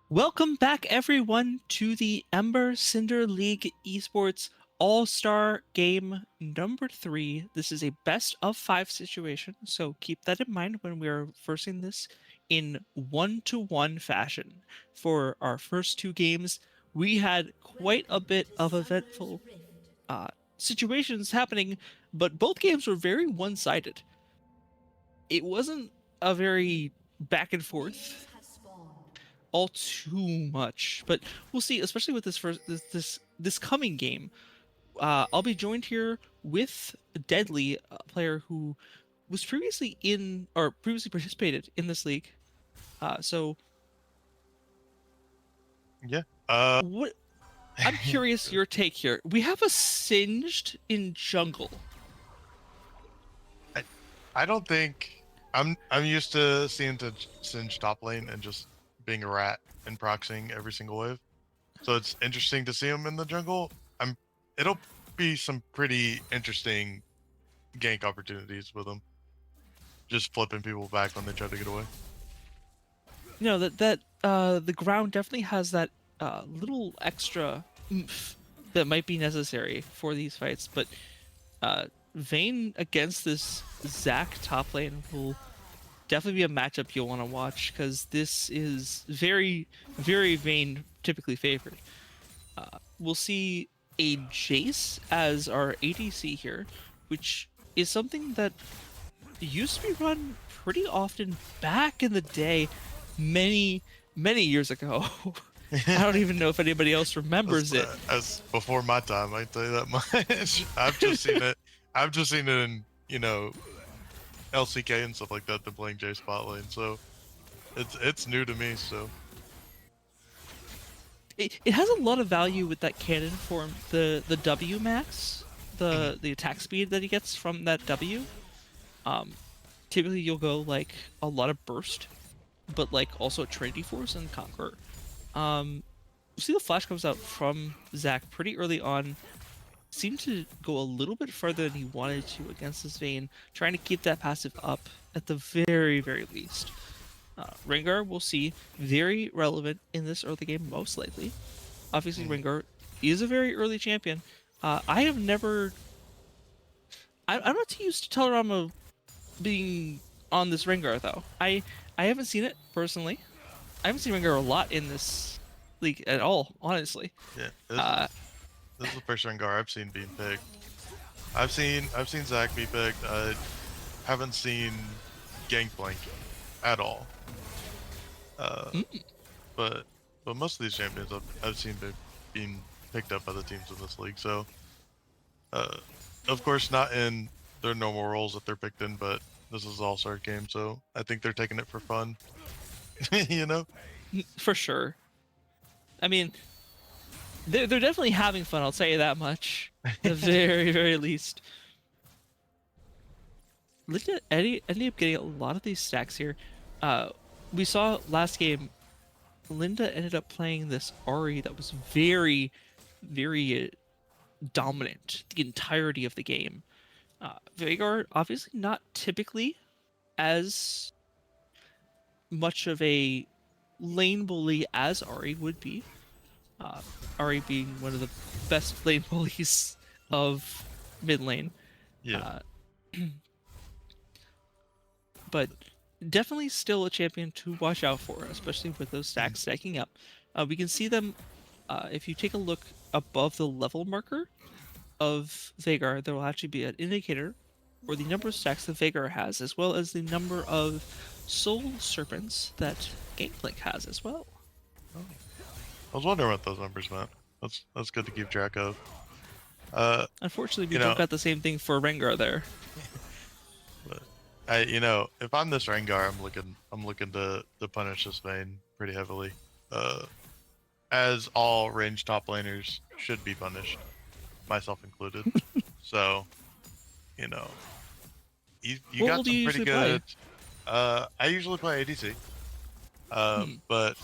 Welcome back, everyone, to the Ember Cinder League Esports All-Star Game number 3. This is a best-of-5 situation, so keep that in mind when we are versing this in 1-to-1 fashion. For our first 2 games, we had quite a bit of eventful situations happening, but both games were very one-sided. It wasn't a very back and forth all too much, but we'll see. Especially with this coming game, I'll be joined here with Deadly, a player who was previously participated in this league. So Yeah. what? I'm curious your take here. We have a singed in jungle. I don't think I'm used to seeing the Singe top lane and just being a rat and proxying every single wave. So it's interesting to see him in the jungle. It'll be some pretty interesting gank opportunities with him. Just flipping people back when they try to get away. You know that the ground definitely has that little extra oomph that might be necessary for these fights, but Vayne against this Zac top lane will definitely be a matchup you'll want to watch because this is very, very Vayne typically favored. We'll see a Jace as our ADC here, which is something that used to be run pretty often back in the day, many, many years ago. I don't even know if anybody else remembers it. As before my time, I can tell you that much. I've just seen it. I've just seen it in, you know, LCK and stuff like that. They're playing J spot lane, so it's new to me. So It has a lot of value with that cannon form, the W max, the attack speed that he gets from that W. Typically you'll go like a lot of burst, but like also Trinity Force and Conqueror. See the flash comes out from Zac pretty early on. Seemed to go a little bit further than he wanted to against this Vayne, trying to keep that passive up at the very, very least. Rengar we'll see very relevant in this early game, most likely. Obviously, Rengar is a very early champion. I have never. I'm not too used to Tellerama being on this Rengar though. I haven't seen it personally. I haven't seen Rengar a lot in this league at all, honestly. yeah, this is the first Rengar I've seen being picked. I've seen Zac be picked. I haven't seen Gangplank at all. But most of these champions I've seen being picked up by the teams in this league. So, of course, not in their normal roles that they're picked in, but this is All-Star game, so I think they're taking it for fun. You know? For sure. I mean, they're definitely having fun. I'll tell you that much. At the very, very least. Linda ended up getting a lot of these stacks here. We saw last game, Linda ended up playing this Ahri that was very, very dominant the entirety of the game. Veigar, obviously not typically as much of a lane bully as Ahri would be. Ahri being one of the best lane bullies of mid lane. Yeah. But definitely still a champion to watch out for, especially with those stacks stacking up. We can see them, if you take a look above the level marker of Veigar, there will actually be an indicator for the number of stacks that Veigar has, as well as the number of soul serpents that Gangplank has as well. I was wondering what those numbers meant. That's good to keep track of. Unfortunately, we you don't know- got the same thing for Rengar there. But if I'm this Rengar, I'm looking to punish this Vayne pretty heavily. As all ranged top laners should be punished, myself included. So, you What got will some you pretty usually play? good. I usually play ADC, but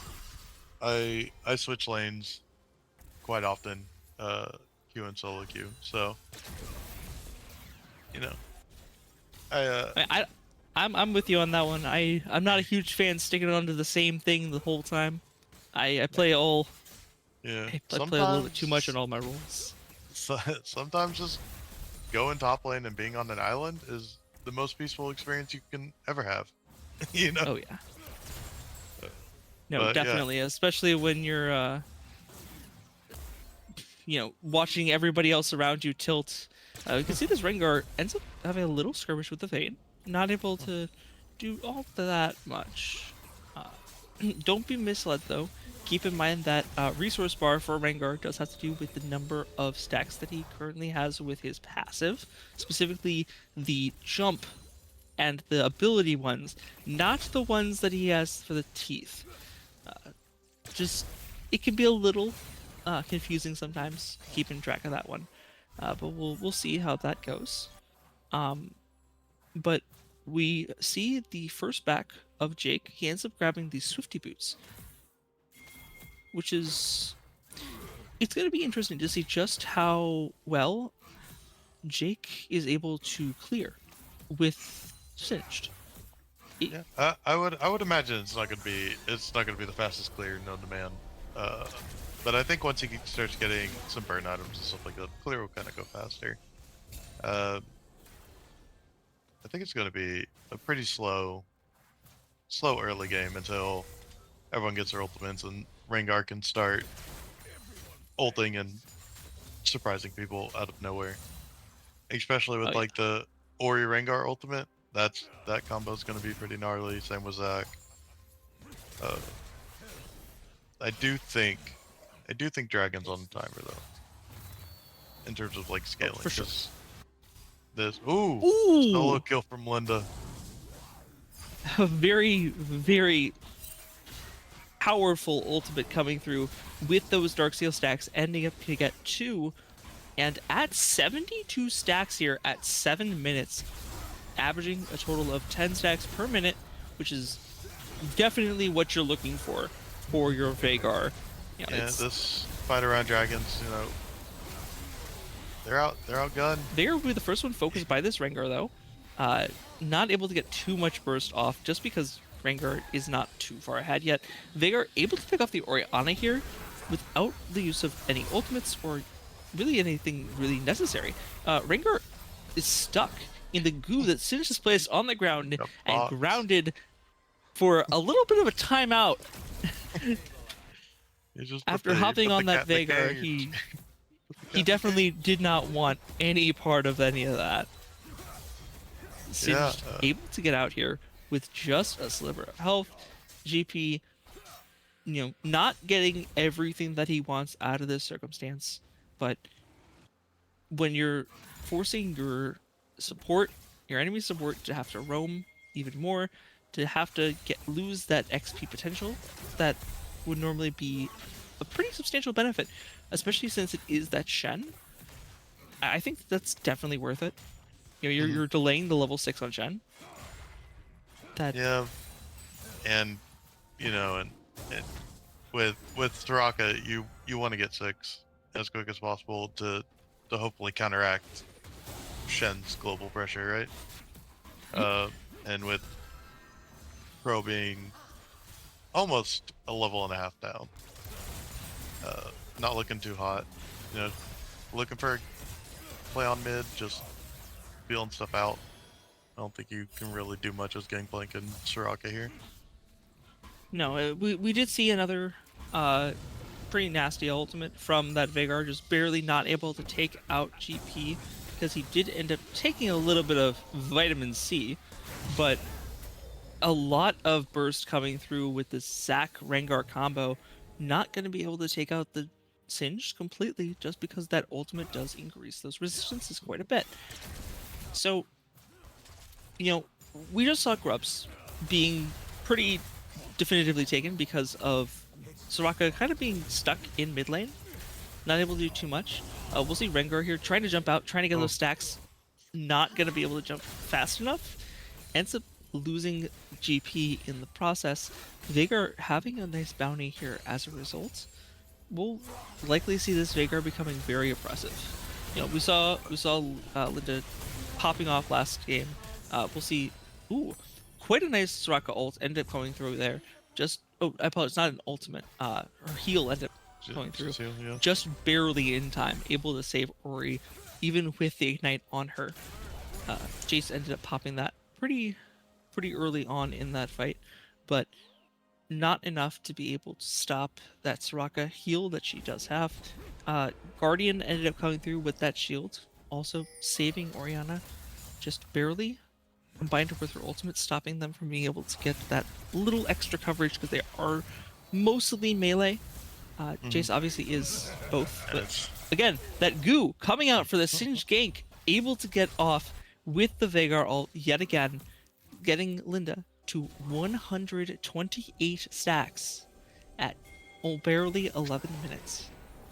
I switch lanes quite often. Q and solo Q. So, I'm with you on that one. I'm not a huge fan sticking on to the same thing the whole time. I play all. yeah. I play a little bit too much in all my roles. Sometimes just going top lane and being on an island is the most peaceful experience you can ever have. Oh yeah. No, But, yeah. definitely, especially when you're watching everybody else around you tilt. You can see this Rengar ends up having a little skirmish with the Vayne. Not able to do all that much. Don't be misled though. Keep in mind that resource bar for Rengar does have to do with the number of stacks that he currently has with his passive, specifically the jump and the ability ones, not the ones that he has for the teeth. It can be a little confusing sometimes keeping track of that one, but we'll see how that goes. But we see the first back of Jake. He ends up grabbing the Swifty boots, which is it's going to be interesting to see just how well Jake is able to clear with Singed. Yeah, I would imagine it's not gonna be the fastest clear known to man. But I think once he starts getting some burn items and stuff like that, clear will kind of go faster. I think it's gonna be a pretty slow slow early game until everyone gets their ultimates and Rengar can start ulting and surprising people out of nowhere. Especially with Oh, yeah. like the Ori Rengar ultimate, that combo is going to be pretty gnarly. Same with Zac. I do think Dragon's on the timer though, in terms of like scaling. for sure. 'cause This solo Ooh, kill from Linda. a very, very powerful ultimate coming through with those Darksteel stacks, ending up to get 2. And at 72 stacks here at 7 minutes, averaging a total of 10 stacks per minute, which is definitely what you're looking for your Vhagar. You know, Yeah, this fight around dragons, you know, they're outgunned. Vhagar will be the first one focused by this Rengar, though. Not able to get too much burst off just because Rengar is not too far ahead yet. Vhagar able to pick off the Orianna here without the use of any ultimates or really anything really necessary. Rengar is stuck in the goo that Singe has placed on the ground The and box. grounded for a little bit of a timeout. You just After hopping on that Vhagar, he definitely did not want any part of any of that. Singe Yeah, able to get out here with just a sliver of health. GP, you know, not getting everything that he wants out of this circumstance, but when you're forcing your support, your enemy support, to have to roam even more, to have to lose that XP potential, that would normally be a pretty substantial benefit, especially since it is that Shen. I think that's definitely worth it. You know, you're delaying the level 6 on Shen. That Yeah, and you know, and with Soraka, you want to get 6 as quick as possible to hopefully counteract Shen's global pressure, right? And with Pro being almost a level and a half down, not looking too hot, you know, looking for a play on mid, just feeling stuff out. I don't think you can really do much as Gangplank and Soraka here. No, we did see another pretty nasty ultimate from that Vhagar, just barely not able to take out GP because he did end up taking a little bit of vitamin C, but a lot of burst coming through with this Zac Rengar combo, not going to be able to take out the Singe completely just because that ultimate does increase those resistances quite a bit. So, you know, we just saw Grubs being pretty definitively taken because of Soraka kind of being stuck in mid lane, not able to do too much. We'll see Rengar here trying to jump out, trying to get those stacks, not going to be able to jump fast enough, ends up losing GP in the process. Vhagar having a nice bounty here as a result. We'll likely see this Vhagar becoming very oppressive. You know, we saw Linda popping off last game. We'll see. Ooh, quite a nice Soraka ult ended up coming through there. Just I apologize, not an ultimate. Her heal ended up going through just barely in time, able to save Ori, even with the ignite on her. Jace ended up popping that pretty early on in that fight, but not enough to be able to stop that Soraka heal that she does have. Guardian ended up coming through with that shield, also saving Orianna just barely, combined with her ultimate, stopping them from being able to get that little extra coverage because they are mostly melee. Jace obviously is both, but again, that goo coming out for the Singe gank, able to get off with the Vhagar ult yet again, getting Linda to 128 stacks at barely 11 minutes.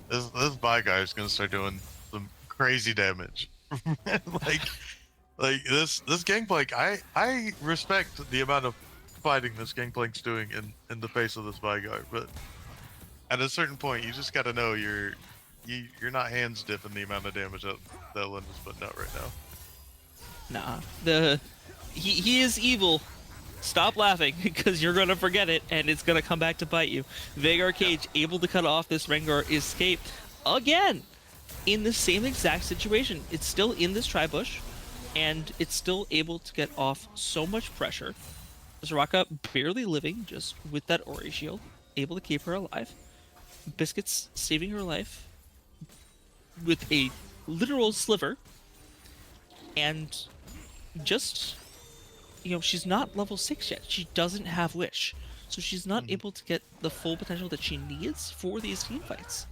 This bye guy is gonna start doing some crazy damage. like this Gangplank, I respect the amount of fighting this Gangplank's doing in the face of this bye guy, but at a certain point you just gotta know you're not hands dipping the amount of damage that Linda's putting out right now. Nah, he is evil. Stop laughing, because you're gonna forget it, and it's gonna come back to bite you. Vhagar Cage able to cut off this Rengar escape again in the same exact situation. It's still in this tri-bush, and it's still able to get off so much pressure. Soraka barely living, just with that Ori shield, able to keep her alive. Biscuits saving her life with a literal sliver, and just, she's not level 6 yet. She doesn't have Wish, so she's not able to get the full potential that she needs for these team fights.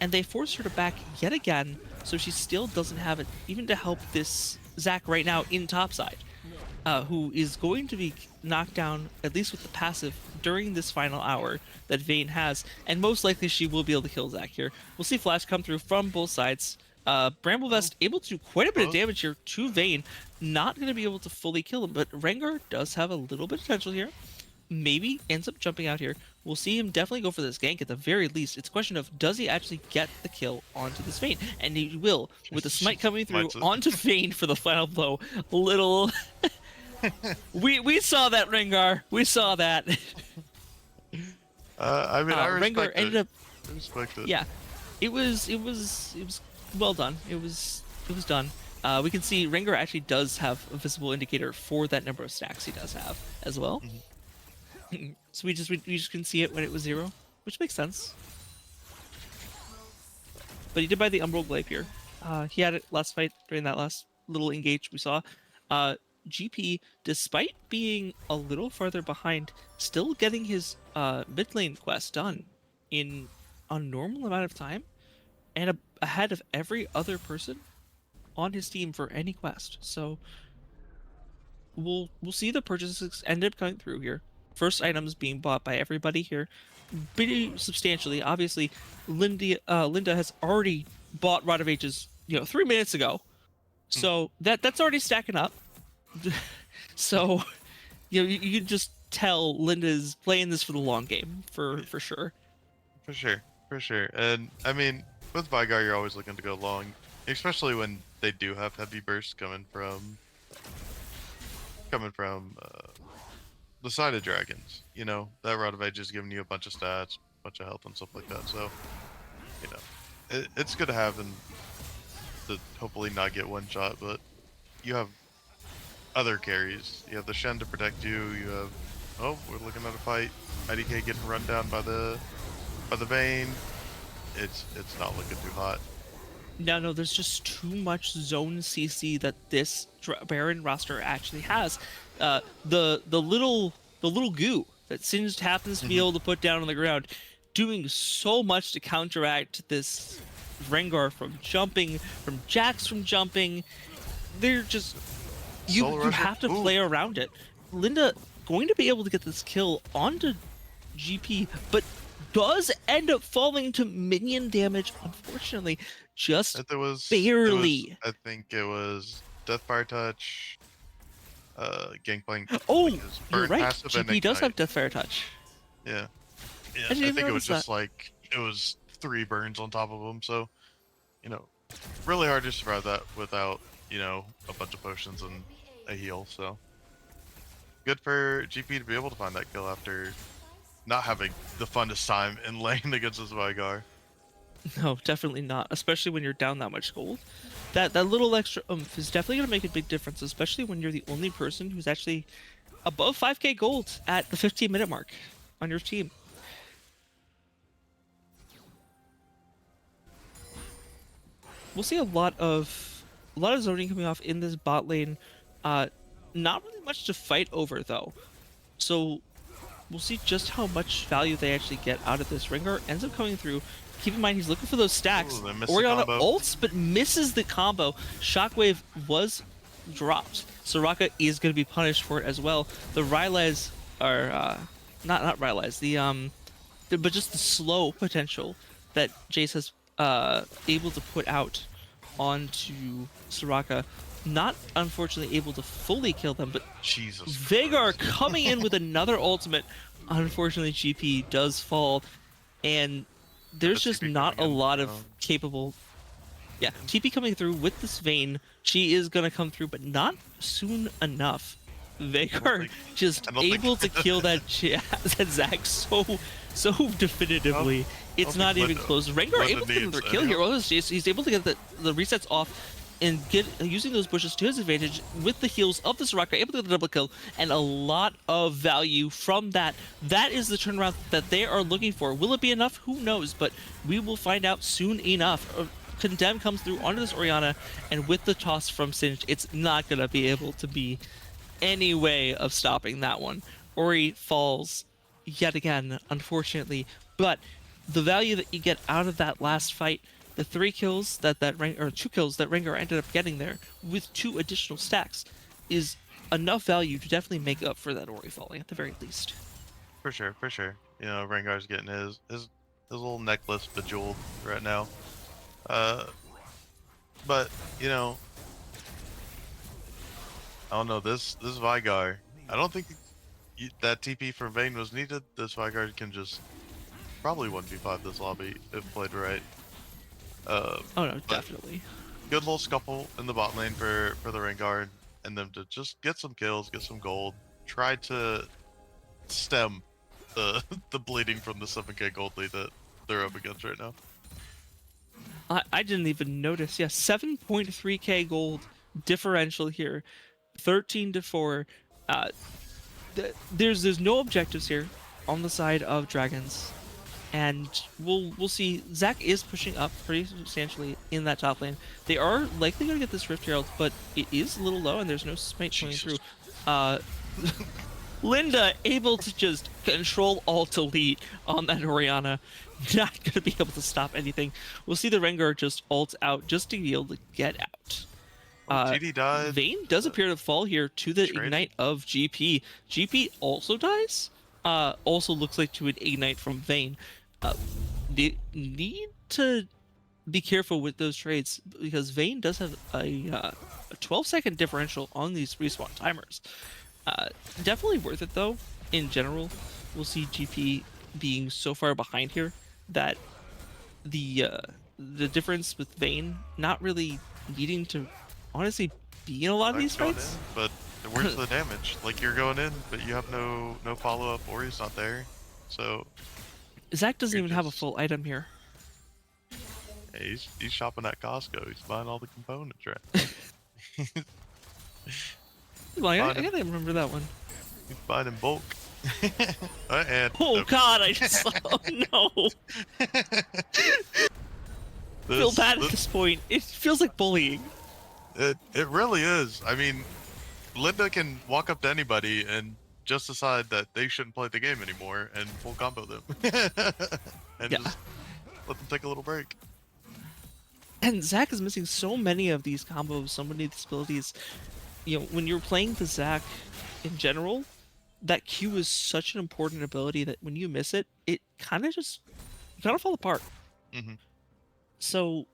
And they force her to back yet again, so she still doesn't have it even to help this Zac right now in topside, who is going to be knocked down, at least with the passive, during this final hour that Vayne has, and most likely she will be able to kill Zac here. We'll see Flash come through from both sides. Bramblevest able to do quite a bit of damage here to Vayne, not going to be able to fully kill him, but Rengar does have a little bit of potential here. Maybe ends up jumping out here. We'll see him definitely go for this gank at the very least. It's a question of, does he actually get the kill onto this Vayne? And he will, with the smite coming through onto Vayne for the final blow. Little... we saw that, Rengar. We saw that. I mean, I respect Rengar it. ended up... I respect it. Yeah. It was well done. It was done. We can see Rengar actually does have a visible indicator for that number of stacks he does have as well. So we just couldn't see it when it was 0, which makes sense. But he did buy the Umbral Glaive here. He had it last fight during that last little engage we saw. GP, despite being a little farther behind, still getting his mid lane quest done in a normal amount of time, and ahead of every other person on his team for any quest. So we'll see the purchases end up coming through here. First items being bought by everybody here, pretty substantially. Obviously, Linda has already bought Rod of Ages, 3 minutes ago, so that's already stacking up. So, you can just tell Linda's playing this for the long game, for sure. For sure. And I mean, with Vygar, you're always looking to go long, especially when they do have heavy bursts coming from the side of dragons. That Rod of Ages is giving you a bunch of stats, a bunch of health and stuff like that. So, it's good to have and to hopefully not get one shot, but you have other carries. You have the Shen to protect you. You have, we're looking at a fight. IDK getting run down by the Vayne. It's not looking too hot. No, there's just too much zone CC that this Baron roster actually has. The little goo that Singed happens to be able to put down on the ground, doing so much to counteract this Rengar from jumping, from Jax from jumping. They're just you have to play around it. Linda going to be able to get this kill onto GP, but does end up falling to minion damage, unfortunately, just barely. I think it was Deathfire Touch, Gangplank. Oh, you're right. GP does have Deathfire Touch. Yeah. I think it was just it was 3 burns on top of him. So, really hard to survive that without, a bunch of potions and a heal. So, good for GP to be able to find that kill after not having the funnest time in lane against this Vygar. No, definitely not. Especially when you're down that much gold. That little extra oomph is definitely going to make a big difference, especially when you're the only person who's actually above 5k gold at the 15-minute mark on your team. We'll see a lot of zoning coming off in this bot lane. Not really much to fight over though. So we'll see just how much value they actually get out of this. Rengar ends up coming through. Keep in mind, he's looking for those stacks. Orianna ults, but misses the combo. Shockwave was dropped. Soraka is going to be punished for it as well. The Rylai's are, not Rylai's, but just the slow potential that Jace has able to put out onto Soraka. Not, unfortunately, able to fully kill them, but Jesus Veigar coming in with another ultimate. Unfortunately, GP does fall, and there's just not a lot of capable... Yeah, TP coming through with this Vayne. She is going to come through, but not soon enough. Veigar just able to kill that Zac so definitively. It's not even close. Rengar able to get another kill here. He's able to get the resets off and using those bushes to his advantage with the heals of the Soraka, able to get the double kill, and a lot of value from that. That is the turnaround that they are looking for. Will it be enough? Who knows? But we will find out soon enough. Condemn comes through onto this Orianna, and with the toss from Singed, it's not going to be able to be any way of stopping that one. Ori falls yet again, unfortunately, but the value that you get out of that last fight, the 2 kills that Rengar ended up getting there with 2 additional stacks, is enough value to definitely make up for that Ori falling at the very least. For sure, for sure. You know, Rengar's getting his little necklace bejeweled right now. But you know, I don't know, this Veigar, I don't think that TP from Vayne was needed. This Veigar can just probably 1v5 this lobby if played right. Oh no, definitely. Good little scuffle in the bot lane for the Rengar, and them to just get some kills, get some gold, try to stem the the bleeding from the 7k gold lead that they're up against right now. I didn't even notice. Yeah, 7.3k gold differential here, 13-4. There's no objectives here on the side of Dragons, and we'll see. Zac is pushing up pretty substantially in that top lane. They are likely going to get this Rift Herald, but it is a little low, and there's no smite coming through. Linda able to just control alt-delete on that Orianna. Not going to be able to stop anything. We'll see the Rengar just ult out just to be able to get out. GD died. Vayne does appear to fall here to the Trade. Ignite of GP. GP also dies. Also looks like to an Ignite from Vayne. They need to be careful with those trades because Vayne does have a 12-second differential on these respawn timers. Definitely worth it though. In general, we'll see GP being so far behind here that the difference with Vayne not really needing to honestly be in a lot of these Going fights. in, but where's the damage? Like, you're going in, but you have no follow up, or he's not there. So Zac doesn't you're even have a just- full item here. hey, he's shopping at Costco. He's buying all the components, right? Well, I Fine. gotta remember that one. He's buying in bulk. And Oh god, I just oh no. Feel bad at this point. It feels like bullying. It really is. I mean, Linda can walk up to anybody and just decide that they shouldn't play the game anymore and full combo them. And Yeah. just let them take a little break. And Zac is missing so many of these combos, so many of these abilities. You know, when you're playing the Zac in general, that Q is such an important ability that when you miss it, it kind of just fall apart. Mhm. So,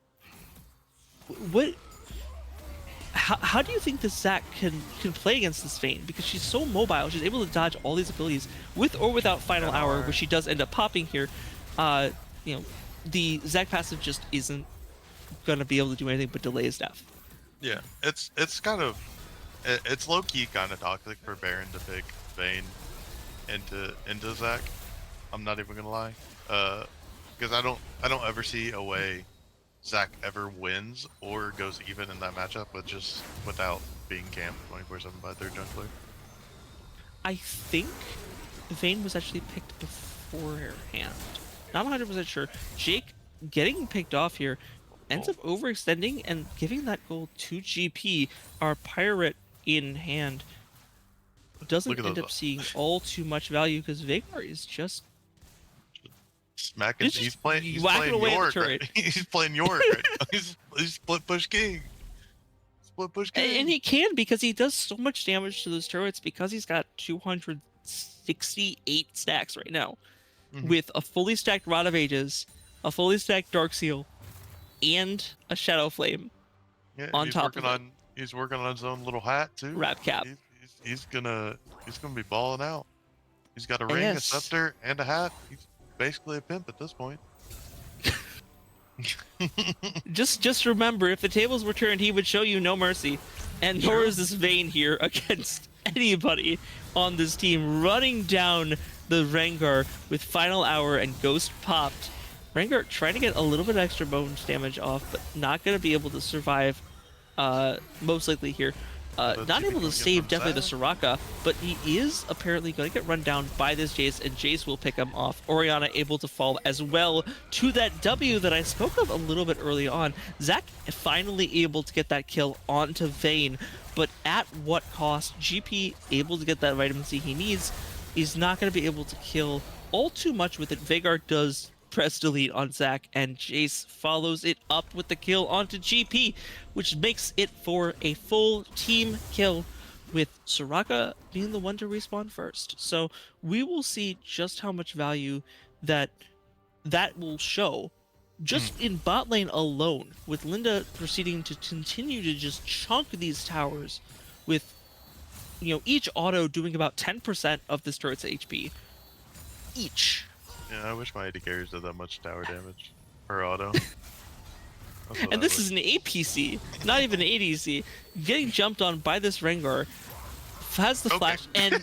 how do you think the Zac can play against this Vayne? Because she's so mobile, she's able to dodge all these abilities with or without Final Hour, which she does end up popping here. You know, the Zac passive just isn't gonna be able to do anything but delay his death. Yeah, it's kind of it's low key kind of toxic for Baron to pick Vayne into Zac. I'm not even gonna lie, because I don't ever see a way Zac ever wins or goes even in that matchup, but just without being camped 24/7 by their jungler. I think Vayne was actually picked beforehand. Not 100% sure. Jake getting picked off here ends up overextending and giving that goal to GP. Our pirate in hand doesn't Look at end those- up seeing all too much value because Veigar is just Smacking. Just He's playing whacking away at the York. turret. Right? He's playing York. Right now. He's split push king. Split push king. and he can because he does so much damage to those turrets because he's got 268 stacks right now Mhm. with a fully stacked Rod of Ages, a fully stacked Dark Seal, and a Shadow Flame. Yeah, on he's top working of it. on he's working on his own little hat too. Wrap cap. He's gonna be balling out. He's got a ring, a Yes. scepter, and a hat. He's basically a pimp at this point. Just remember, if the tables were turned, he would show you no mercy. And nor is this Vayne here against anybody on this team. Running down the Rengar with Final Hour and Ghost popped. Rengar trying to get a little bit extra bones damage off, but not going to be able to survive most likely here. Not able to save definitely the Soraka, but he is apparently going to get run down by this Jace, and Jace will pick him off. Orianna able to fall as well to that W that I spoke of a little bit early on. Zac finally able to get that kill onto Vayne, but at what cost? GP able to get that vitamin C he needs. He's not going to be able to kill all too much with it. Veigar does press delete on Zac, and Jace follows it up with the kill onto GP, which makes it for a full team kill, with Soraka being the one to respawn first. So we will see just how much value that will show just in bot lane alone, with Linda proceeding to continue to just chunk these towers with, you know, each auto doing about 10% of this turret's HP each. Yeah, I wish my AD carries did that much tower damage per auto. And this is an APC, not even an ADC. Getting jumped on by this Rengar, has the flash, and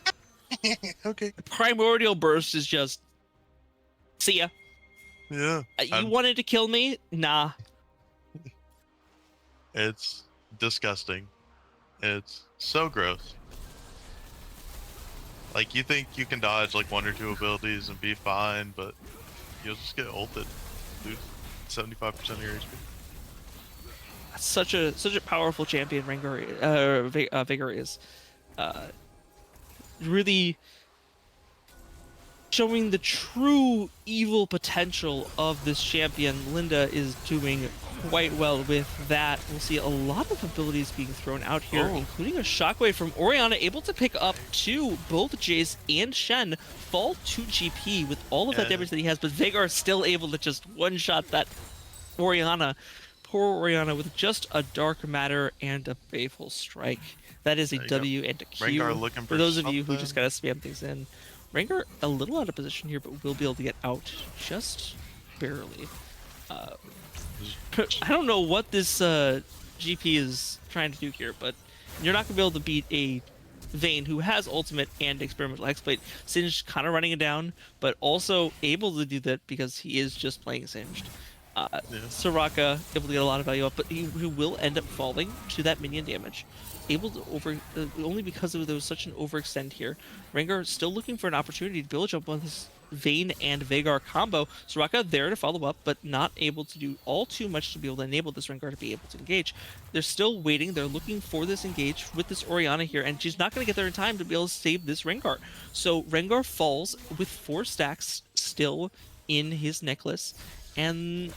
okay. Primordial Burst is just, see ya. Yeah. You wanted to kill me? Nah. It's disgusting. It's so gross. Like, you think you can dodge like 1 or 2 abilities and be fine, but you'll just get ulted. Lose 75% of your HP. That's such a powerful champion Rengar, Veigar is. Really showing the true evil potential of this champion. Linda is doing quite well with that. We'll see a lot of abilities being thrown out here, including a shockwave from Orianna, able to pick up both Jace and Shen, fall to GP with all of that damage that he has, but Veigar is still able to just one-shot that Orianna. Poor Orianna with just a Dark Matter and a Baleful Strike. That is a W and a Q. Rengar looking for those of you who just gotta spam things in. Rengar a little out of position here, but will be able to get out just barely. I don't know what this GP is trying to do here, but you're not gonna be able to beat a Vayne who has ultimate and experimental exploit. Singed kind of running it down, but also able to do that because he is just playing Singed. Soraka able to get a lot of value up, but he will end up falling to that minion damage. Able to only because there was such an overextend here. Rengar still looking for an opportunity to build jump on this Vayne and Veigar combo. Soraka there to follow up, but not able to do all too much to be able to enable this Rengar to be able to engage. They're still waiting. They're looking for this engage with this Orianna here, and she's not going to get there in time to be able to save this Rengar. So Rengar falls with 4 stacks still in his necklace. And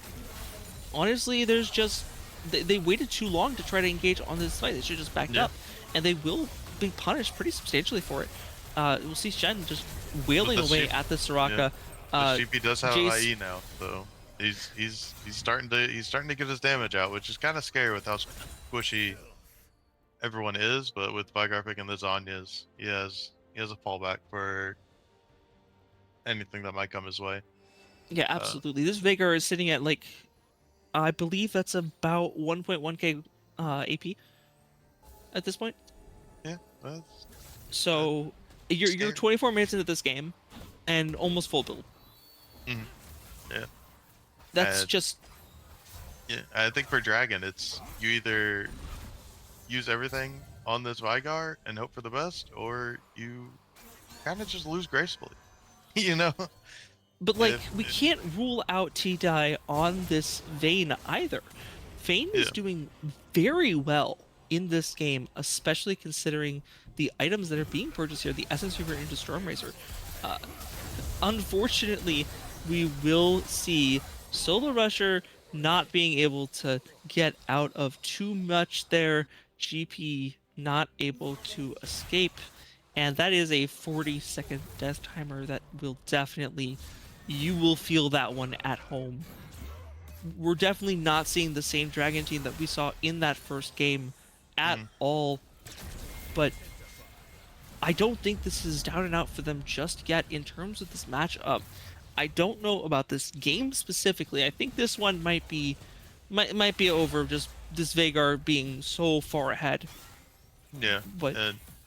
honestly, there's just they waited too long to try to engage on this fight. They should have just backed up, and they will be punished pretty substantially for it. We'll see Shen just wailing away at the Soraka. GP does have IE now, so he's starting to get his damage out, which is kind of scary with how squishy everyone is. But with Veigar picking the Zhonya's, he has a fallback for anything that might come his way. Yeah, absolutely. This Veigar is sitting at, like, I believe that's about 1.1k AP at this point. Yeah. So you're 24 minutes into this game and almost full build. Mm-hmm. Yeah. That's just. Yeah, I think for Dragon, it's you either use everything on this Veigar and hope for the best, or you kind of just lose gracefully. You know. But, like, we can't rule out T-Die on this Vayne either. Vayne is doing very well in this game, especially considering the items that are being purchased here, the Essence Reaver into Stormrazor. Unfortunately, we will see Solo Rusher not being able to get out of too much there, GP not able to escape, and that is a 40-second death timer that will definitely... You will feel that one at home. We're definitely not seeing the same Dragon team that we saw in that first game at all. But I don't think this is down and out for them just yet in terms of this matchup. I don't know about this game specifically. I think this one might be over just this Veigar being so far ahead. Yeah. But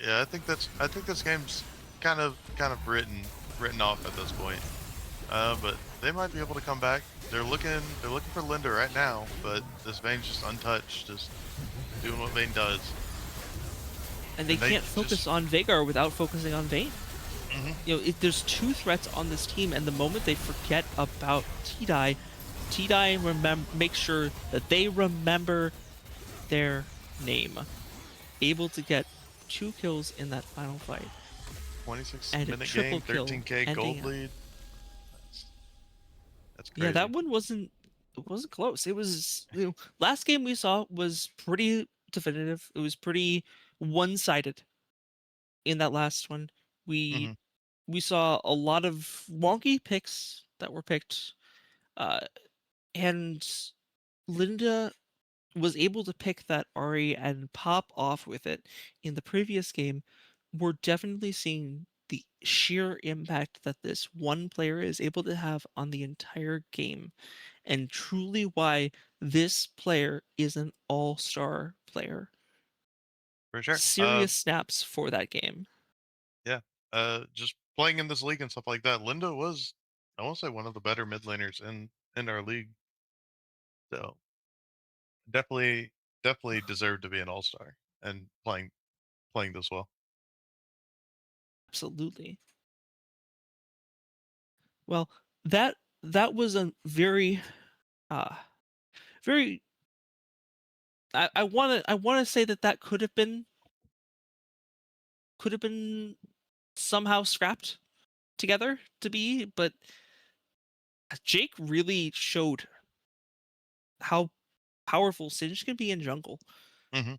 I think this game's kind of written off at this point. But they might be able to come back. They're looking for Linda right now, but this Vayne's just untouched, just doing what Vayne does. And they And they can't focus just on Veigar without focusing on Vayne. Mhm. If there's two threats on this team, and the moment they forget about T-Die, make sure that they remember their name. Able to get 2 kills in that final fight, 26 and a minute triple game, kill 13K ending gold it. lead. That's, that's Yeah, that crazy. one wasn't close. It was, last game we saw was pretty definitive. It was pretty one-sided in that last one. We hmm we saw a lot of wonky picks that were picked, uh, and Linda was able to pick that Ari and pop off with it in the previous game. We're definitely seeing the sheer impact that this one player is able to have on the entire game, and truly why this player is an all-star player. For sure. Serious snaps for that game. Yeah. Just playing in this league and stuff like that. Linda was, I want to say, one of the better mid laners in our league. So definitely, definitely deserved to be an all star and playing this well. Absolutely. Well, that was a very uh very I want to say that could have been somehow scrapped together to be, but Jake really showed how powerful Singe can be in jungle. hmm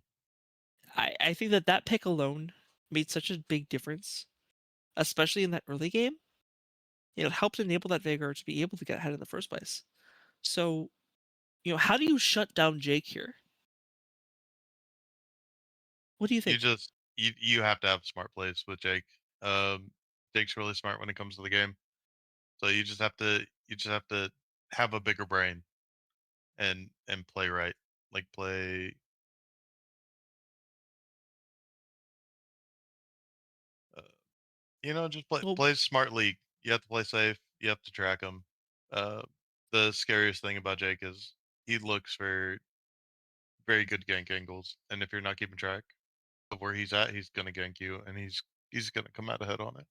I think that pick alone made such a big difference, especially in that early game. It helped enable that Veigar to be able to get ahead in the first place. So, how do you shut down Jake here? What do you You think? just you have to have smart plays with Jake. Um, Jake's really smart when it comes to the game. So you just have to have a bigger brain and play right. Like play uh, just play Well, play smartly. You have to play safe. You have to track him. Uh, the scariest thing about Jake is he looks for very good gank angles, and if you're not keeping track of where he's at, he's gonna gank you, and he's gonna come out ahead on it.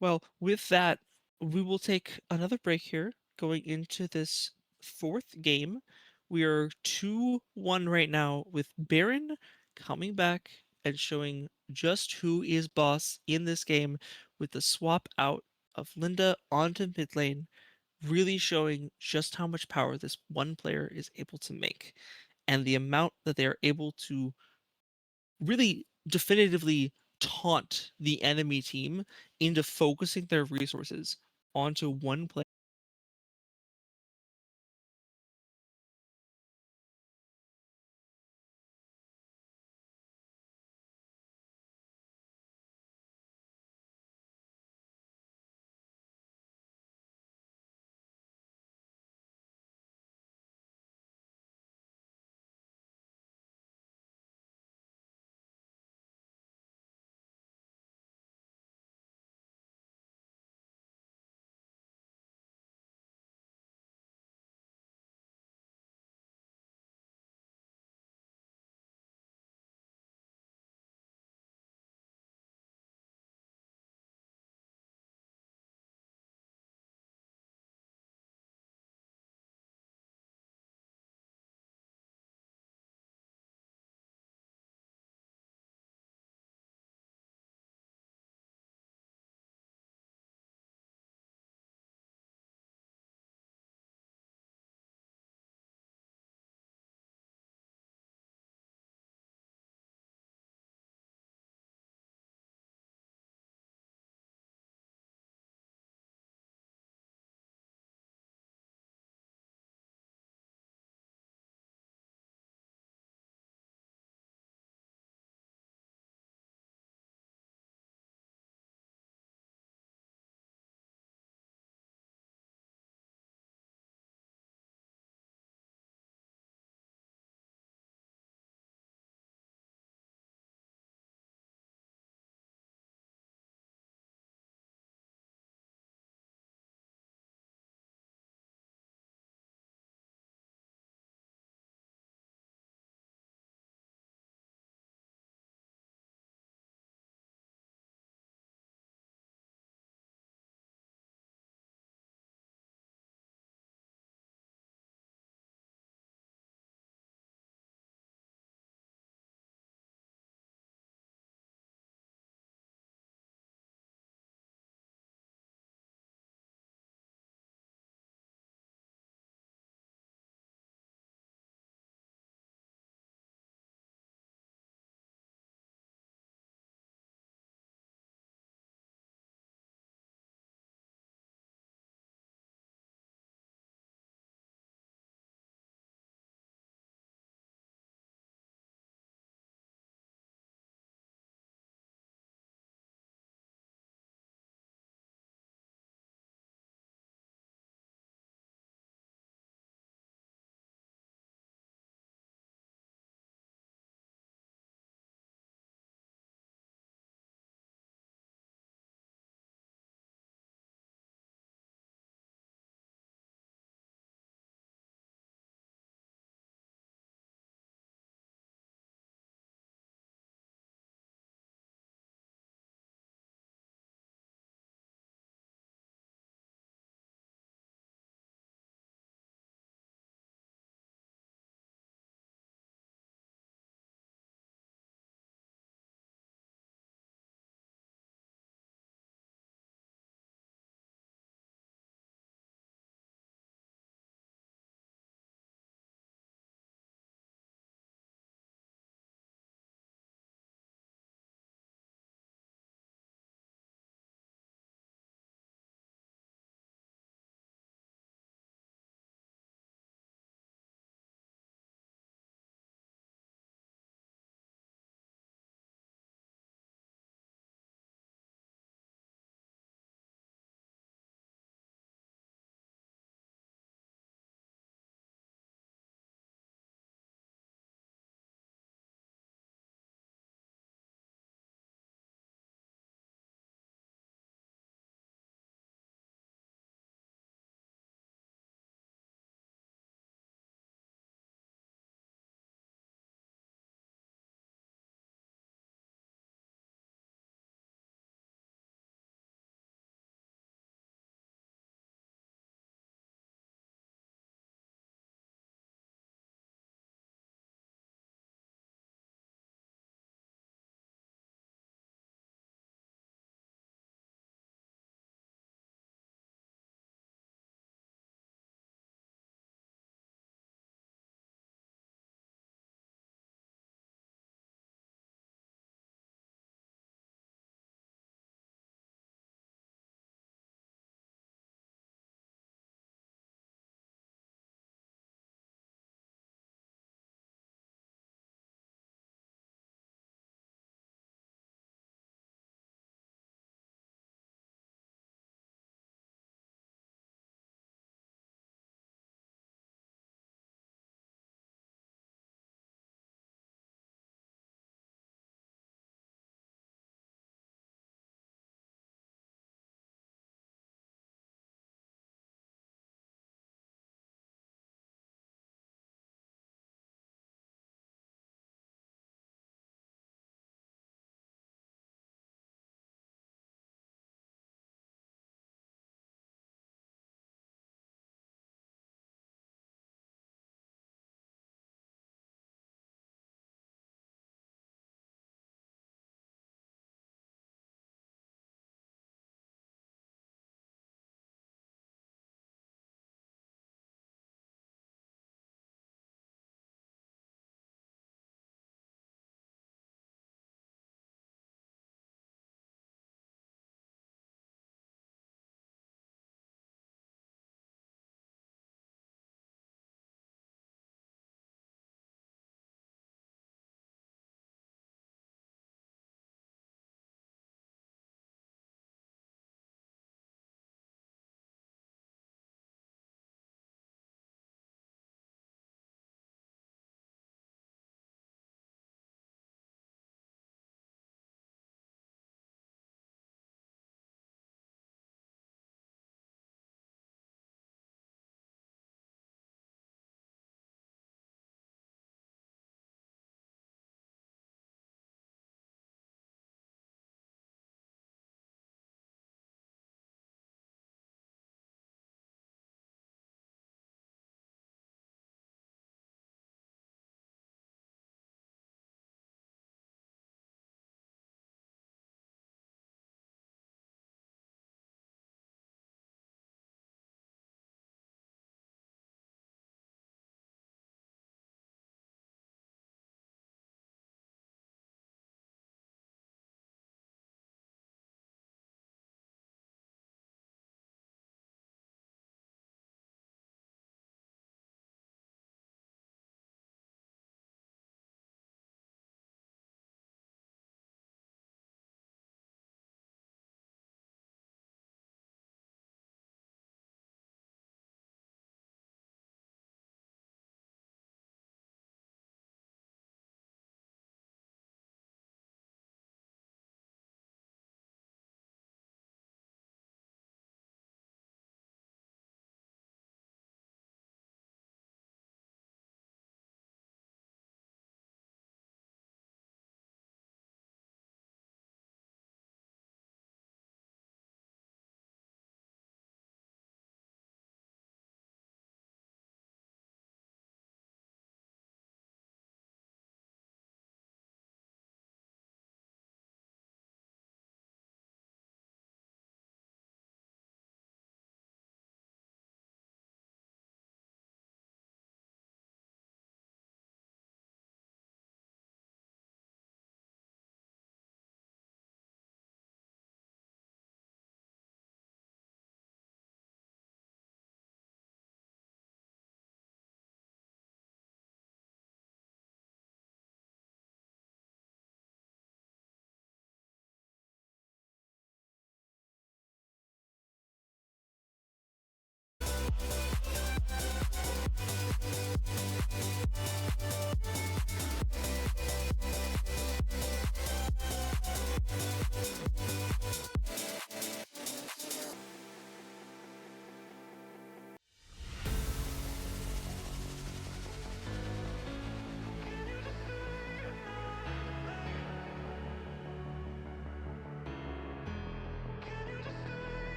Well, with that, we will take another break here going into this fourth game. We are 2-1 right now with Baron coming back and showing just who is boss in this game with the swap out of Linda onto mid lane, really showing just how much power this one player is able to make and the amount that they are able to really definitively taunt the enemy team into focusing their resources onto one player.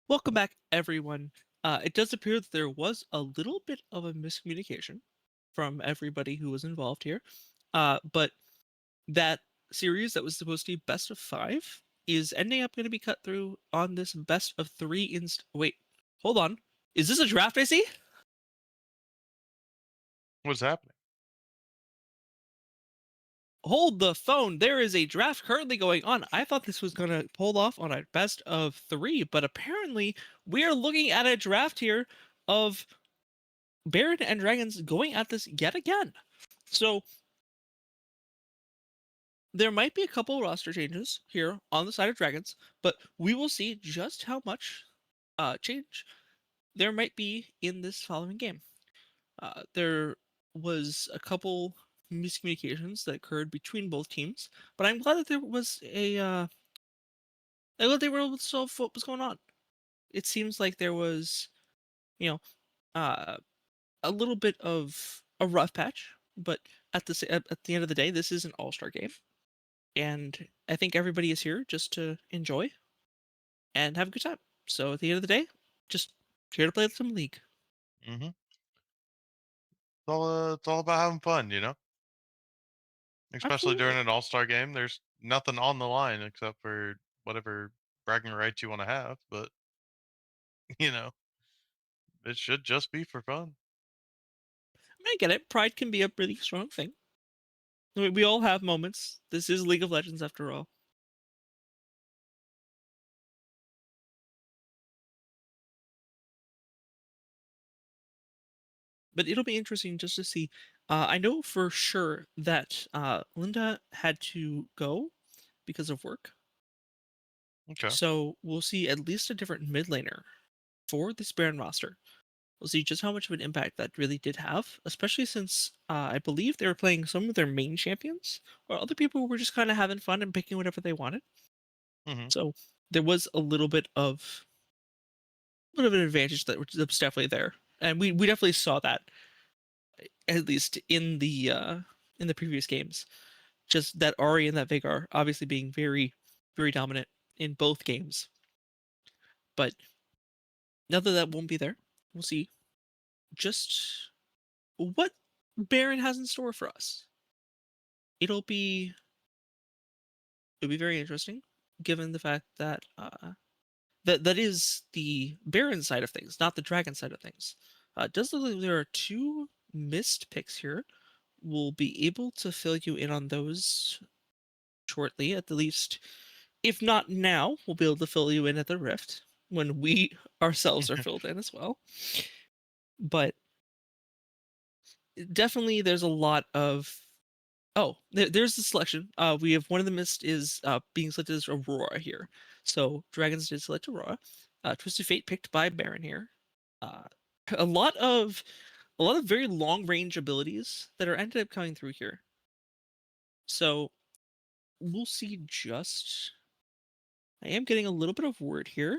Welcome back, everyone. It does appear that there was a little bit of a miscommunication from everybody who was involved here. But that series that was supposed to be best of five is ending up going to be cut through on this best of three Wait, hold on. Is this a draft I see? What's happening? Hold the phone. There is a draft currently going on. I thought this was going to pull off on a best of three, but apparently we are looking at a draft here of Baron and Dragons going at this yet again. So there might be a couple roster changes here on the side of Dragons, but we will see just how much change there might be in this following game. There was a couple miscommunications that occurred between both teams, but I'm glad that there was I'm glad they were able to solve what was going on. It seems like there was, you know, uh, a little bit of a rough patch, but at the end of the day, this is an all-star game, and I think everybody is here just to enjoy and have a good time. So at the end of the day, just here to play some League. Mm-hmm. It's all about having fun, you know. Especially during Absolutely. an all-star game, there's nothing on the line except for whatever bragging rights you want to have. But you know, it should just be for fun. I mean, I get it. Pride can be a really strong thing. We all have moments. This is League of Legends after all. But it'll be interesting just to see. I know for sure that Linda had to go because of work. Okay. So we'll see at least a different mid laner for this Baron roster. We'll see just how much of an impact that really did have, especially since I believe they were playing some of their main champions, while other people were just kind of having fun and picking whatever they wanted. Mm-hmm. So there was a little bit of an advantage that was definitely there, and we definitely saw that at least in the previous games. Just that Ari and that Vigar obviously being very dominant in both games. But now that that won't be there, we'll see just what Baron has in store for us. It'll be very interesting, given the fact that that is the Baron side of things, not the Dragon side of things. It does look like there are two missed picks here. We'll be able to fill you in on those shortly, at the least. If not now, we'll be able to fill you in at the Rift when we ourselves are filled in as well. But definitely, there's a lot of there's the selection. We have one of the missed is being selected as Aurora here. So Dragons did select Aurora. Twisted Fate picked by Baron here. Uh, a lot of very long range abilities that are ended up coming through here. So we'll see just I am getting a little bit of word here.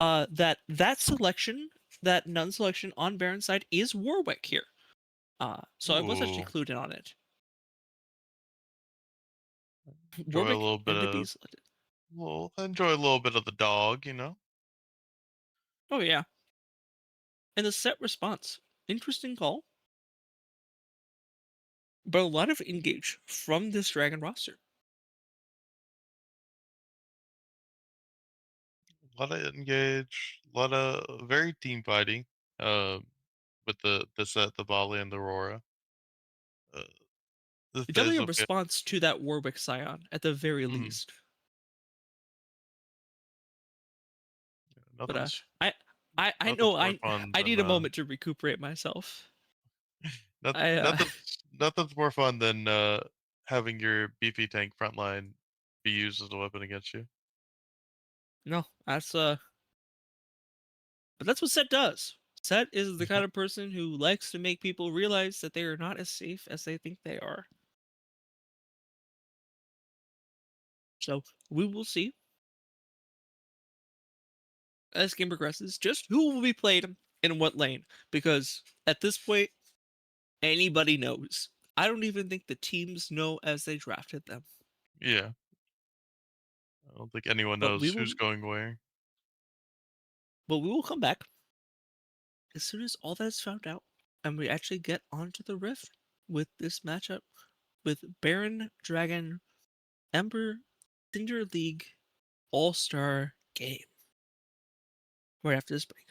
That selection, that none selection on Baron's side is Warwick here. So I was actually Ooh, clued in on it. enjoy a Warwick little bit ended up being of, selected. well, enjoy a little bit of the dog, you know. Oh yeah. And the set response. Interesting call, but a lot of engage from this Dragon roster. A lot of engage, a lot of very team fighting. Um, with the set, the volley, and the Aurora. Uh, the Definitely Fizz, a okay. response to that Warwick Scion at the very Mm, least. But nothing's I nothing's know more fun I than need a moment to recuperate myself. I nothing's more fun than having your beefy tank frontline be used as a weapon against you. no, that's but that's what Set does. Set is the kind of person who likes to make people realize that they are not as safe as they think they are. So we will see as game progresses just who will be played in what lane. Because at this point, anybody knows. I don't even think the teams know as they drafted them. Yeah, I don't think anyone But we knows who's will going where. But we will come back as soon as all that is found out and we actually get onto the rift with this matchup with Baron Dragon Ember Cinder League All-Star game. Right after this break.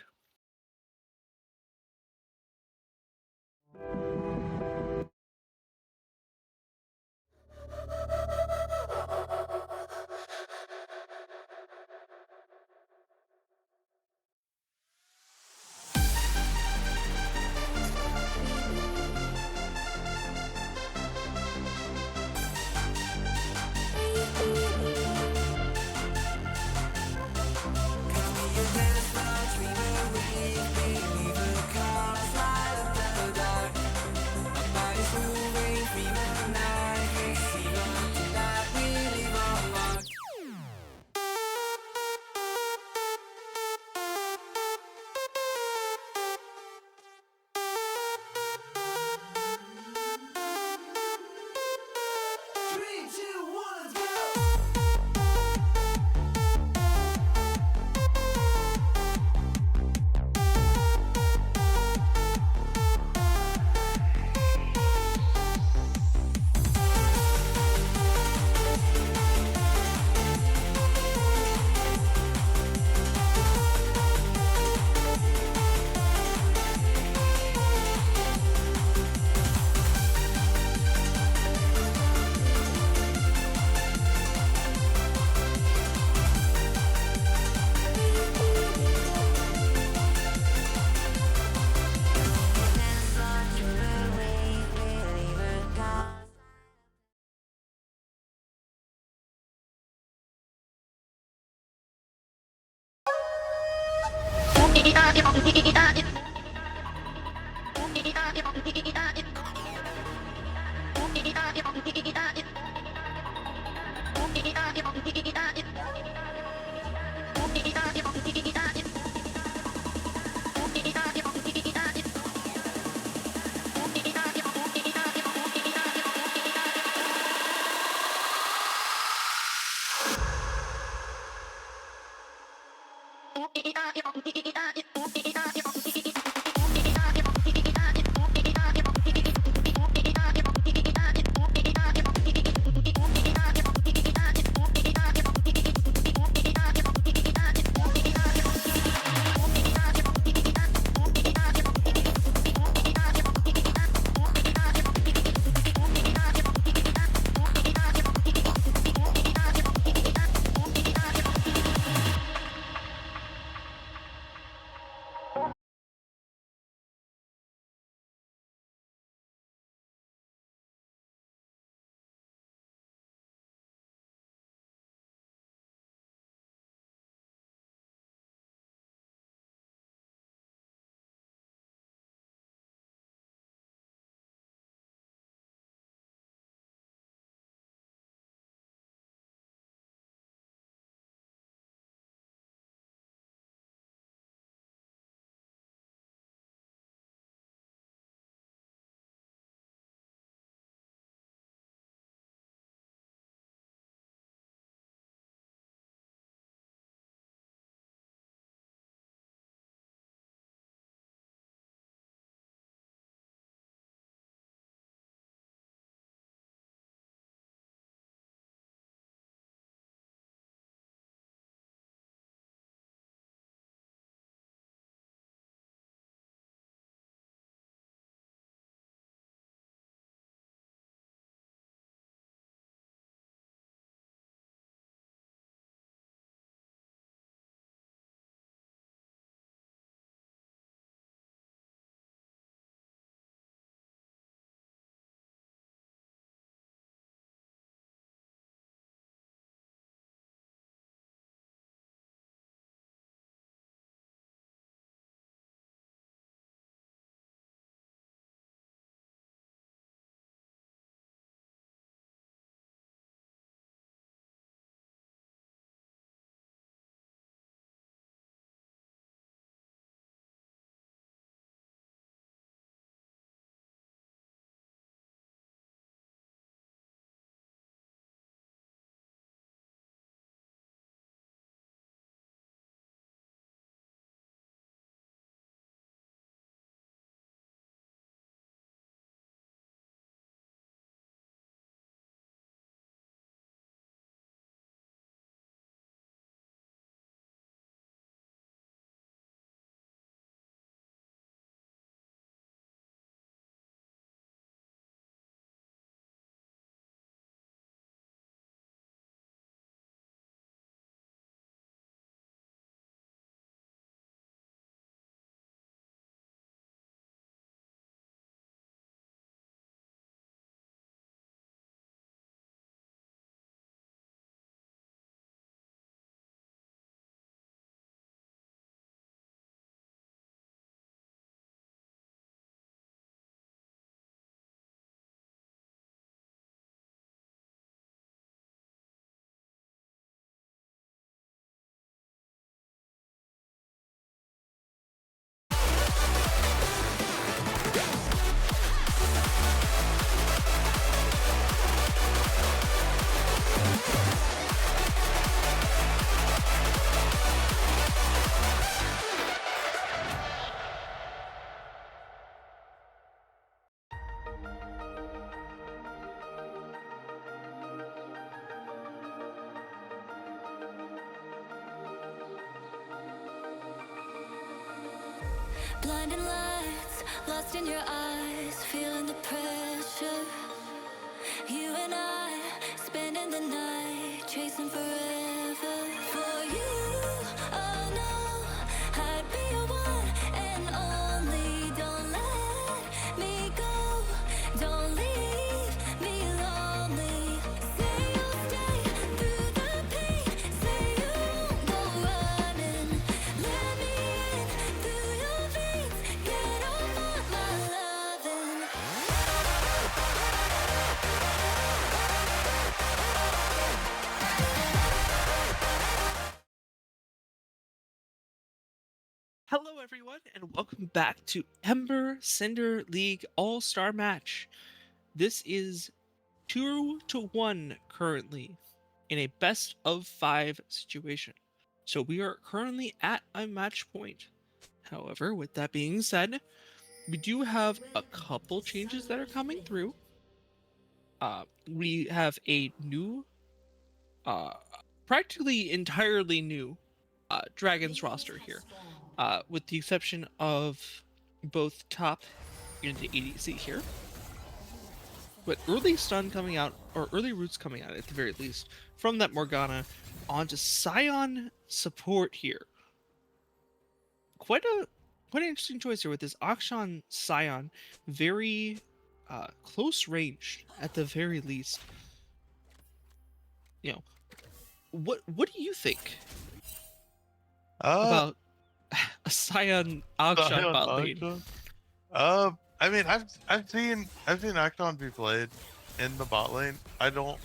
Blinding lights, lost in your eyes, feeling the pressure. You and I, spending the night, chasing forever. For you, oh no, I'd be your one and only. Don't let me go, don't leave me lonely. Say you'll stay through the pain, say you won't go running. Let me in through your veins, get off on my loving. Hello, everyone, and welcome back to Ember Cinder League All-Star Match. This is 2-1 currently in a best-of-5 situation. So we are currently at a match point. However, with that being said, we do have a couple changes that are coming through. We have a new, practically entirely new Dragons roster here. With the exception of both top and the ADC here. But early stun coming out, or early roots coming out at the very least, from that Morgana onto Scion support here. Quite an interesting choice here with this Akshan Scion, very close range at the very least. You know, what do you think about a Scion Akshan bot lane? I mean, I've seen Acton be played in the bot lane. I don't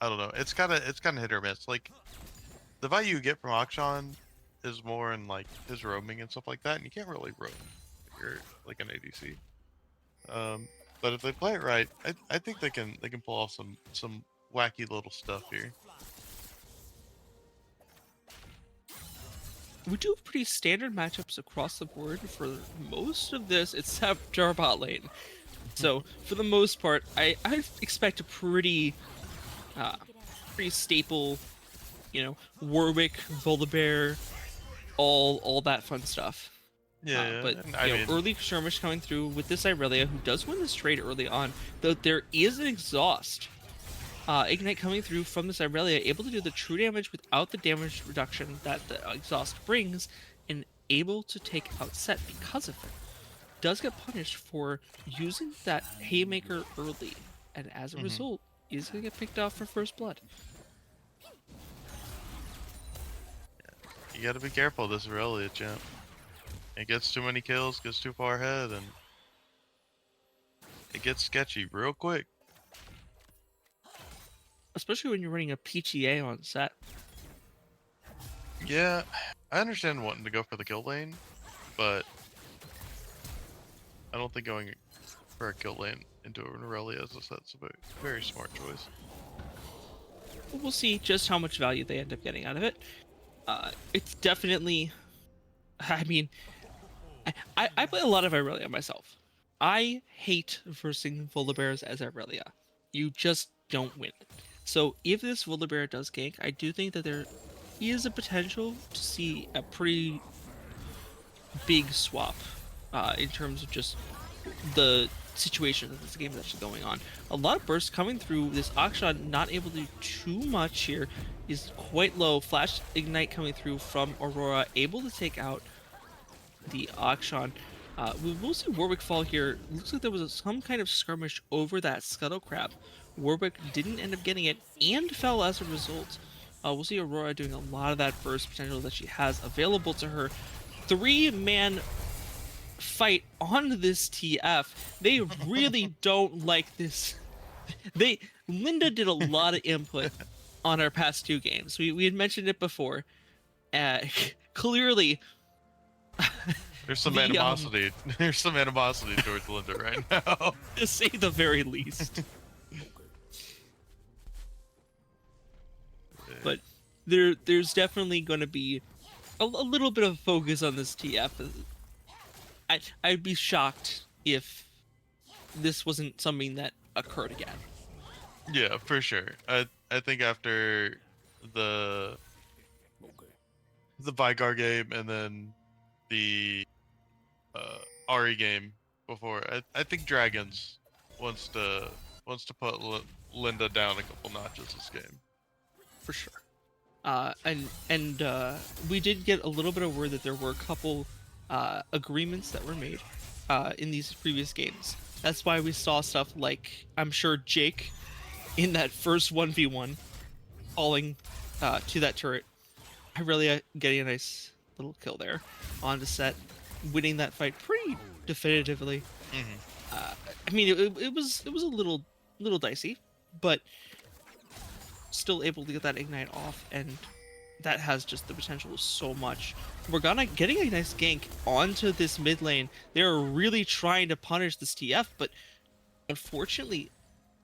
know. It's kind of hit or miss. Like the value you get from Akshan is more in like his roaming and stuff like that, and you can't really roam if you're like an ADC. But if they play it right, I think they can pull off some wacky little stuff here. We do have pretty standard matchups across the board for most of this, except our bot lane. So for the most part, I expect a pretty staple, Warwick, Volibear, all that fun stuff. Yeah, but I mean, early skirmish coming through with this Irelia, who does win this trade early on, though there is an exhaust. Ignite coming through from this Irelia, able to do the true damage without the damage reduction that the exhaust brings, and able to take out set because of it. Does get punished for using that haymaker early, and as a result, is going to get picked off for first blood. You gotta be careful of this Irelia, champ. It gets too many kills, gets too far ahead, and it gets sketchy real quick. Especially when you're running a PTA on set. Yeah, I understand wanting to go for the kill lane, but I don't think going for a kill lane into an Irelia is a very smart choice. We'll see just how much value they end up getting out of it. It's definitely, I mean, I play a lot of Irelia myself. I hate versing Volibears as Irelia. You just don't win. So if this Volibear does gank, I do think that there is a potential to see a pretty big swap in terms of just the situation that this game is actually going on. A lot of bursts coming through. This Akshan not able to do too much here. Is quite low. Flash Ignite coming through from Aurora, able to take out the Akshan. We will see Warwick fall here. Looks like there was some kind of skirmish over that Scuttle Crab. Warwick didn't end up getting it and fell as a result. We'll see Aurora doing a lot of that burst potential that she has available to her. 3-man fight on this TF. They really don't like this. Linda did a lot of input on our past 2 games. We had mentioned it before. Clearly, there's some animosity. There's some animosity towards Linda right now, to say the very least. But there's definitely going to be a little bit of focus on this TF. I'd be shocked if this wasn't something that occurred again. Yeah, for sure. I think after the the Vigar game and then the Ari game before. I think Dragons wants to put Linda down a couple notches this game. For sure. And we did get a little bit of word that there were a couple agreements that were made in these previous games. That's why we saw stuff like, I'm sure, Jake in that first 1v1 falling to that turret. Really getting a nice little kill there on the set, winning that fight pretty definitively. I mean, it was a little dicey, but still able to get that ignite off, and that has just the potential so much. Morgana getting a nice gank onto this mid lane. They're really trying to punish this TF, but unfortunately,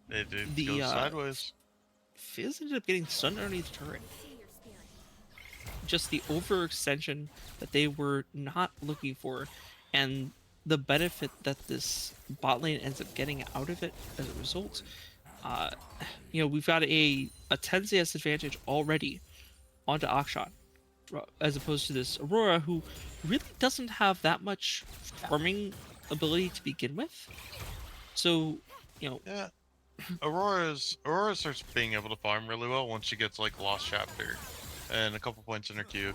It did go sideways. Fizz ended up getting stunned underneath the turret. Just the overextension that they were not looking for, and the benefit that this bot lane ends up getting out of it as a result. We've got a 10 CS advantage already onto Akshan, as opposed to this Aurora, who really doesn't have that much farming ability to begin with. So, Yeah, Aurora starts being able to farm really well once she gets like Lost Chapter and a couple points in her Q,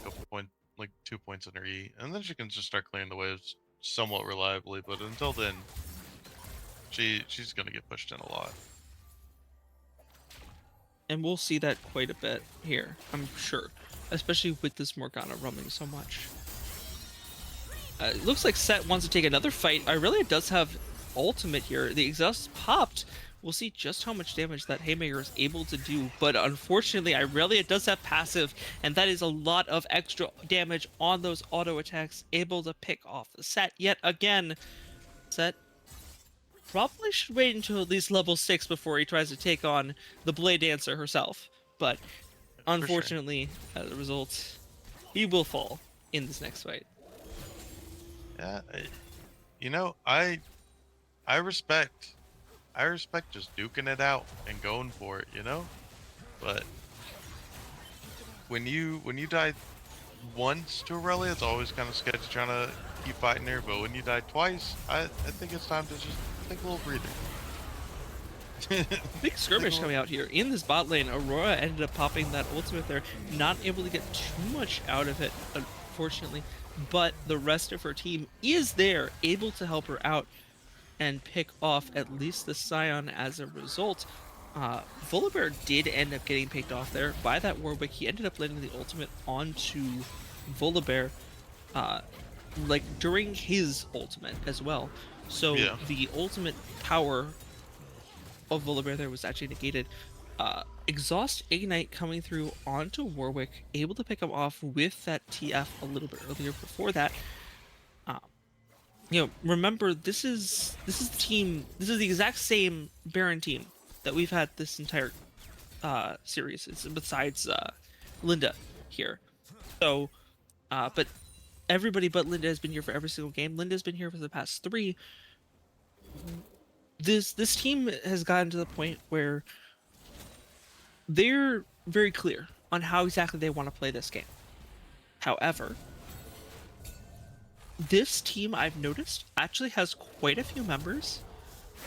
2 points in her E, and then she can just start clearing the waves somewhat reliably. But until then, she's gonna get pushed in a lot. And we'll see that quite a bit here, I'm sure, especially with this Morgana roaming so much. It looks like Set wants to take another fight. Irelia does have ultimate here. The exhaust popped. We'll see just how much damage that Haymaker is able to do, but unfortunately Irelia does have passive, and that is a lot of extra damage on those auto attacks, able to pick off the Set yet again. Set probably should wait until at least level 6 before he tries to take on the Blade Dancer herself, but unfortunately, as a result, he will fall in this next fight. Yeah, I respect just duking it out and going for it, but when you die once to Aurelia, it's always kind of sketchy trying to keep fighting her, but when you die twice, I think it's time to just take a little breather. Big skirmish coming out here in this bot lane. Aurora ended up popping that ultimate there, not able to get too much out of it, unfortunately, but the rest of her team is there, able to help her out and pick off at least the Scion as a result. Volibear did end up getting picked off there by that Warwick. He ended up landing the ultimate onto Volibear, during his ultimate as well. So Yeah. the ultimate power of Volibear there was actually negated. Exhaust Ignite coming through onto Warwick, able to pick him off with that TF a little bit earlier before that. Remember, this is the team. This is the exact same Baron team that we've had this entire series. It's besides Linda here. So, but everybody but Linda has been here for every single game. Linda's been here for the past 3. This team has gotten to the point where they're very clear on how exactly they want to play this game. However, this team, I've noticed, actually has quite a few members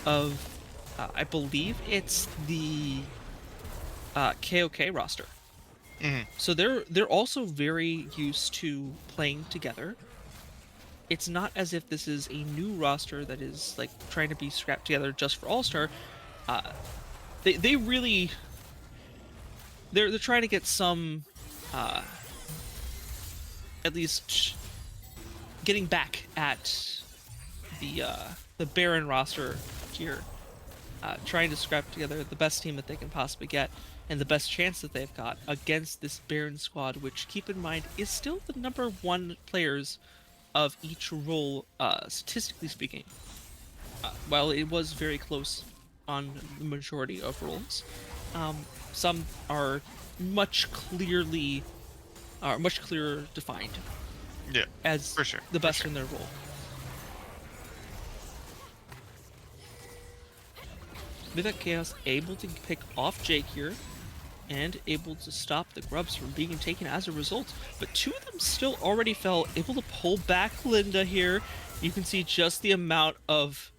of, I believe it's the KOK roster. So they're also very used to playing together. It's not as if this is a new roster that is like trying to be scrapped together just for Allstar. They really they're trying to get some at least getting back at the Baron roster here, trying to scrap together the best team that they can possibly get and the best chance that they've got against this Baron squad, which, keep in mind, is still the number 1 players of each role, statistically speaking. While it was very close on the majority of roles, some are much clearer defined. Yeah, as for sure, the best for sure. in their role. Vivek Chaos able to pick off Jake here. and able to stop the grubs from being taken as a result. But two of them still already fell, able to pull back Linda here. You can see just the amount of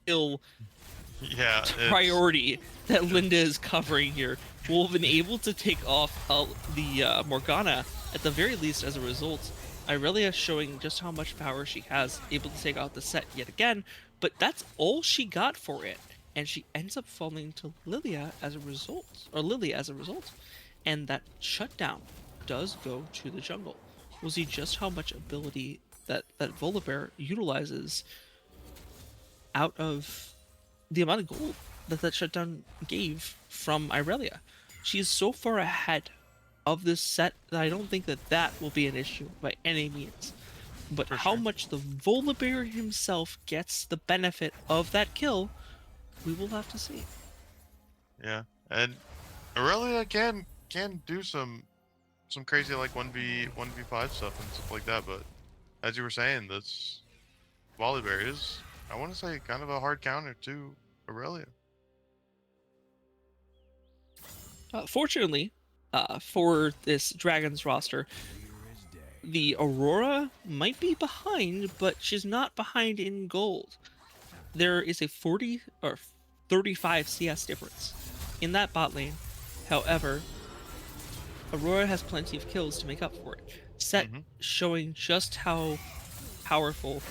ill Yeah, priority that Linda is covering here. Will have been able to take off the Morgana at the very least as a result. Irelia showing just how much power she has, able to take out the set yet again, but that's all she got for it. And she ends up falling to Lilia as a result, or Lily as a result. And that shutdown does go to the jungle. We'll see just how much ability that Volibear utilizes out of the amount of gold that shutdown gave from Irelia. She is so far ahead of this set that I don't think that will be an issue by any means. But For how sure. much the Volibear himself gets the benefit of that kill, we will have to see. Yeah, and Aurelia can do some crazy like 1v5 stuff and stuff like that, but as you were saying, this Volibear is, I want to say, kind of a hard counter to Aurelia. Fortunately, for this Dragons roster, the Aurora might be behind, but she's not behind in gold. There is a 40 or 35 CS difference in that bot lane. However, Aurora has plenty of kills to make up for it. Set showing just how powerful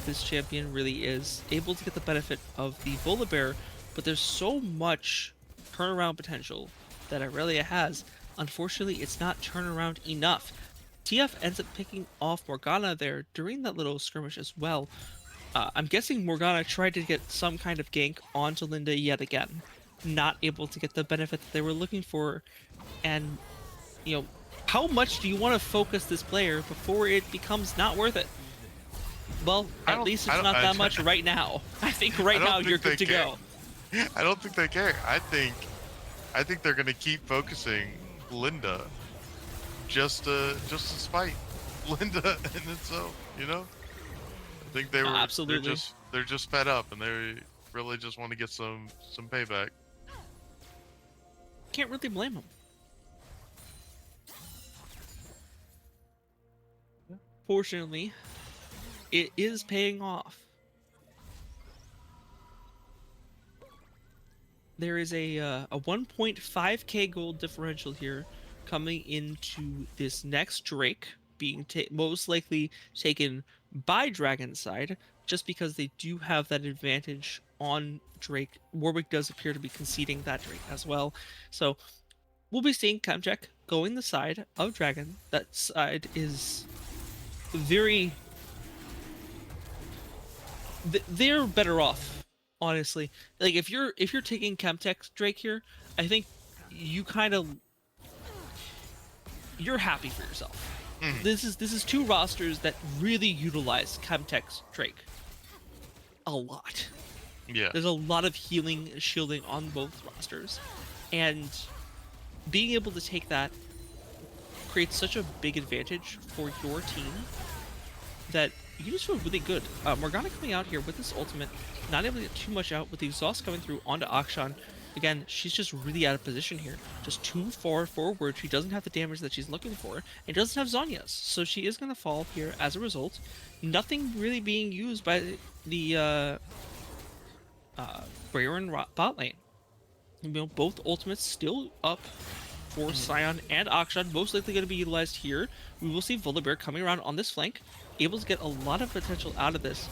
this champion really is, able to get the benefit of the Volibear, but there's so much turnaround potential that Aurelia has. Unfortunately, it's not turnaround enough. TF ends up picking off Morgana there during that little skirmish as well. I'm guessing Morgana tried to get some kind of gank onto Linda yet again, not able to get the benefit that they were looking for. And, you know, how much do you want to focus this player before it becomes not worth it? Well, at least it's not that much right now. I think right now you're good to go. I don't think they care. I think they're gonna keep focusing Linda just to spite Linda in itself, you know? I think they were absolutely. they're just fed up and they really just want to get some payback. Can't really blame them. Fortunately, it is paying off. There is a 1.5k gold differential here coming into this next Drake, being most likely taken by Dragon's side, just because they do have that advantage on Drake. Warwick does appear to be conceding that Drake as well. So we'll be seeing Chemcheck going the side of Dragon. That side is very... They're better off, honestly. Like, if you're taking Chemtech Drake here, I think you kind of... You're happy for yourself. This is two rosters that really utilize Chemtech Drake a lot. Yeah. There's a lot of healing and shielding on both rosters, and being able to take that creates such a big advantage for your team that you just feel really good. Morgana coming out here with this ultimate, not able to get too much out with the exhaust coming through onto Akshan. Again, she's just really out of position here. Just too far forward. She doesn't have the damage that she's looking for, and doesn't have Zhonya's, so she is going to fall here as a result. Nothing really being used by the Brayron bot lane. You know, both ultimates still up for Sion and Akshan, most likely going to be utilized here. We will see Volibear coming around on this flank, able to get a lot of potential out of this.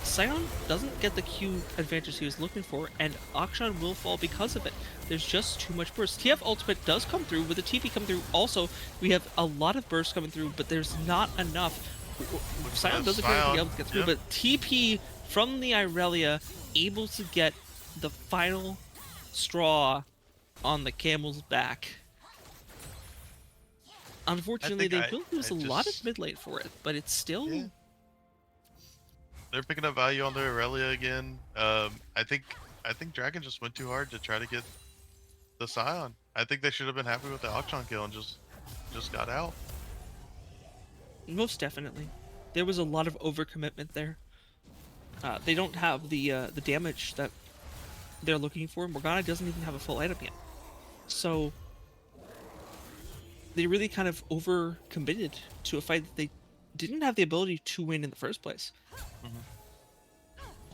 Sion doesn't get the Q advantage he was looking for, and Akshan will fall because of it. There's just too much burst. TF ultimate does come through, with the TP come through also. We have a lot of burst coming through, but there's not enough. Sion does appear to be able to get through, but TP from the Irelia, able to get the final straw on the camel's back. Unfortunately, they will lose a lot of mid lane for it, but it's still... Yeah. They're picking up value on their Aurelia again. I think Dragon just went too hard to try to get the Scion. I think they should have been happy with the Akshan kill and just got out. Most definitely. There was a lot of overcommitment there. They don't have the damage that they're looking for. Morgana doesn't even have a full item yet. So they really kind of overcommitted to a fight that they didn't have the ability to win in the first place.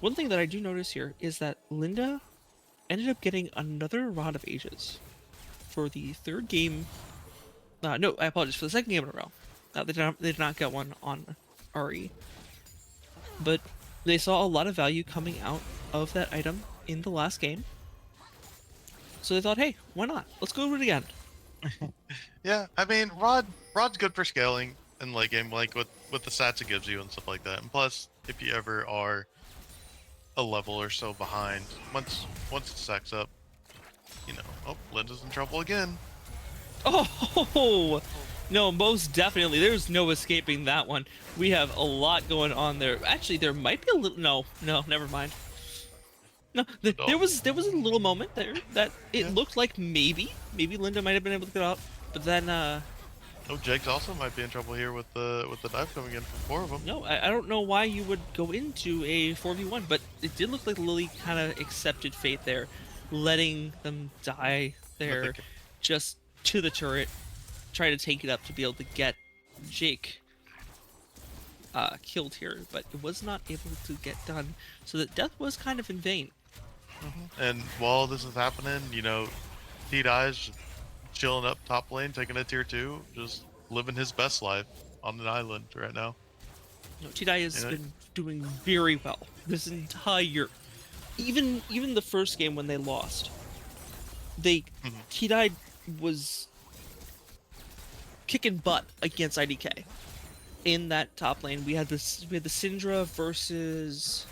One thing that I do notice here is that Linda ended up getting another Rod of Ages for the third game. No, I apologize, for the second game in a row. They did not get one on RE. But they saw a lot of value coming out of that item in the last game. So they thought, hey, why not? Let's go do it again. Yeah, I mean, Rod's good for scaling in late game, like with the stats it gives you and stuff like that. And plus, if you ever are a level or so behind, once it stacks up, you know, oh, Linda's in trouble again. Oh, no, most definitely. There's no escaping that one. We have a lot going on there. Actually, there might be a little... No, never mind. No, there was a little moment there that it looked like maybe Linda might have been able to get out, but then Oh, Jake's also might be in trouble here with the dive coming in from 4 of them. no, I don't know why you would go into a 4v1, but it did look like Lily kind of accepted fate there, letting them die there, just to the turret, trying to take it up to be able to get Jake killed here, but it was not able to get done, so that death was kind of in vain. And while this is happening, you know, T-Dye's chilling up top lane, taking a tier 2, just living his best life on an island right now. No, T-Dye has been doing very well this entire... Even the first game when they lost, T-Dye was kicking butt against IDK. In that top lane, we had the Syndra versus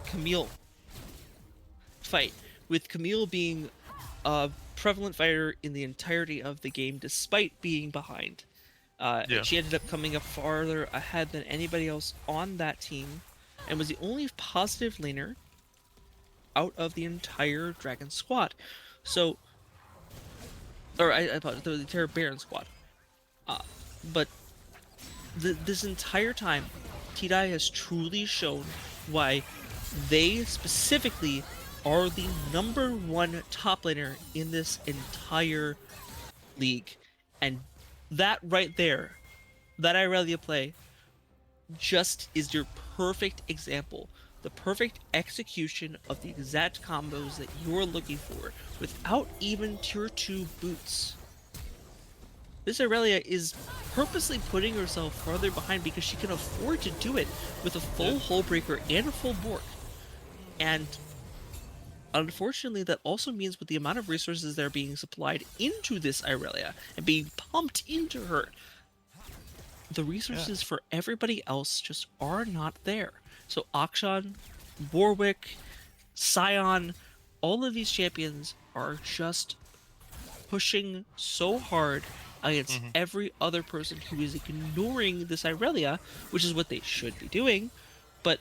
Camille fight, with Camille being a prevalent fighter in the entirety of the game, despite being behind. She ended up coming up farther ahead than anybody else on that team, and was the only positive laner out of the entire Dragon squad. So, or I apologize, the entire Baron squad. But this entire time, T-Dye has truly shown why they specifically are the #1 top laner in this entire league. And that right there, that Irelia play, just is your perfect example. The perfect execution of the exact combos that you're looking for, without even tier 2 boots. This Irelia is purposely putting herself farther behind because she can afford to do it with a full Hullbreaker and a full Bork. And unfortunately, that also means with the amount of resources that are being supplied into this Irelia and being pumped into her, the resources for everybody else just are not there. So Akshan, Warwick, Sion, all of these champions are just pushing so hard against every other person who is ignoring this Irelia, which is what they should be doing. But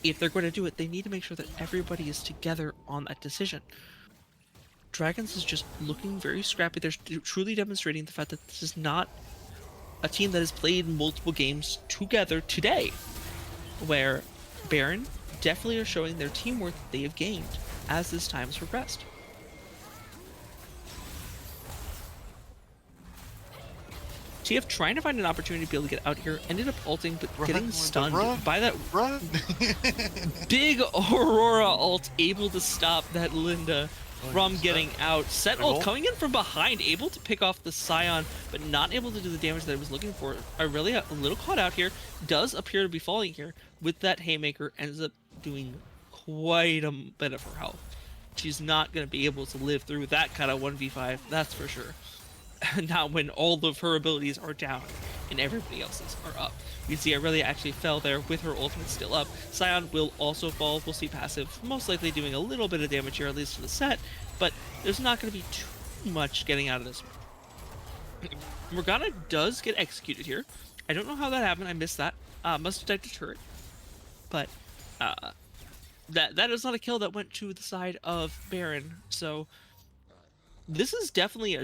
if they're going to do it, they need to make sure that everybody is together on that decision. Dragons is just looking very scrappy. They're truly demonstrating the fact that this is not a team that has played multiple games together today, where Baron definitely are showing their teamwork that they have gained as this time has progressed. TF trying to find an opportunity to be able to get out here, ended up ulting, but getting stunned by that big Aurora ult, able to stop that Linda from getting out. Set ult coming in from behind, able to pick off the Sion, but not able to do the damage that I was looking for. Irelia a little caught out here, does appear to be falling here with that Haymaker, ends up doing quite a bit of her health. She's not going to be able to live through that kind of 1v5, that's for sure. Not when all of her abilities are down and everybody else's are up. You can see Irelia actually fell there with her ultimate still up. Sion will also fall. We'll see passive, most likely doing a little bit of damage here, at least to the set, but there's not going to be too much getting out of this one. Morgana does get executed here. I don't know how that happened. I missed that. Must have died to turret. But that is not a kill that went to the side of Baron. So this is definitely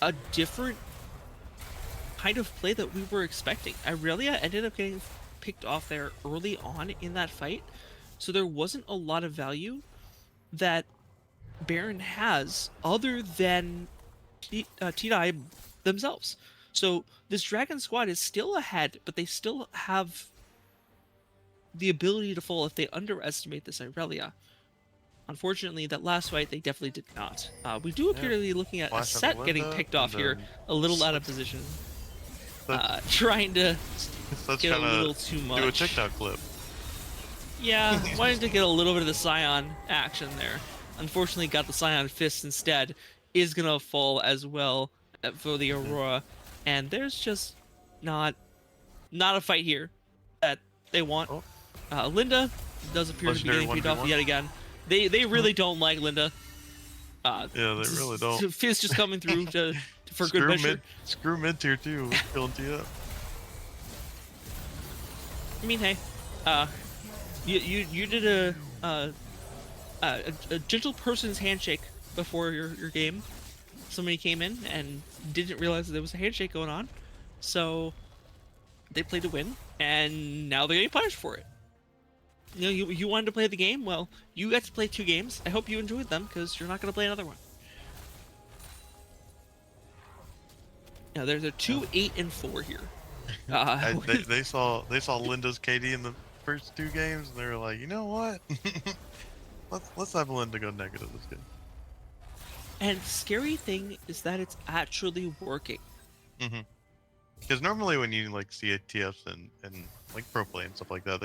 a different kind of play that we were expecting. Irelia ended up getting picked off there early on in that fight, so there wasn't a lot of value that Baron has other than T9 themselves. So this Dragon squad is still ahead, but they still have the ability to fall if they underestimate this Irelia. Unfortunately, that last fight, they definitely did not. We do appear to be looking at a Flash on set getting Linda, picked off and here, then a little out of let's- position. let's- Trying to Let's get a kind little of too much. do a TikTok clip. Yeah, wanted to get a little bit of the Scion action there. Unfortunately, got the Scion Fist instead. Is gonna fall as well for the Aurora, and there's just not a fight here that they want. Oh. Linda does appear to be Legendary getting picked off 1v1. yet again. They really don't like Linda. Yeah, they really don't. Fizz just coming through for good measure. Screw mid tier too. Killing TF. I mean, hey, you did a gentle person's handshake before your game. Somebody came in and didn't realize that there was a handshake going on, so they played to win, and now they're getting punished for it. You know, you wanted to play the game. Well, you got to play 2 games. I hope you enjoyed them because you're not going to play another one. Now there's a 2, 8, and 4 here. They saw Linda's KD in the first 2 games, and they were like, you know what? let's have Linda go negative this game. And scary thing is that it's actually working. Because normally when you like see TFs and like pro play and stuff like that,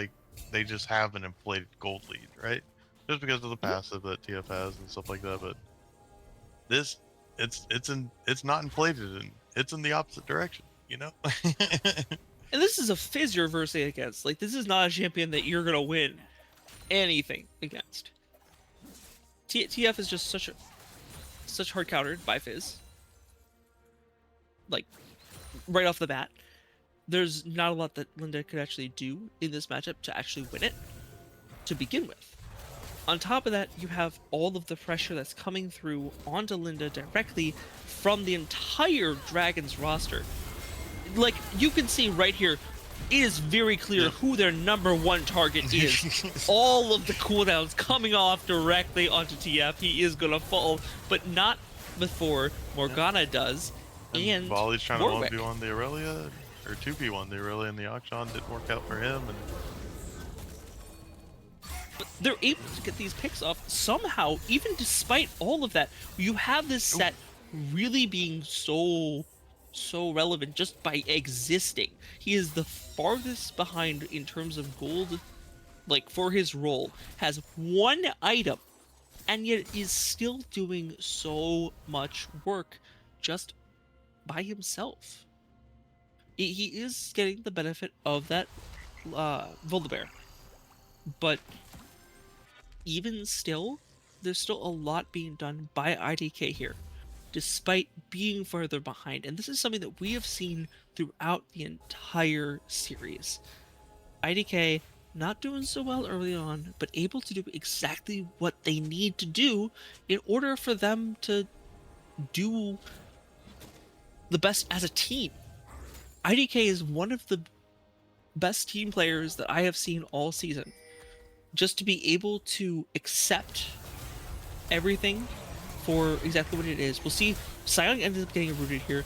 they just have an inflated gold lead, right? Just because of the passive that TF has and stuff like that. But this, it's not inflated, and it's in the opposite direction, you know. And this is a Fizz you're versing against. Like, this is not a champion that you're gonna win anything against. TF is just such hard countered by Fizz. Like, right off the bat. There's not a lot that Linda could actually do in this matchup to actually win it, to begin with. On top of that, you have all of the pressure that's coming through onto Linda directly from the entire Dragons roster. Like, you can see right here, it is very clear who their #1 target is. All of the cooldowns coming off directly onto TF. He is gonna fall, but not before Morgana does. And Volley's trying Warwick. to 1v1 the Aurelia, or 2v1 the Aurelia, and the Auction didn't work out for him. And But they're able to get these picks off somehow, even despite all of that. You have this set really being so relevant just by existing. He is the farthest behind in terms of gold, like, for his role. Has 1 item, and yet is still doing so much work just by himself. He is getting the benefit of that Volibear, but even still, there's still a lot being done by IDK here, despite being further behind. And this is something that we have seen throughout the entire series. IDK not doing so well early on, but able to do exactly what they need to do in order for them to do the best as a team. IDK is one of the best team players that I have seen all season. Just to be able to accept everything for exactly what it is. We'll see. Sion ends up getting rooted here.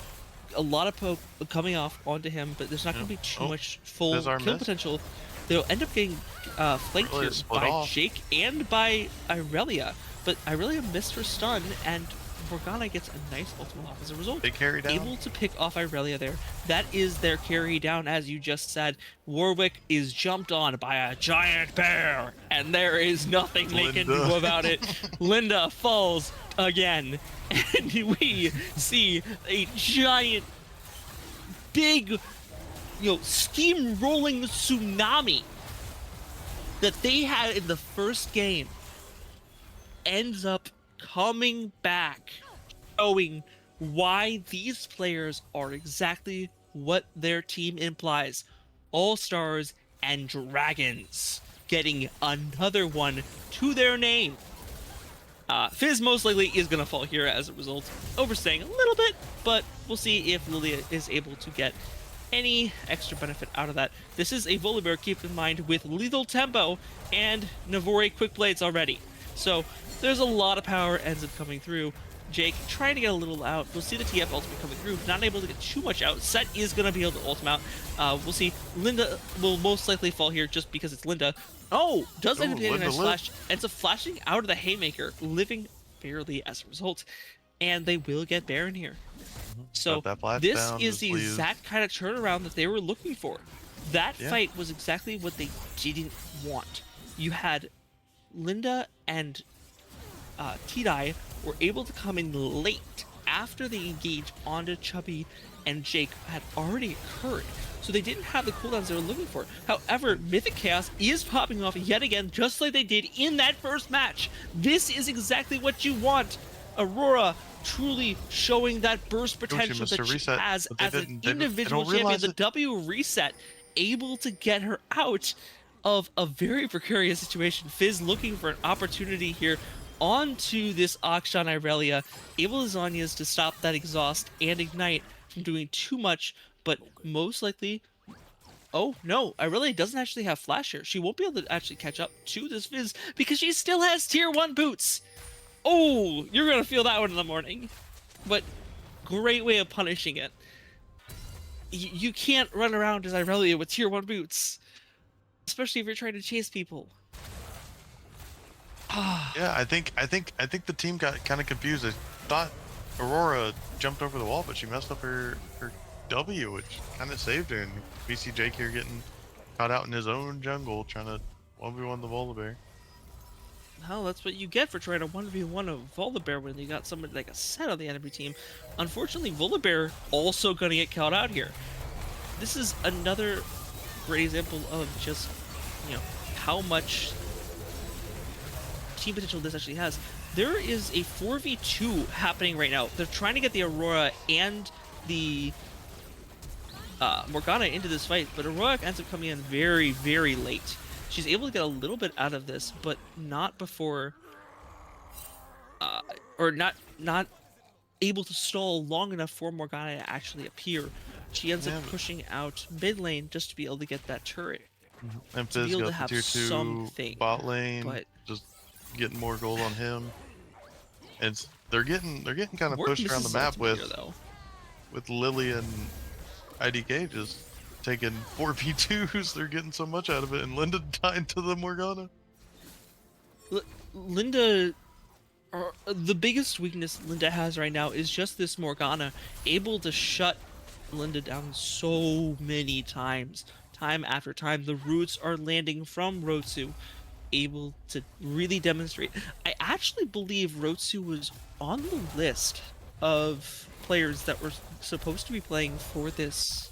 A lot of poke coming off onto him, but there's not going to be too much full there's our kill miss. potential. They'll end up getting flanked Really here split by off. Jake and by Irelia. But Irelia missed her stun, and Morgana gets a nice ultimate off as a result. They carry down. Able to pick off Irelia there. That is their carry down, as you just said. Warwick is jumped on by a giant bear, and there is nothing they can do Linda. about it. Linda falls again, and we see a giant, big, steam-rolling tsunami that they had in the first game ends up coming back, showing why these players are exactly what their team implies. All-Stars and Dragons getting another one to their name. Fizz most likely is going to fall here as a result, overstaying a little bit, but we'll see if Lilia is able to get any extra benefit out of that. This is a Volibear, keep in mind, with lethal tempo and Navori quick blades already. So there's a lot of power ends up coming through. Jake trying to get a little out. We'll see the TF ultimate coming through. Not able to get too much out. Set is going to be able to ult him out. We'll see. Linda will most likely fall here just because it's Linda. Oh, does end up getting a nice flash. Ends up flashing out of the Haymaker, living barely as a result. And they will get Baron here. So this is the exact kind of turnaround that they were looking for. That fight was exactly what they didn't want. You had Linda and T-Dye were able to come in late after the engage onto Chubby and Jake had already occurred. So they didn't have the cooldowns they were looking for. However, Mythic Chaos is popping off yet again, just like they did in that first match. This is exactly what you want. Aurora truly showing that burst potential that she has as an individual champion. The W reset, able to get her out of a very precarious situation. Fizz looking for an opportunity here onto this Akshan Irelia. Able as Zhonya's to stop that exhaust and ignite from doing too much, but most likely... Oh, no, Irelia doesn't actually have flash here. She won't be able to actually catch up to this Fizz because she still has tier 1 boots. Oh, you're going to feel that one in the morning. But great way of punishing it. You can't run around as Irelia with tier 1 boots. Especially if you're trying to chase people. Yeah, I think the team got kind of confused. They thought Aurora jumped over the wall, but she messed up her W, which kind of saved her. And we see Jake here getting caught out in his own jungle, trying to 1v1 the Volibear. Well, that's what you get for trying to 1v1 a Volibear when you got somebody like a set on the enemy team. Unfortunately, Volibear also going to get caught out here. This is another great example of just, you know, how much team potential this actually has. There is a 4v2 happening right now. They're trying to get the Aurora and the Morgana into this fight, but Aurora ends up coming in very, very late. She's able to get a little bit out of this, but not before, or not able to stall long enough for Morgana to actually appear. She ends up pushing out mid lane just to be able to get that turret. And Fizz got the tier 2 bot lane, but just getting more gold on him. And they're getting kind of pushed around the map with Lily and IDK just taking 4v2s. They're getting so much out of it, and Linda dying to the Morgana. Linda, the biggest weakness Linda has right now is just this Morgana, able to shut Linda down so many times. Time after time, the roots are landing from Rotsu, able to really demonstrate. I actually believe Rotsu was on the list of players that were supposed to be playing for this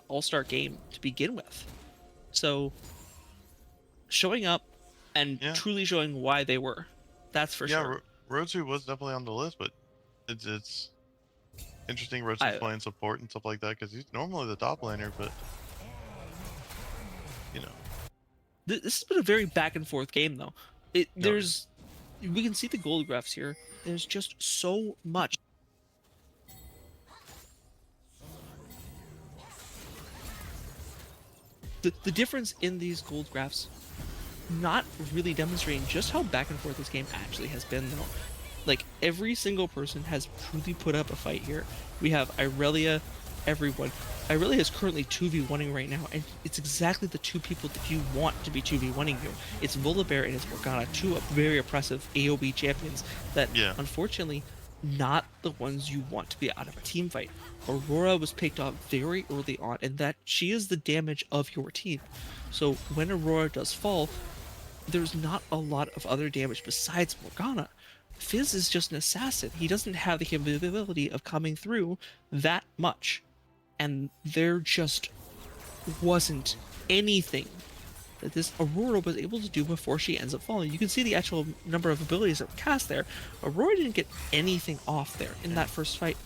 All-Star game to begin with. So, showing up and truly showing why they were. That's for sure. Yeah, Rotsu was definitely on the list, but it's interesting Rotsu's playing support and stuff like that, because he's normally the top laner, but you know. This has been a very back and forth game, though. We can see the gold graphs here. There's just so much. The difference in these gold graphs, not really demonstrating just how back and forth this game actually has been, though. Like, every single person has truly put up a fight here. We have Irelia, everyone. Irelia is currently 2v1ing right now, and it's exactly the two people that you want to be 2v1ing you. It's Volibear and it's Morgana, two very oppressive AoE champions that, unfortunately, not the ones you want to be out of a team fight. Aurora was picked off very early on, and that she is the damage of your team. So when Aurora does fall, there's not a lot of other damage besides Morgana. Fizz is just an assassin. He doesn't have the capability of coming through that much. And there just wasn't anything that this Aurora was able to do before she ends up falling. You can see the actual number of abilities that were cast there. Aurora didn't get anything off there in that first fight.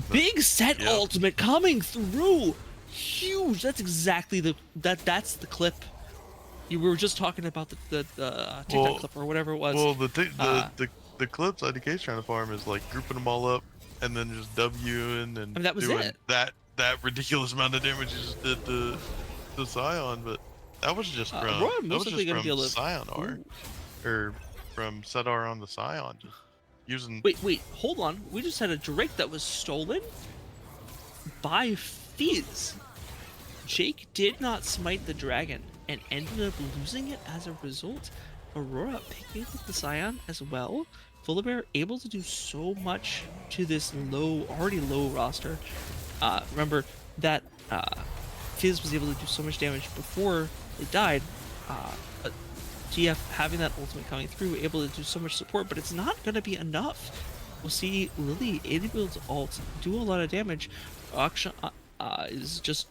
Big set ultimate coming through. Huge. That's exactly that's the clip. You were just talking about the TikTok clip or whatever it was. Well, the clips IDK's trying to farm is like grouping them all up and then just W'ing and that was doing that ridiculous amount of damage you just did to Scion, but that was just from Scion or from Sedar on the Scion. Just using. Wait, hold on. We just had a Drake that was stolen by Fizz. Jake did not smite the dragon and ended up losing it as a result. Aurora picking up the Scion as well. Volibear able to do so much to this already low roster. Remember that Fizz was able to do so much damage before it died. But GF having that ultimate coming through, able to do so much support, but it's not going to be enough. We'll see Lily able to ult, do a lot of damage. Aksha is just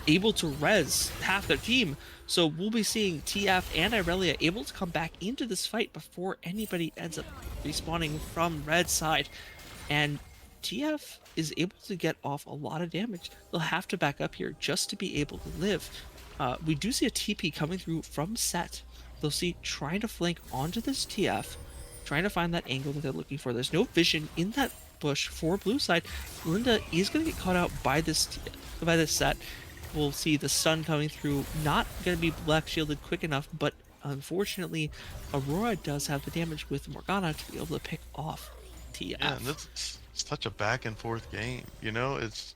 able to res half their team, so we'll be seeing TF and Irelia able to come back into this fight before anybody ends up respawning from red side, and TF is able to get off a lot of damage. They'll have to back up here just to be able to live. We do see a TP coming through from Set. They'll see trying to flank onto this TF, trying to find that angle that they're looking for. There's no vision in that bush for blue side. Linda is going to get caught out by this Set. We'll see the stun coming through, not going to be black shielded quick enough, but unfortunately Aurora does have the damage with Morgana to be able to pick off TF. Yeah, and it's such a back and forth game. You know, it's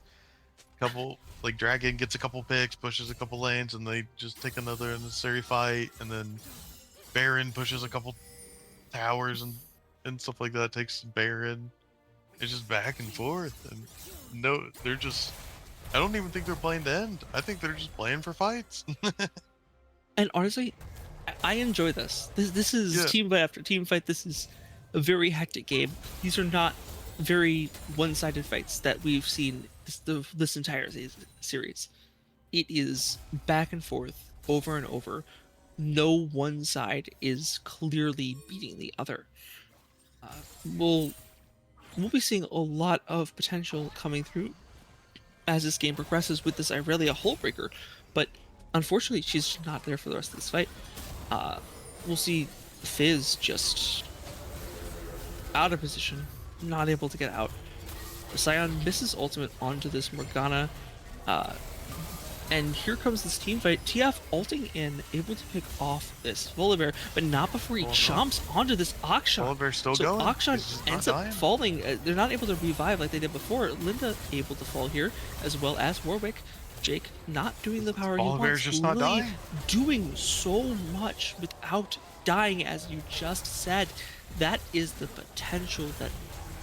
a couple, like Dragon gets a couple picks, pushes a couple lanes, and they just take another unnecessary fight, and then Baron pushes a couple towers and stuff like that, takes Baron. It's just back and forth, and no, they're just. I don't even think they're playing to end. I think they're just playing for fights. And honestly, I enjoy this. This is team fight after team fight. This is a very hectic game. These are not very one-sided fights that we've seen this entire series. It is back and forth, over and over. No one side is clearly beating the other. We'll be seeing a lot of potential coming through as this game progresses with this Irelia Hullbreaker, but unfortunately she's not there for the rest of this fight. We'll see Fizz just out of position, not able to get out. Scion misses ultimate onto this Morgana, and here comes this team fight. TF ulting in, able to pick off this Volibear, but not before he chomps onto this Akshan. Volibear's still so going. Akshan ends up falling. They're not able to revive like they did before. Linda able to fall here, as well as Warwick. Jake not doing the power he wants. Just not dying. Doing so much without dying, as you just said. That is the potential that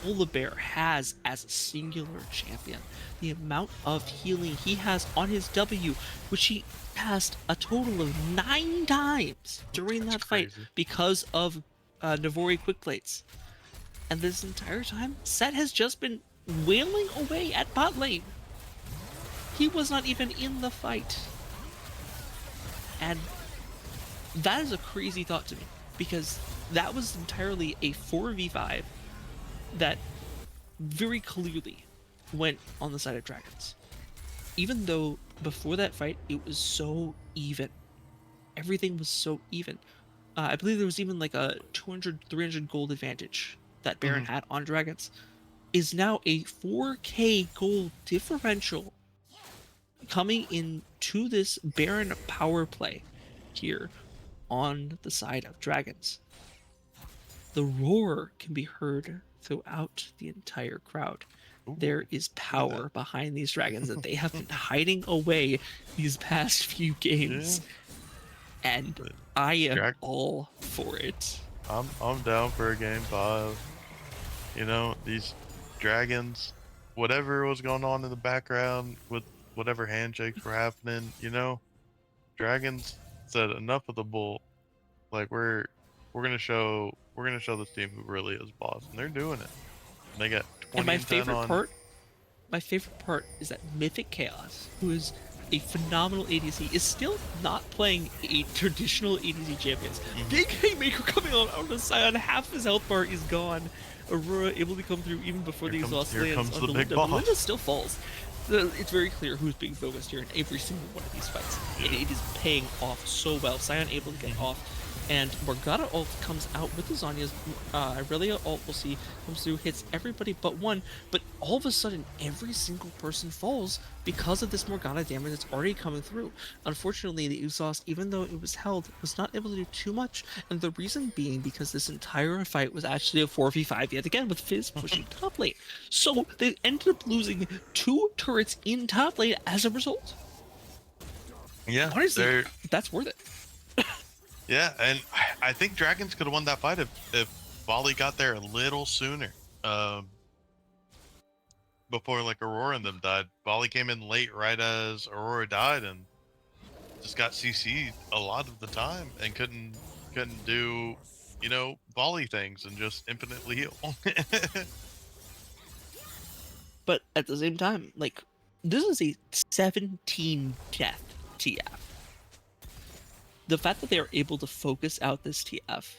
Volibear has as a singular champion. The amount of healing he has on his W, which he passed a total of 9 times during that fight because of Navori quick plates. And this entire time, Set has just been wailing away at bot lane. He was not even in the fight. And that is a crazy thought to me, because that was entirely a 4v5 that very clearly went on the side of Dragons. Even though before that fight it was so even. Everything was so even. I believe there was even like a 200, 300 gold advantage that Baron had on Dragons. Is now a 4k gold differential coming into this Baron power play here on the side of Dragons. The roar can be heard throughout the entire crowd. There is power behind these Dragons that they have been hiding away these past few games. And I am all for it. I'm down for a game 5. You know, these Dragons, whatever was going on in the background with whatever handshakes were happening, you know, Dragons said enough of the bull. Like we're gonna show this team who really is boss, and they're doing it. And they got 20 and my and 10 favorite on. part is that Mythic Chaos, who is a phenomenal ADC, is still not playing a traditional ADC champions. Big Haymaker coming on out of the Scion, half his health bar is gone. Aurora able to come through even before these lost lands on the Linda. But Linda still falls. It's very clear who's being focused here in every single one of these fights. And it is paying off so well. Scion able to get off And Morgana ult comes out with the Zhonya's Irelia ult, we'll see, comes through, hits everybody but one, but all of a sudden every single person falls because of this Morgana damage that's already coming through. Unfortunately, the Usos, even though it was held, was not able to do too much, and the reason being because this entire fight was actually a 4v5 yet again, with Fizz pushing top lane. So they ended up losing 2 turrets in top lane as a result. Yeah, Honestly, that's worth it. yeah, and I think Dragons could have won that fight if Volley got there a little sooner. Before like Aurora and them died. Volley came in late right as Aurora died and just got CC'd a lot of the time and couldn't do, you know, Volley things and just infinitely heal. But at the same time, like, this is a 17 death TF. The fact that they are able to focus out this TF,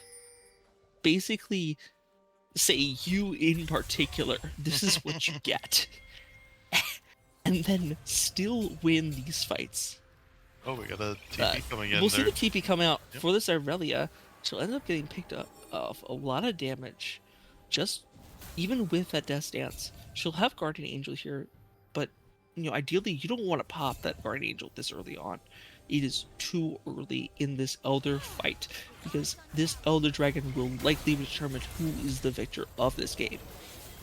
basically say you in particular, this is what you get, and then still win these fights. Oh, we got a TP coming in. We'll there. see the TP come out Yep. for this Irelia. She'll end up getting picked up of a lot of damage, just even with that Death Dance. She'll have Guardian Angel here, but you know, ideally you don't want to pop that Guardian Angel this early on. It is too early in this Elder fight, because this Elder Dragon will likely determine who is the victor of this game.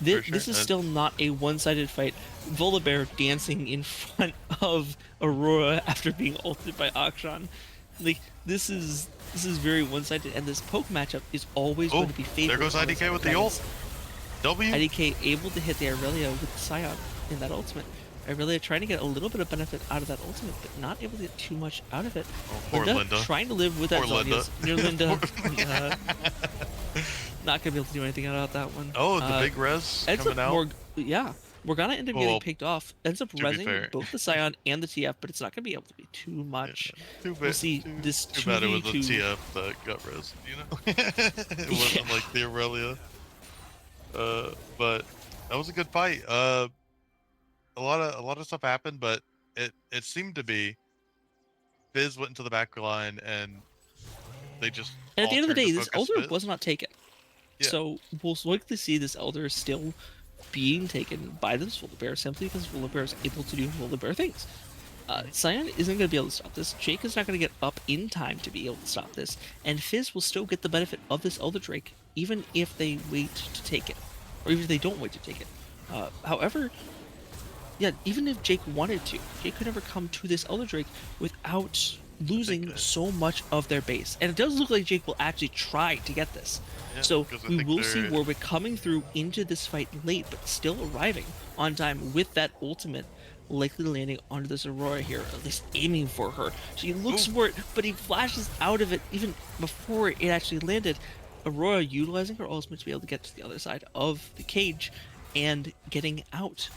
This, sure. this is still not a one-sided fight. Volibear dancing in front of Aurora after being ulted by Akshan. Like, this is very one-sided, and this poke matchup is always going to be favored. There goes IDK with the ult. W. IDK able to hit the Irelia with the Scion in that ultimate. Irelia trying to get a little bit of benefit out of that ultimate, but not able to get too much out of it. Oh, poor Linda. Trying to live with that Poor Linda. Zhonya's near Linda. Not gonna be able to do anything about that one. Oh, the big res coming out. Morgana ended up getting picked off. Ends up to be resing fair. both the Scion and the TF, but it's not gonna be able to be too much. Too We'll see this too bad it was a 2v2. TF that got res, you know? It wasn't like the Aurelia. But that was a good fight. A lot of stuff happened, but it seemed to be Fizz went into the back line and they just And at the end of the all day, turned this to focus Elder Fizz. was not taken. Yeah. So we'll likely see this Elder still being taken by this Volibear simply because Volibear is able to do Volibear things. Scion isn't going to be able to stop this. Jake is not going to get up in time to be able to stop this. And Fizz will still get the benefit of this Elder Drake even if they wait to take it. Or even if they don't wait to take it. However, yeah, even if Jake wanted to, Jake could never come to this Elder Drake without losing so much of their base. And it does look like Jake will actually try to get this. Yeah, So because I we think will see they're- Warwick coming through into this fight late, but still arriving on time with that ultimate, likely landing onto this Aurora here, at least aiming for her. She looks for it, but he flashes out of it even before it actually landed. Aurora utilizing her ultimate to be able to get to the other side of the cage and getting out.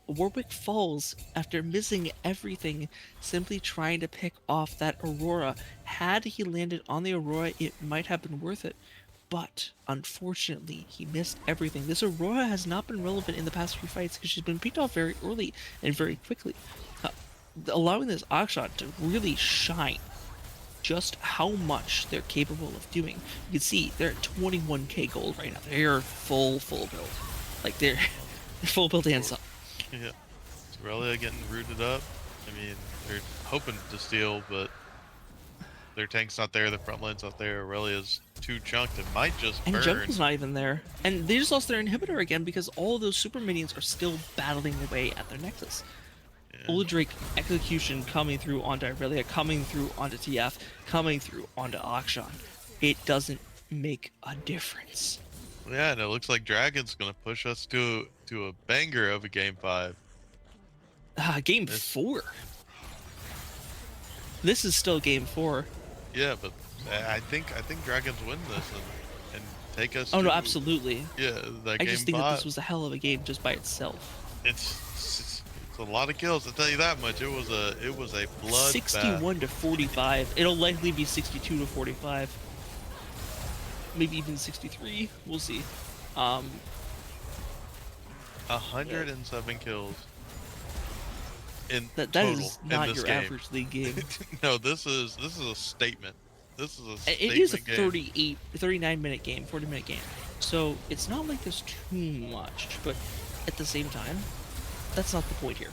Warwick falls after missing everything, simply trying to pick off that Aurora. Had he landed on the Aurora, it might have been worth it. But, unfortunately, he missed everything. This Aurora has not been relevant in the past few fights because she's been picked off very early and very quickly. Allowing this Akshan to really shine just how much they're capable of doing. You can see they're at 21k gold right now. They're full build. Like, they're full build and some. Yeah. Aurelia getting rooted up. I mean, they're hoping to steal, but their tank's not there, the front line's not there. Aurelia's too chunked. It might just And burn. Jungle's not even there. And they just lost their inhibitor again because all those super minions are still battling away at their nexus. Yeah. Old Drake execution coming through onto Irelia, coming through onto TF, coming through onto Akshan. It doesn't make a difference. Yeah, and it looks like Dragon's gonna push us to a banger of a game 5. Game This- 4. This is still game 4. Yeah, but I think Dragons win this and take us. Oh no, to- absolutely. Yeah, that I game just think 5. that this was a hell of a game just by itself. It's a lot of kills. I'll tell you that much. It was a blood 61 to 45. It'll likely be 62 to 45. Maybe even 63. We'll see. 107 kills in That total is in not this your game. average league game. No, this is a statement this is a It is a statement game. 39-minute game, 40-minute game. So it's not like there's too much, but at the same time, that's not the point here.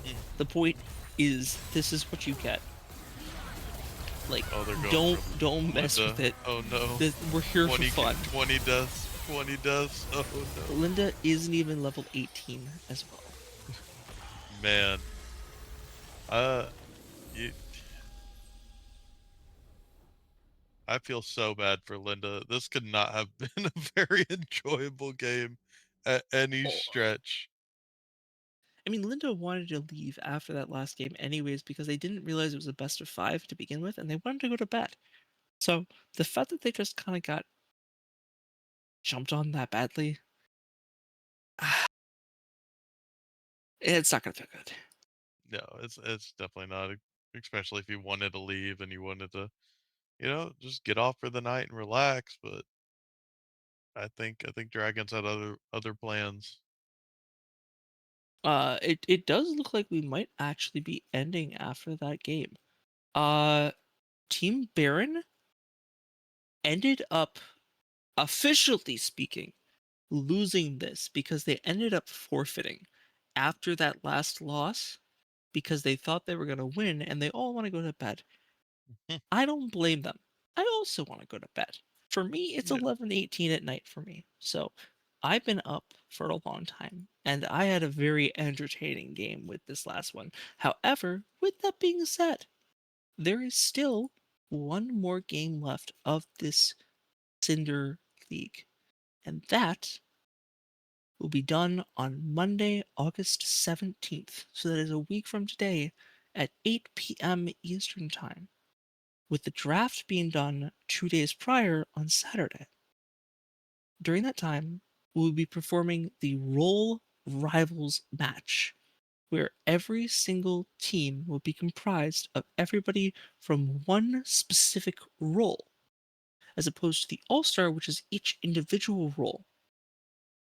Mm. The point is this is what you get. Like, Oh, they're going don't mess Linda. with it. Oh no. We're here for 20, fun. 20 deaths. 20 deaths. Oh no. Linda isn't even level 18 as well. Man. Uh, you, I feel so bad for Linda. This could not have been a very enjoyable game at any Oh. stretch. I mean, Linda wanted to leave after that last game anyways because they didn't realize it was a best of 5 to begin with, and they wanted to go to bed. So the fact that they just kind of got jumped on that badly, it's not gonna feel good. No, it's definitely not, especially if you wanted to leave and you wanted to, just get off for the night and relax. But I think Dragons had other plans. It does look like we might actually be ending after that game. Team Baron ended up, officially speaking, losing this because they ended up forfeiting after that last loss because they thought they were going to win and they all want to go to bed. I don't blame them. I also want to go to bed. For me, it's Yeah. 11:18 at night for me. So I've been up for a long time and I had a very entertaining game with this last one. However, with that being said, there is still one more game left of this Cinder League. And that will be done on Monday, August 17th. So that is a week from today at 8 p.m. Eastern Time, with the draft being done 2 days prior on Saturday. During that time, we will be performing the Role Rivals match, where every single team will be comprised of everybody from one specific role, as opposed to the All-Star, which is each individual role.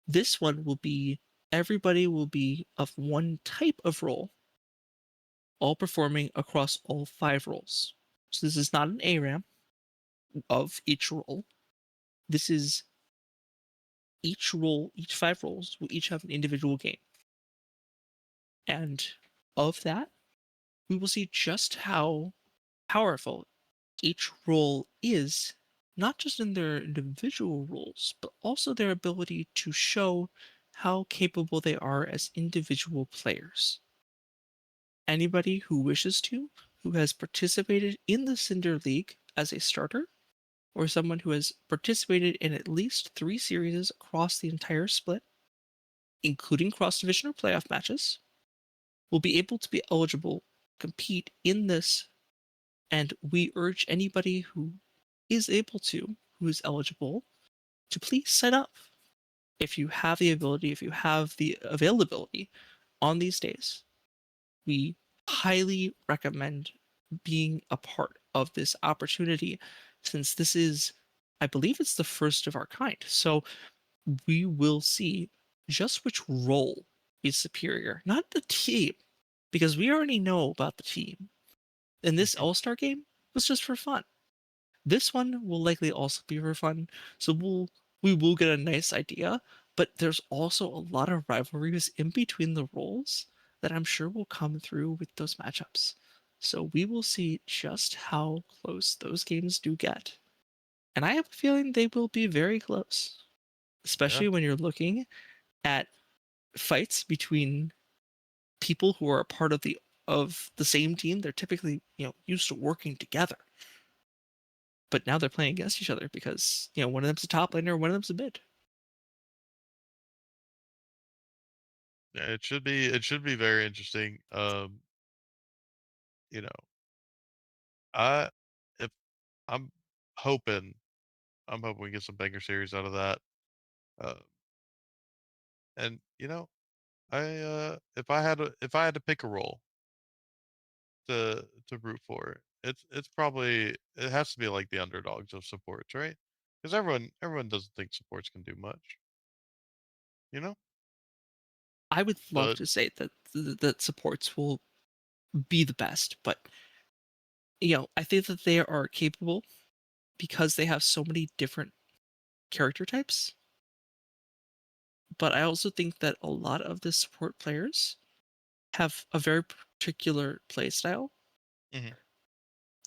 This one will be everybody will be of one type of role, all performing across all 5 roles. So this is not an ARAM of each role. This is each role, each 5 roles will each have an individual game. And of that, we will see just how powerful each role is, not just in their individual roles, but also their ability to show how capable they are as individual players. Anybody who wishes to, who has participated in the Cinder League as a starter, or someone who has participated in at least 3 series across the entire split, including cross-division or playoff matches, will be able to be eligible to compete in this, and we urge anybody who is able to, who is eligible, to please sign up. If you have the ability, if you have the availability on these days, we highly recommend being a part of this opportunity, since this is, I believe it's the first of our kind. So we will see just which role is superior, not the team, because we already know about the team. And this All-Star game was just for fun. This one will likely also be for fun, so we will get a nice idea, but there's also a lot of rivalries in between the roles that I'm sure will come through with those matchups. So we will see just how close those games do get. And I have a feeling they will be very close, especially when you're looking at fights between people who are a part of the same team. They're typically, used to working together. But now they're playing against each other because, one of them's a top laner, one of them's a mid. Yeah, it should be very interesting. You know, I if I'm hoping I'm hoping we get some banger series out of that. Uh, and if I had to pick a role to root for, it's probably it has to be like the underdogs of supports, right? Because everyone doesn't think supports can do much, you know. I would love But to say that supports will be the best, but I think that they are capable. because they have so many different character types. But I also think that a lot of the support players have a very particular playstyle Mhm.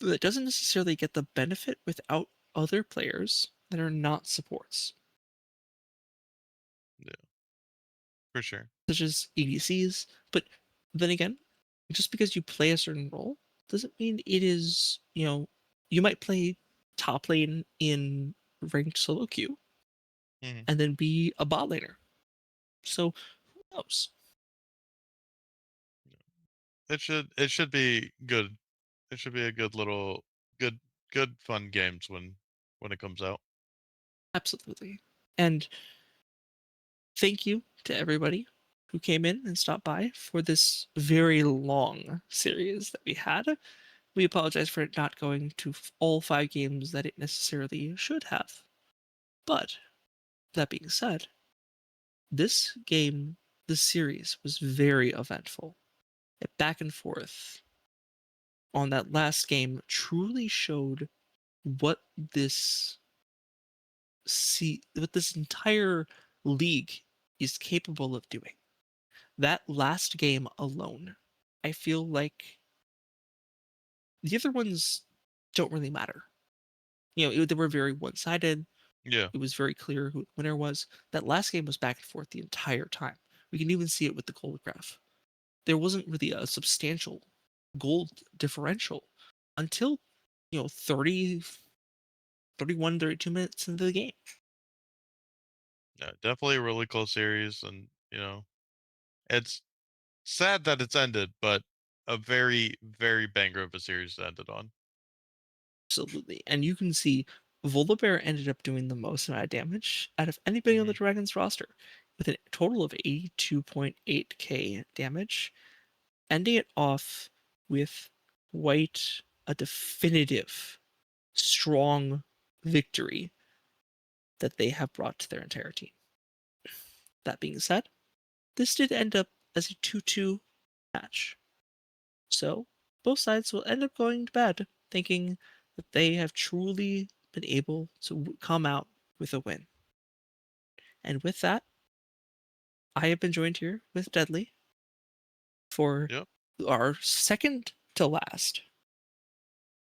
that doesn't necessarily get the benefit without other players that are not supports, Yeah, for sure. such as EDCs. But then again, just because you play a certain role doesn't mean it is, you might play top lane in ranked solo queue Mhm. and then be a bot laner. So who knows? It should be good. It should be a good little good good fun games when it comes out. Absolutely. And thank you to everybody who came in and stopped by for this very long series that we had. We apologize for it not going to all 5 games that it necessarily should have. But that being said, this series was very eventful. It back and forth on that last game truly showed what what this entire league is capable of doing. That last game alone, I feel like the other ones don't really matter. They were very one-sided. Yeah. It was very clear who the winner was. That last game was back and forth the entire time. We can even see it with the gold graph. There wasn't really a substantial gold differential until 30, 31, 32 minutes into the game. Yeah, definitely a really close series, and it's sad that it's ended, but a very, very banger of a series to end it on. Absolutely. And you can see Volibear ended up doing the most amount of damage out of anybody on the Mhm. Dragons roster with a total of 82.8k damage, ending it off with quite a definitive, strong victory that they have brought to their entire team. That being said, this did end up as a 2-2 match. So both sides will end up going to bed thinking that they have truly been able to come out with a win. And with that, I have been joined here with Deadly for Yep. our second to last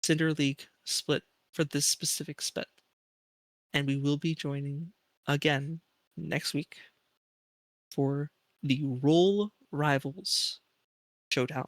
Cinder League split for this specific split. And we will be joining again next week for the Role Rivals Showdown.